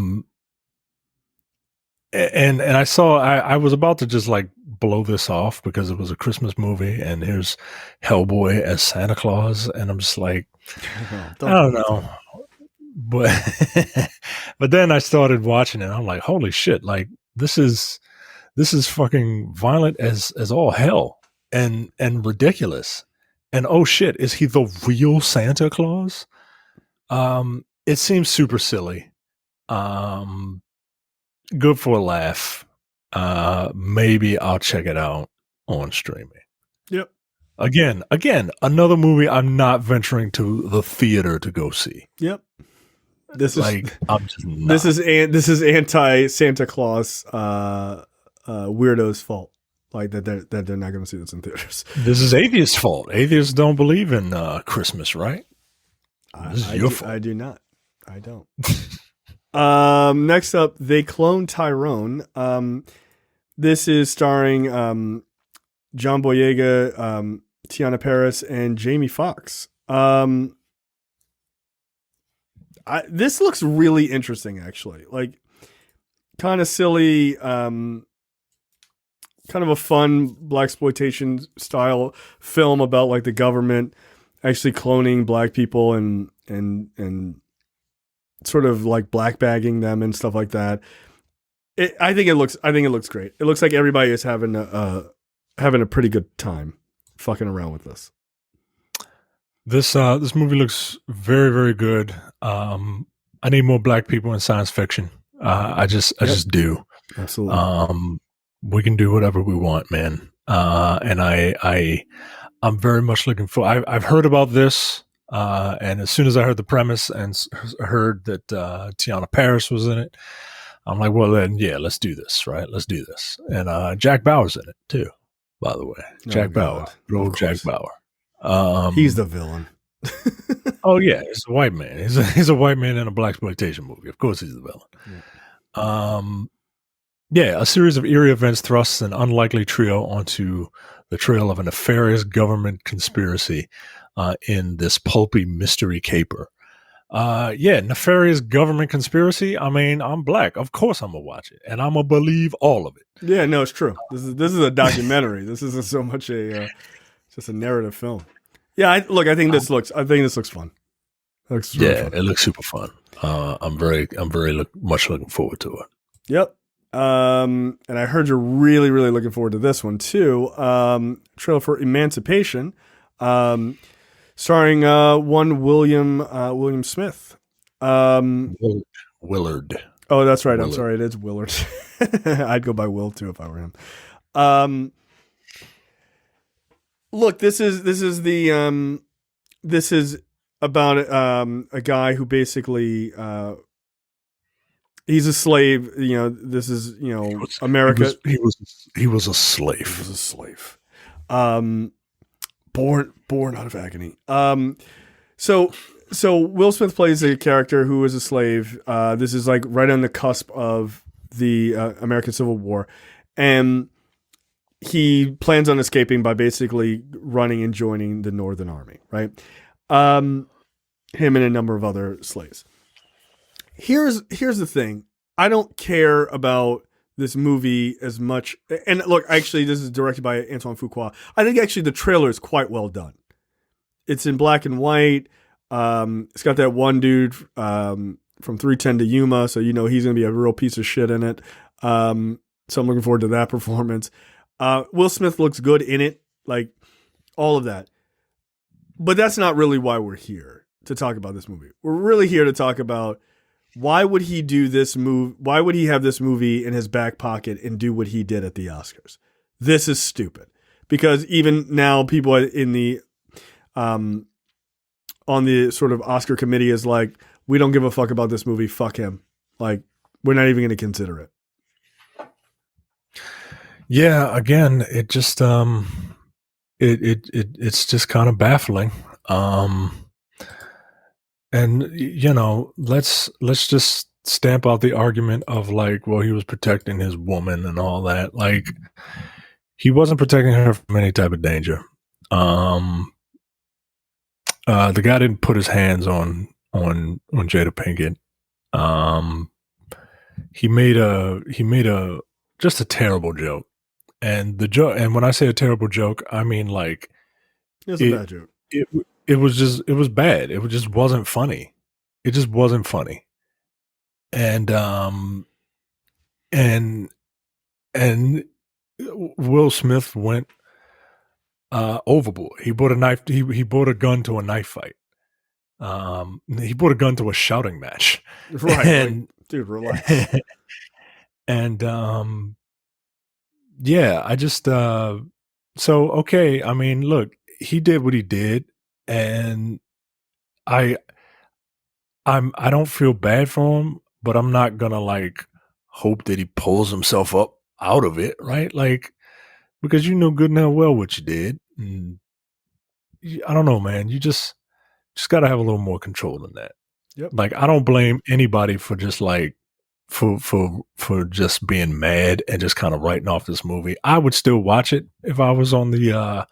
was about to just like blow this off because it was a Christmas movie and here's Hellboy as Santa Claus, and I'm just like, I don't know. But then I started watching it and I'm like, holy shit, like this is fucking violent as all hell and ridiculous. And oh shit, is he the real Santa Claus? It seems super silly. Good for a laugh. Maybe I'll check it out on streaming. Yep. Again, another movie I'm not venturing to the theater to go see. Yep. This like, is I'm just not. This is anti Santa Claus weirdos' fault. Like that they're not going to see this in theaters. This is atheists' fault. Atheists don't believe in Christmas, right? This is your fault. I do not. I don't. Next up, They Cloned Tyrone. This is starring John Boyega, Tiana Paris, and Jamie Foxx. This looks really interesting, actually. Like, kind of silly, kind of a fun blaxploitation style film about like the government actually cloning black people and sort of like black bagging them and stuff like that. I think it looks great. It looks like everybody is having a pretty good time fucking around with this. This movie looks very, very good. I need more black people in science fiction. I just do. Absolutely. We can do whatever we want, man. And I'm very much looking for. I've heard about this, and as soon as I heard the premise and heard that Tiana Paris was in it, I'm like, well, then, yeah, let's do this, right? Let's do this. And Jack Bauer's in it too, by the way. Jack Bauer, good old Jack Bauer. He's the villain. Oh yeah, he's a white man. He's a white man in a blaxploitation movie. Of course, he's the villain. Yeah. A series of eerie events thrusts an unlikely trio onto the trail of a nefarious government conspiracy in this pulpy mystery caper. Nefarious government conspiracy. I mean, I'm black. Of course, I'm gonna watch it, and I'm gonna believe all of it. Yeah, no, it's true. This is a documentary. This isn't so much just a narrative film. Yeah, I think this looks fun. It looks fun. It looks super fun. I'm very much looking forward to it. Yep. And I heard you're really, really looking forward to this one too. Trailer for Emancipation, starring one William Smith. Willard. Oh, that's right. Willard. I'm sorry. It is Willard. I'd go by Will too if I were him. Look, this is about a guy who basically he's a slave. You know, this is America. He was a slave. He was a slave. Born out of agony. So Will Smith plays a character who is a slave. This is like right on the cusp of the American Civil War, and he plans on escaping by basically running and joining the Northern Army, right? Him and a number of other slaves. Here's the thing. I don't care about this movie as much. And look, actually, this is directed by Antoine Fuqua. I think actually the trailer is quite well done. It's in black and white. It's got that one dude from 310 to Yuma, so he's going to be a real piece of shit in it. So I'm looking forward to that performance. Will Smith looks good in it, like all of that. But that's not really why we're here to talk about this movie. We're really here to talk about why would he do this move? Why would he have this movie in his back pocket and do what he did at the Oscars? This is stupid. Because even now people in the on the sort of Oscar committee is like, we don't give a fuck about this movie. Fuck him. Like, we're not even going to consider it. Yeah, again, it just it's just kind of baffling. And let's just stamp out the argument of like, well, he was protecting his woman and all that. Like, he wasn't protecting her from any type of danger. The guy didn't put his hands on Jada Pinkett. He made a just a terrible joke. And the joke, and when I say a terrible joke, I mean like it's a bad joke. It was bad. It just wasn't funny. It just wasn't funny. And Will Smith went overboard. He brought a knife. He brought a gun to a knife fight. He brought a gun to a shouting match. Right. And, like, dude, relax. And yeah, I just so okay. I mean, look, he did what he did, and I don't feel bad for him, but I'm not gonna like hope that he pulls himself up out of it, right? Like, because you know good and well what you did. And I don't know, man. You just got to have a little more control than that. Yep. Like, I don't blame anybody for just like for just being mad and just kind of writing off this movie. I would still watch it if I was on the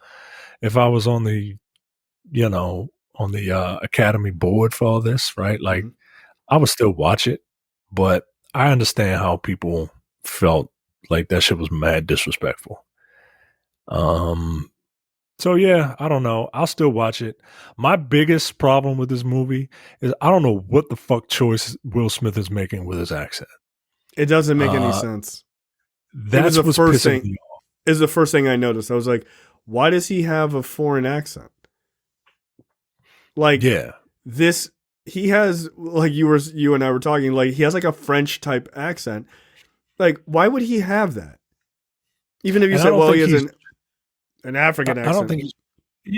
Academy board for all this, right? Like, I would still watch it, but I understand how people felt like that shit was mad disrespectful. So yeah, I don't know. I'll still watch it. My biggest problem with this movie is I don't know what the fuck choice Will Smith is making with his accent. It doesn't make any sense. That's what's pissing me off. Is the first thing I noticed. I was like, why does he have a foreign accent? Like, yeah, this, he has, like you and I were talking, like he has like a French type accent. Like, why would he have that? Even if you said, well, he has an African accent. I don't think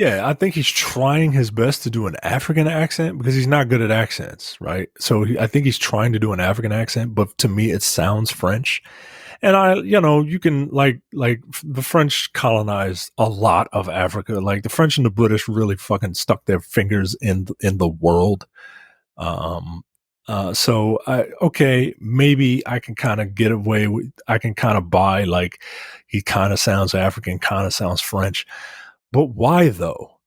I think he's trying his best to do an African accent because he's not good at accents, right? So I think he's trying to do an African accent, but to me it sounds French. And you can like the French colonized a lot of Africa. Like the French and the British really fucking stuck their fingers in the world. So maybe I can kind of get away with, I can kind of buy like he kind of sounds African, kind of sounds French, but why though?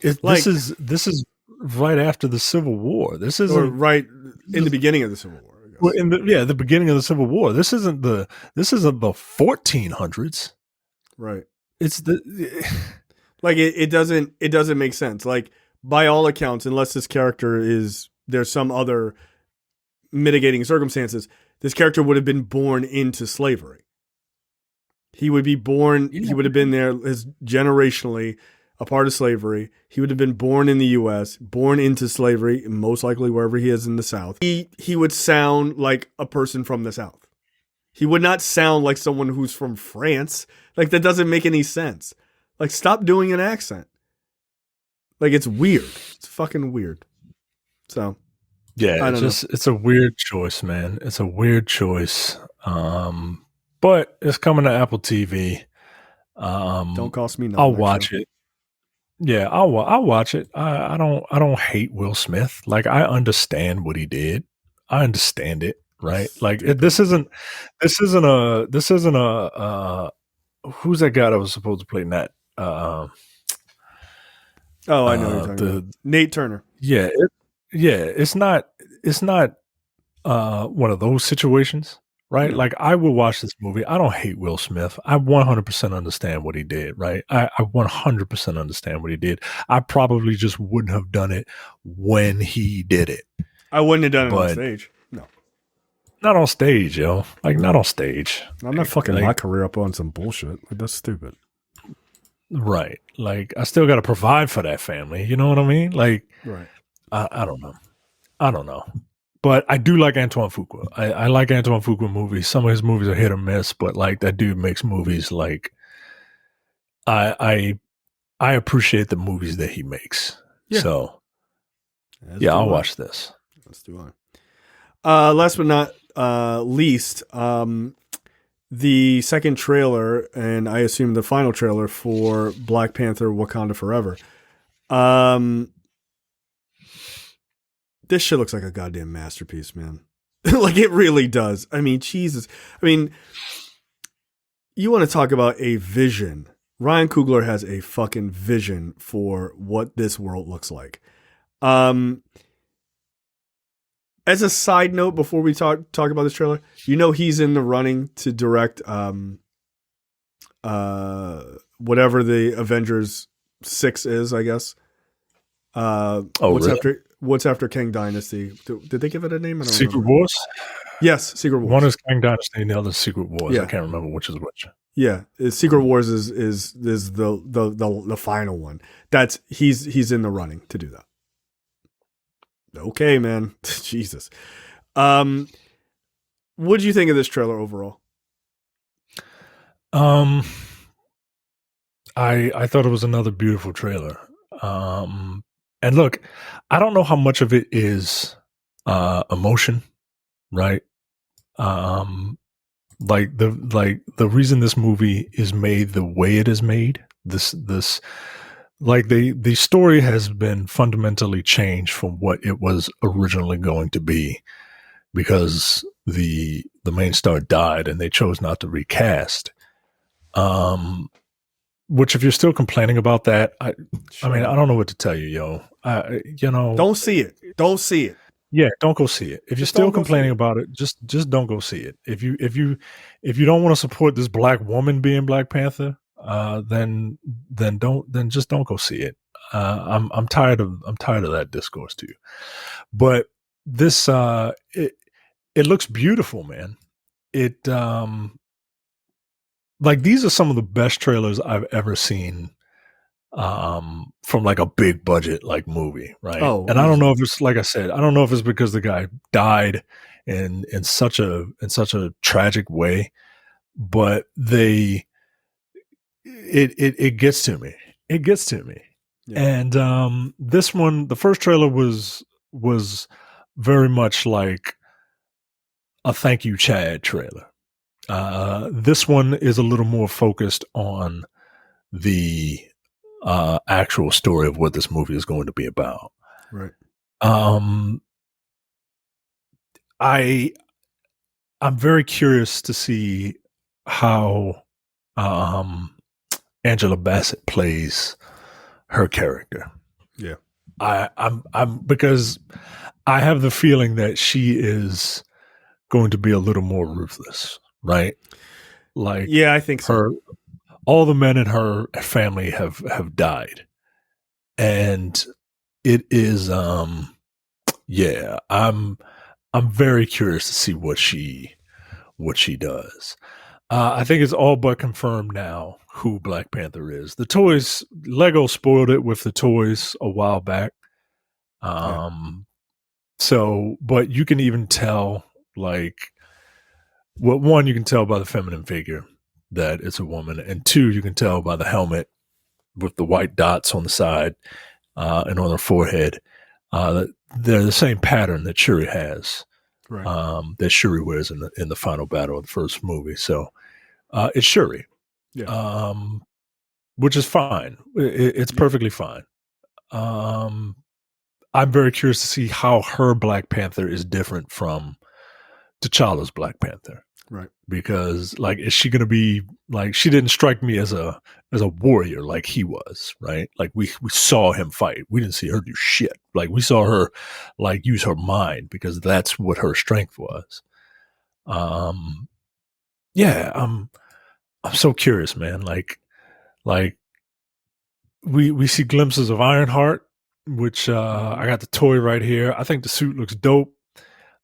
This is right after the Civil War. This isn't right in the beginning of the Civil War. I guess. Well, the beginning of the Civil War. This isn't the 1400s. Right. It's like it doesn't make sense. Like by all accounts, unless this character there's some other mitigating circumstances, this character would have been born into slavery. He would be born, he would have been there as generationally a part of slavery. He would have been born in the U.S., born into slavery, most likely wherever he is in the South. He would sound like a person from the South. He would not sound like someone who's from France. Like, that doesn't make any sense. Like, stop doing an accent. Like, it's weird. It's fucking weird. So, yeah, it's a weird choice, man. It's a weird choice. But it's coming to Apple TV. Don't cost me nothing. I'll watch it. Yeah, I'll watch it. I don't hate Will Smith. Like, I understand what he did. I understand it, right? Like, this isn't a who's that guy that was supposed to play Nat? I know what you're talking about. Nate Turner. Yeah, it's not one of those situations, right? Yeah. Like, I will watch this movie. I don't hate Will Smith. I 100% understand what he did, right? I 100% understand what he did. I probably just wouldn't have done it when he did it. I wouldn't have done it on stage. No. Not on stage, yo. Like, not on stage. I'm not fucking my career up on some bullshit. Like, that's stupid. Right. Like, I still got to provide for that family. You know what I mean? Like, right. I don't know. But I do like Antoine Fuqua. I like Antoine Fuqua movies. Some of his movies are hit or miss, but like that dude makes movies like I appreciate the movies that he makes. Yeah. So I'll watch this. Let's do on. Last but not least, the second trailer, and I assume the final trailer for Black Panther: Wakanda Forever. This shit looks like a goddamn masterpiece, man. Like, it really does. I mean, Jesus. I mean, you want to talk about a vision. Ryan Coogler has a fucking vision for what this world looks like. As a side note, before we talk about this trailer, he's in the running to direct whatever the Avengers 6 is, I guess. What's after Kang Dynasty? Did they give it a name? Secret Wars? Yes, Secret Wars. One is Kang Dynasty and the other is Secret Wars. Yeah. I can't remember which is which. Yeah, Secret Wars is the final one. That's he's in the running to do that. Okay, man. Jesus. What did you think of this trailer overall? I thought it was another beautiful trailer. And look, I don't know how much of it is emotion, right? Like the reason this movie is made the way it is made, this like the story has been fundamentally changed from what it was originally going to be, because the main star died and they chose not to recast. Which, if you're still complaining about that, I mean, I don't know what to tell you, yo. Don't see it. Don't see it. Yeah, don't go see it. If you're still complaining about it, just don't go see it. If you don't want to support this black woman being Black Panther, then just don't go see it. I'm tired of that discourse too. But this it looks beautiful, man. It like these are some of the best trailers I've ever seen from like a big budget like movie, right? Oh, and I don't know if it's, like I said, I don't know if it's because the guy died in such a tragic way, but it gets to me. It gets to me. Yeah. And this one, the first trailer was very much like a Thank You Chad trailer. This one is a little more focused on the actual story of what this movie is going to be about. Right. I'm very curious to see how Angela Bassett plays her character. Yeah. I'm because I have the feeling that she is going to be a little more ruthless, right? Like, yeah, I think so. All the men in her family have died, and it is yeah. I'm very curious to see what she does. I think it's all but confirmed now who Black Panther is. The toys, Lego spoiled it with the toys a while back. So, but you can even tell, like, one, you can tell by the feminine figure that it's a woman, and two, you can tell by the helmet with the white dots on the side and on her forehead that they're the same pattern that Shuri has. Right. That Shuri wears in the final battle of the first movie. So it's Shuri, which is fine. It's perfectly fine. I'm very curious to see how her Black Panther is different from T'Challa's Black Panther. Right. Because, like, is she going to be like, she didn't strike me as a warrior like he was, right? Like we saw him fight. We didn't see her do shit. Like we saw her like use her mind because that's what her strength was. Yeah, I'm so curious, man. Like we see glimpses of Ironheart, which I got the toy right here. I think the suit looks dope.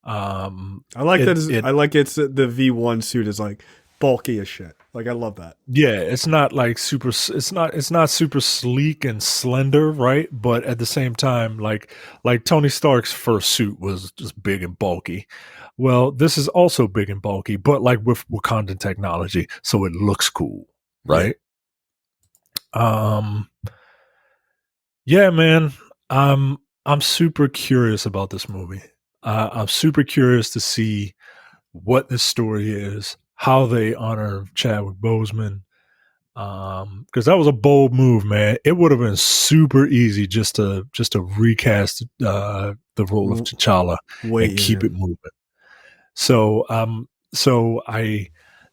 I like that. I like it's the V1 suit is like bulky as shit. Like I love that. Yeah, it's not like super. It's not super sleek and slender, right? But at the same time, like Tony Stark's first suit was just big and bulky. Well, this is also big and bulky, but like with Wakandan technology, so it looks cool, right? Yeah, man. I'm super curious about this movie. I'm super curious to see what this story is, how they honor Chadwick Boseman, because that was a bold move, man. It would have been super easy just to recast the role of T'Challa and keep it moving. So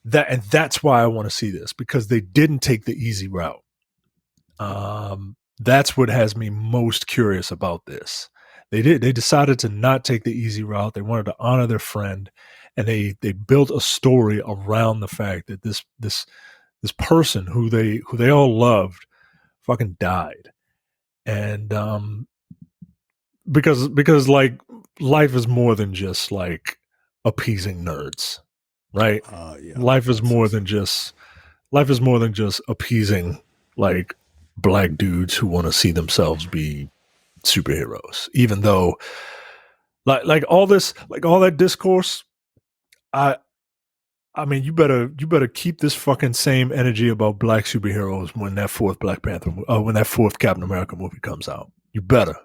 that's why I want to see this, because they didn't take the easy route. That's what has me most curious about this. They decided to not take the easy route. They wanted to honor their friend, and they built a story around the fact that this person who they all loved fucking died. And because like life is more than just like appeasing nerds, right? Life is more than just appeasing like black dudes who want to see themselves be superheroes, even though like all that discourse, I mean, you better keep this fucking same energy about black superheroes when that fourth Black Panther, when that fourth Captain America movie comes out. You better.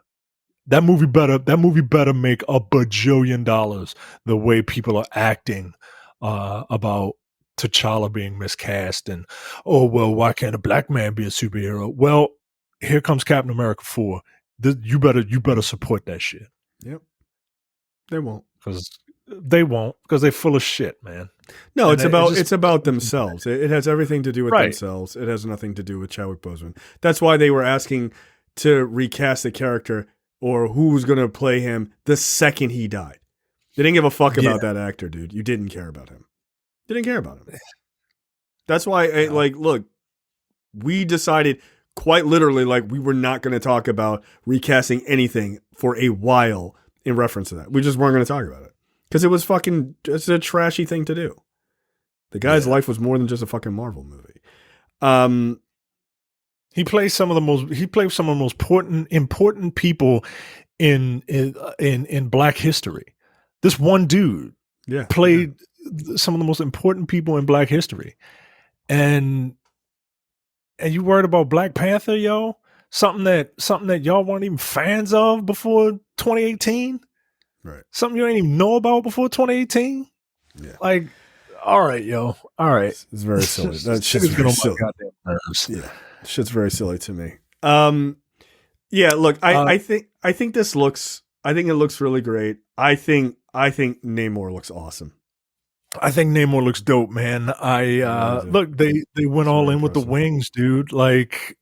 That movie better make a bajillion dollars the way people are acting about T'Challa being miscast and, oh, well, why can't a black man be a superhero? Well, here comes Captain America 4. You better support that shit. Yep. They won't. Because they're full of shit, man. No, it's about themselves. It has everything to do with themselves. It has nothing to do with Chadwick Boseman. That's why they were asking to recast the character or who's going to play him the second he died. They didn't give a fuck about that actor, dude. You didn't care about him. They didn't care about him. That's why, look, we decided quite literally, like, we were not going to talk about recasting anything for a while in reference to that. We just weren't going to talk about it because it was it's a trashy thing to do. The guy's life was more than just a fucking Marvel movie. He plays some of the most important people in Black history. This one dude played some of the most important people in Black history. And you worried about Black Panther, yo? Something that y'all weren't even fans of before 2018? Right. Something you ain't even know about before 2018? Yeah. Like, all right, yo. All right. It's very silly. That shit's very silly. Yeah. Shit's very silly to me. Yeah, look, I think it looks really great. I think Namor looks awesome. I think Namor looks dope, man. Look, they went all in with the wings, dude. Like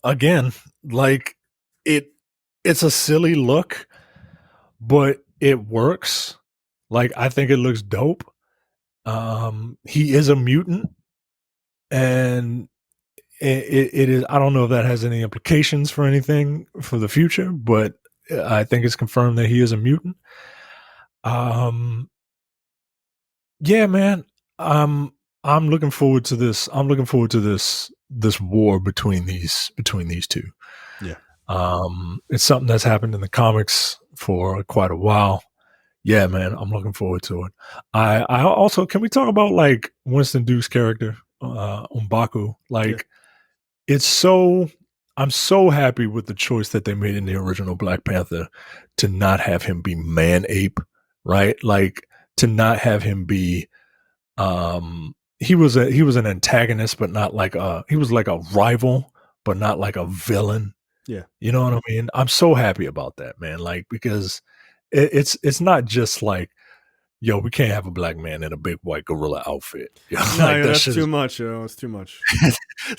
again, like it's a silly look, but it works. Like, I think it looks dope. He is a mutant, and it is. I don't know if that has any implications for anything for the future, but I think it's confirmed that he is a mutant. Yeah, man. I'm looking forward to this. I'm looking forward to this war between these two. Yeah. It's something that's happened in the comics for quite a while. Yeah, man, I'm looking forward to it. I also, can we talk about like Winston Duke's character, M'Baku? Like, I'm so happy with the choice that they made in the original Black Panther to not have him be man-ape, right? Like, to not have him be, he was an antagonist, but not like he was like a rival, but not like a villain. Yeah. You know what I mean? I'm so happy about that, man. Like, because it's not just like, yo, we can't have a black man in a big white gorilla outfit. You know, no, like, that's too much. It's too much.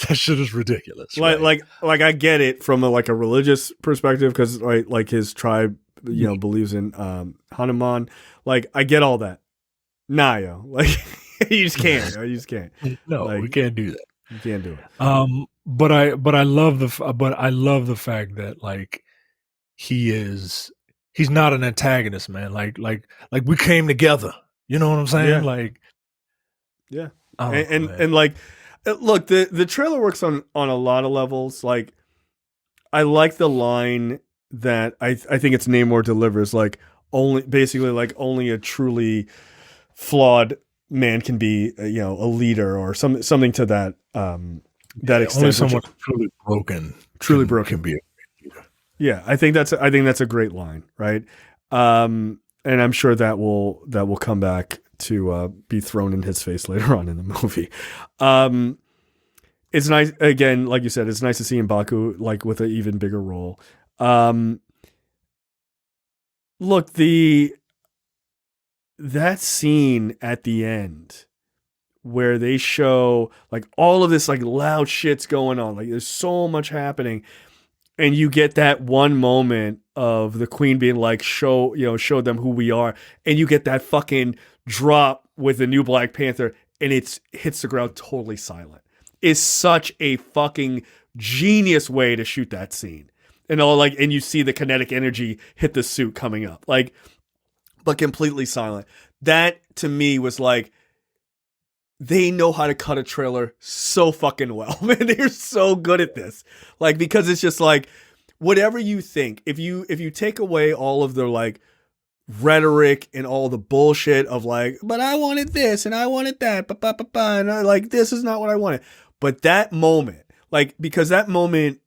That shit is ridiculous. Like I get it from a religious perspective because like his tribe, believes in Hanuman. Like, I get all that. Nah, yo, like you just can't. You just can't. No, we can't do that. You can't do it. But I love the fact that like he's not an antagonist, man. Like we came together. You know what I'm saying? Yeah. Like, yeah. And like, look, the trailer works on a lot of levels. Like, I like the line that I think it's Namor delivers. Like, only a truly flawed man can be, a leader or something to that extent. Only someone truly broken can be. Yeah, I think that's a great line, right? And I'm sure that will come back to be thrown in his face later on in the movie. It's nice, again, like you said, it's nice to see M'Baku like with an even bigger role. Look, that scene at the end where they show like all of this like loud shit's going on, like there's so much happening. And you get that one moment of the queen being like, show them who we are. And you get that fucking drop with the new Black Panther and it hits the ground totally silent. It's such a fucking genius way to shoot that scene. And you see the kinetic energy hit the suit coming up, like, but completely silent. That to me was like, they know how to cut a trailer so fucking well, man. They're so good at this. Like, because it's just like, whatever you think, if you take away all of the like rhetoric and all the bullshit of like, but I wanted this and I wanted that, and I, like, this is not what I wanted. But that moment, like, because that moment,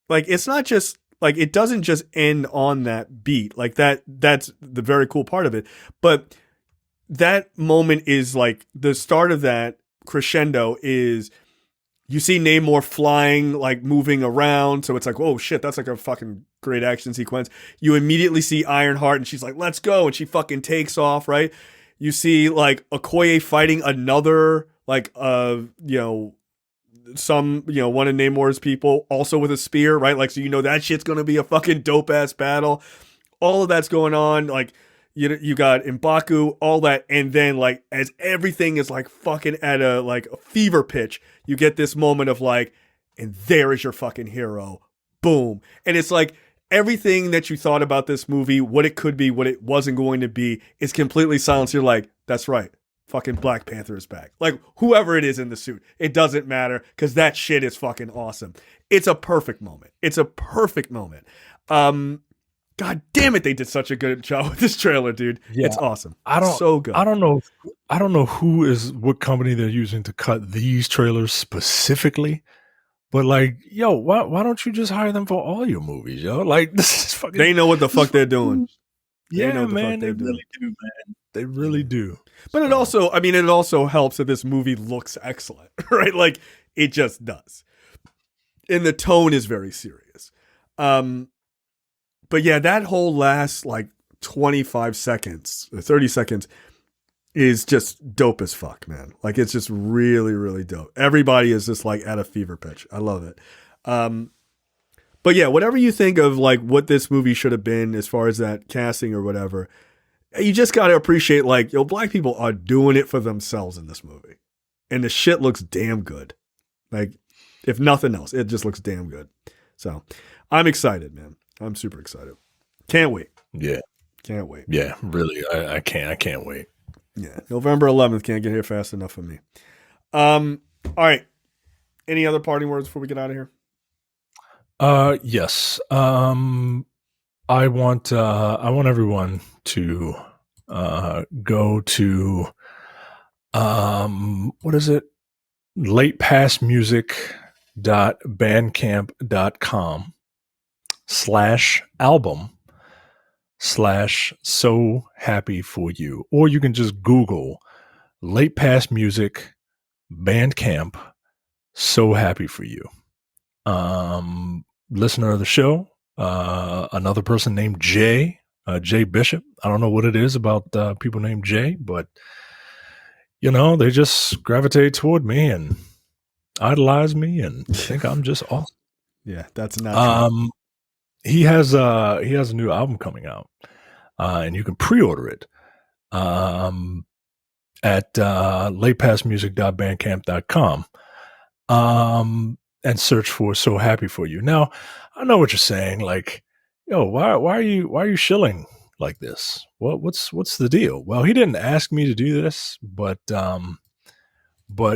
like, it's not just like, it doesn't just end on that beat. Like, that's the very cool part of it. But that moment is like the start of that crescendo is you see Namor flying, like moving around. So it's like, oh shit, that's like a fucking great action sequence. You immediately see Ironheart and she's like, let's go. And she fucking takes off, right? You see like Okoye fighting another, like, one of Namor's people also with a spear, right? Like, so that shit's going to be a fucking dope ass battle. All of that's going on. Like, You got M'Baku, all that, and then like as everything is like fucking at a fever pitch, you get this moment of like, and there is your fucking hero, boom, and it's like everything that you thought about this movie, what it could be, what it wasn't going to be, is completely silenced. You're like, that's right, fucking Black Panther is back. Like whoever it is in the suit, it doesn't matter because that shit is fucking awesome. It's a perfect moment. God damn it, they did such a good job with this trailer, dude. Yeah, it's awesome. So good. I don't know what company they're using to cut these trailers specifically, but like, yo, why don't you just hire them for all your movies, yo? Like, this is fucking. They know what the fuck they're doing. Yeah, man, they really do, man. They really do. But it also helps that this movie looks excellent, right? Like, it just does. And the tone is very serious. But yeah, that whole last like 25 seconds, or 30 seconds is just dope as fuck, man. Like it's just really, really dope. Everybody is just like at a fever pitch. I love it. But yeah, whatever you think of like what this movie should have been as far as that casting or whatever, you just got to appreciate like, yo, black people are doing it for themselves in this movie. And the shit looks damn good. Like if nothing else, it just looks damn good. So I'm excited, man. I'm super excited. Can't wait. Yeah. Can't wait. Yeah, really. I can't wait. Yeah. November 11th can't get here fast enough for me. All right. Any other parting words before we get out of here? Yes. I want everyone to go to what is it? latepastmusic.bandcamp.com/album/so happy for you, or you can just Google Late Past Music Bandcamp So Happy for You. Listener of the show, another person named Jay Bishop. I don't know what it is about people named Jay, but you know, they just gravitate toward me and idolize me and think I'm just awesome. Yeah, that's not true. He has a new album coming out, and you can pre-order it at latepastmusic.bandcamp.com and search for So Happy for You. Now, I know what you're saying, like, yo, why are you shilling like this? What's the deal? Well, he didn't ask me to do this, but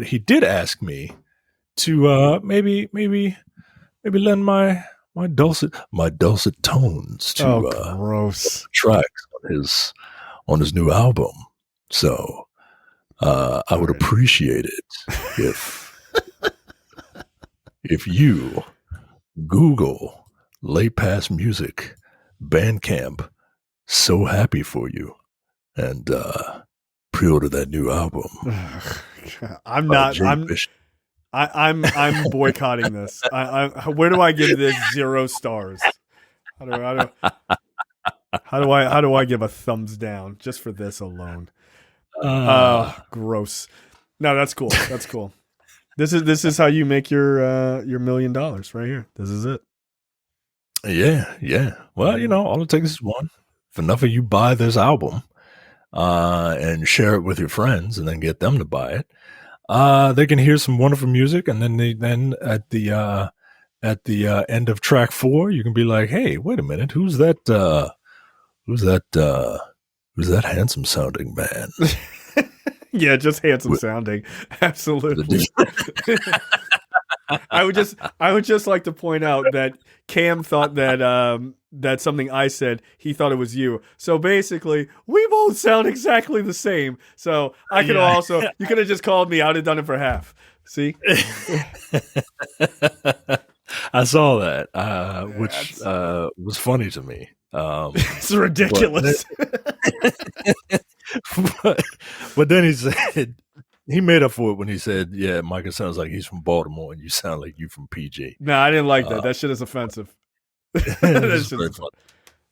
he did ask me to maybe lend my dulcet tones to gross tracks on his new album. So I would appreciate it if you Google Late Past Music Bandcamp So Happy for You and pre-order that new album. I'm boycotting this. Where do I give this 0 stars? How do I give a thumbs down just for this alone? Gross. No, that's cool. That's cool. This is how you make your $1 million right here. This is it. Yeah. Well, you know, all it takes is one. If enough of you buy this album and share it with your friends and then get them to buy it, they can hear some wonderful music, and then at the end of track 4, you can be like, hey, wait a minute, who's that handsome sounding man? Yeah, just handsome sounding. Absolutely. I would just like to point out that Cam thought that something I said, he thought it was you. So basically, we both sound exactly the same. So I could also, you could have just called me. I would have done it for half. See? I saw that, which was funny to me. It's ridiculous. But then he said, he made up for it when he said, yeah, Micah sounds like he's from Baltimore and you sound like you from PG. No, I didn't like that. That shit is offensive.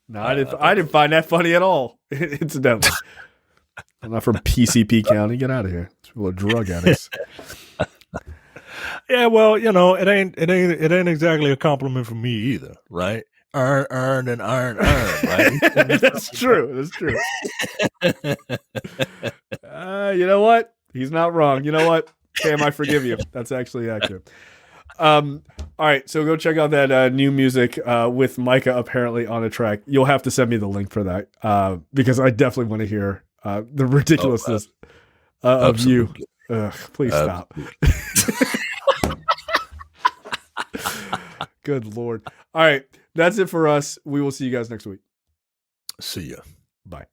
No, I didn't find that funny at all. Incidentally. I'm not from PCP County. Get out of here. It's full of drug addicts. Yeah, well, you know, it ain't exactly a compliment from me either, right? earn, and earn, right? That's true. That's true. You know what? He's not wrong. You know what? Cam, I forgive you. That's actually accurate. All right, so go check out that new music with Micah apparently on a track. You'll have to send me the link for that because I definitely want to hear the ridiculousness of you. Ugh, please stop. Good Lord. All right, that's it for us. We will see you guys next week. See ya. Bye.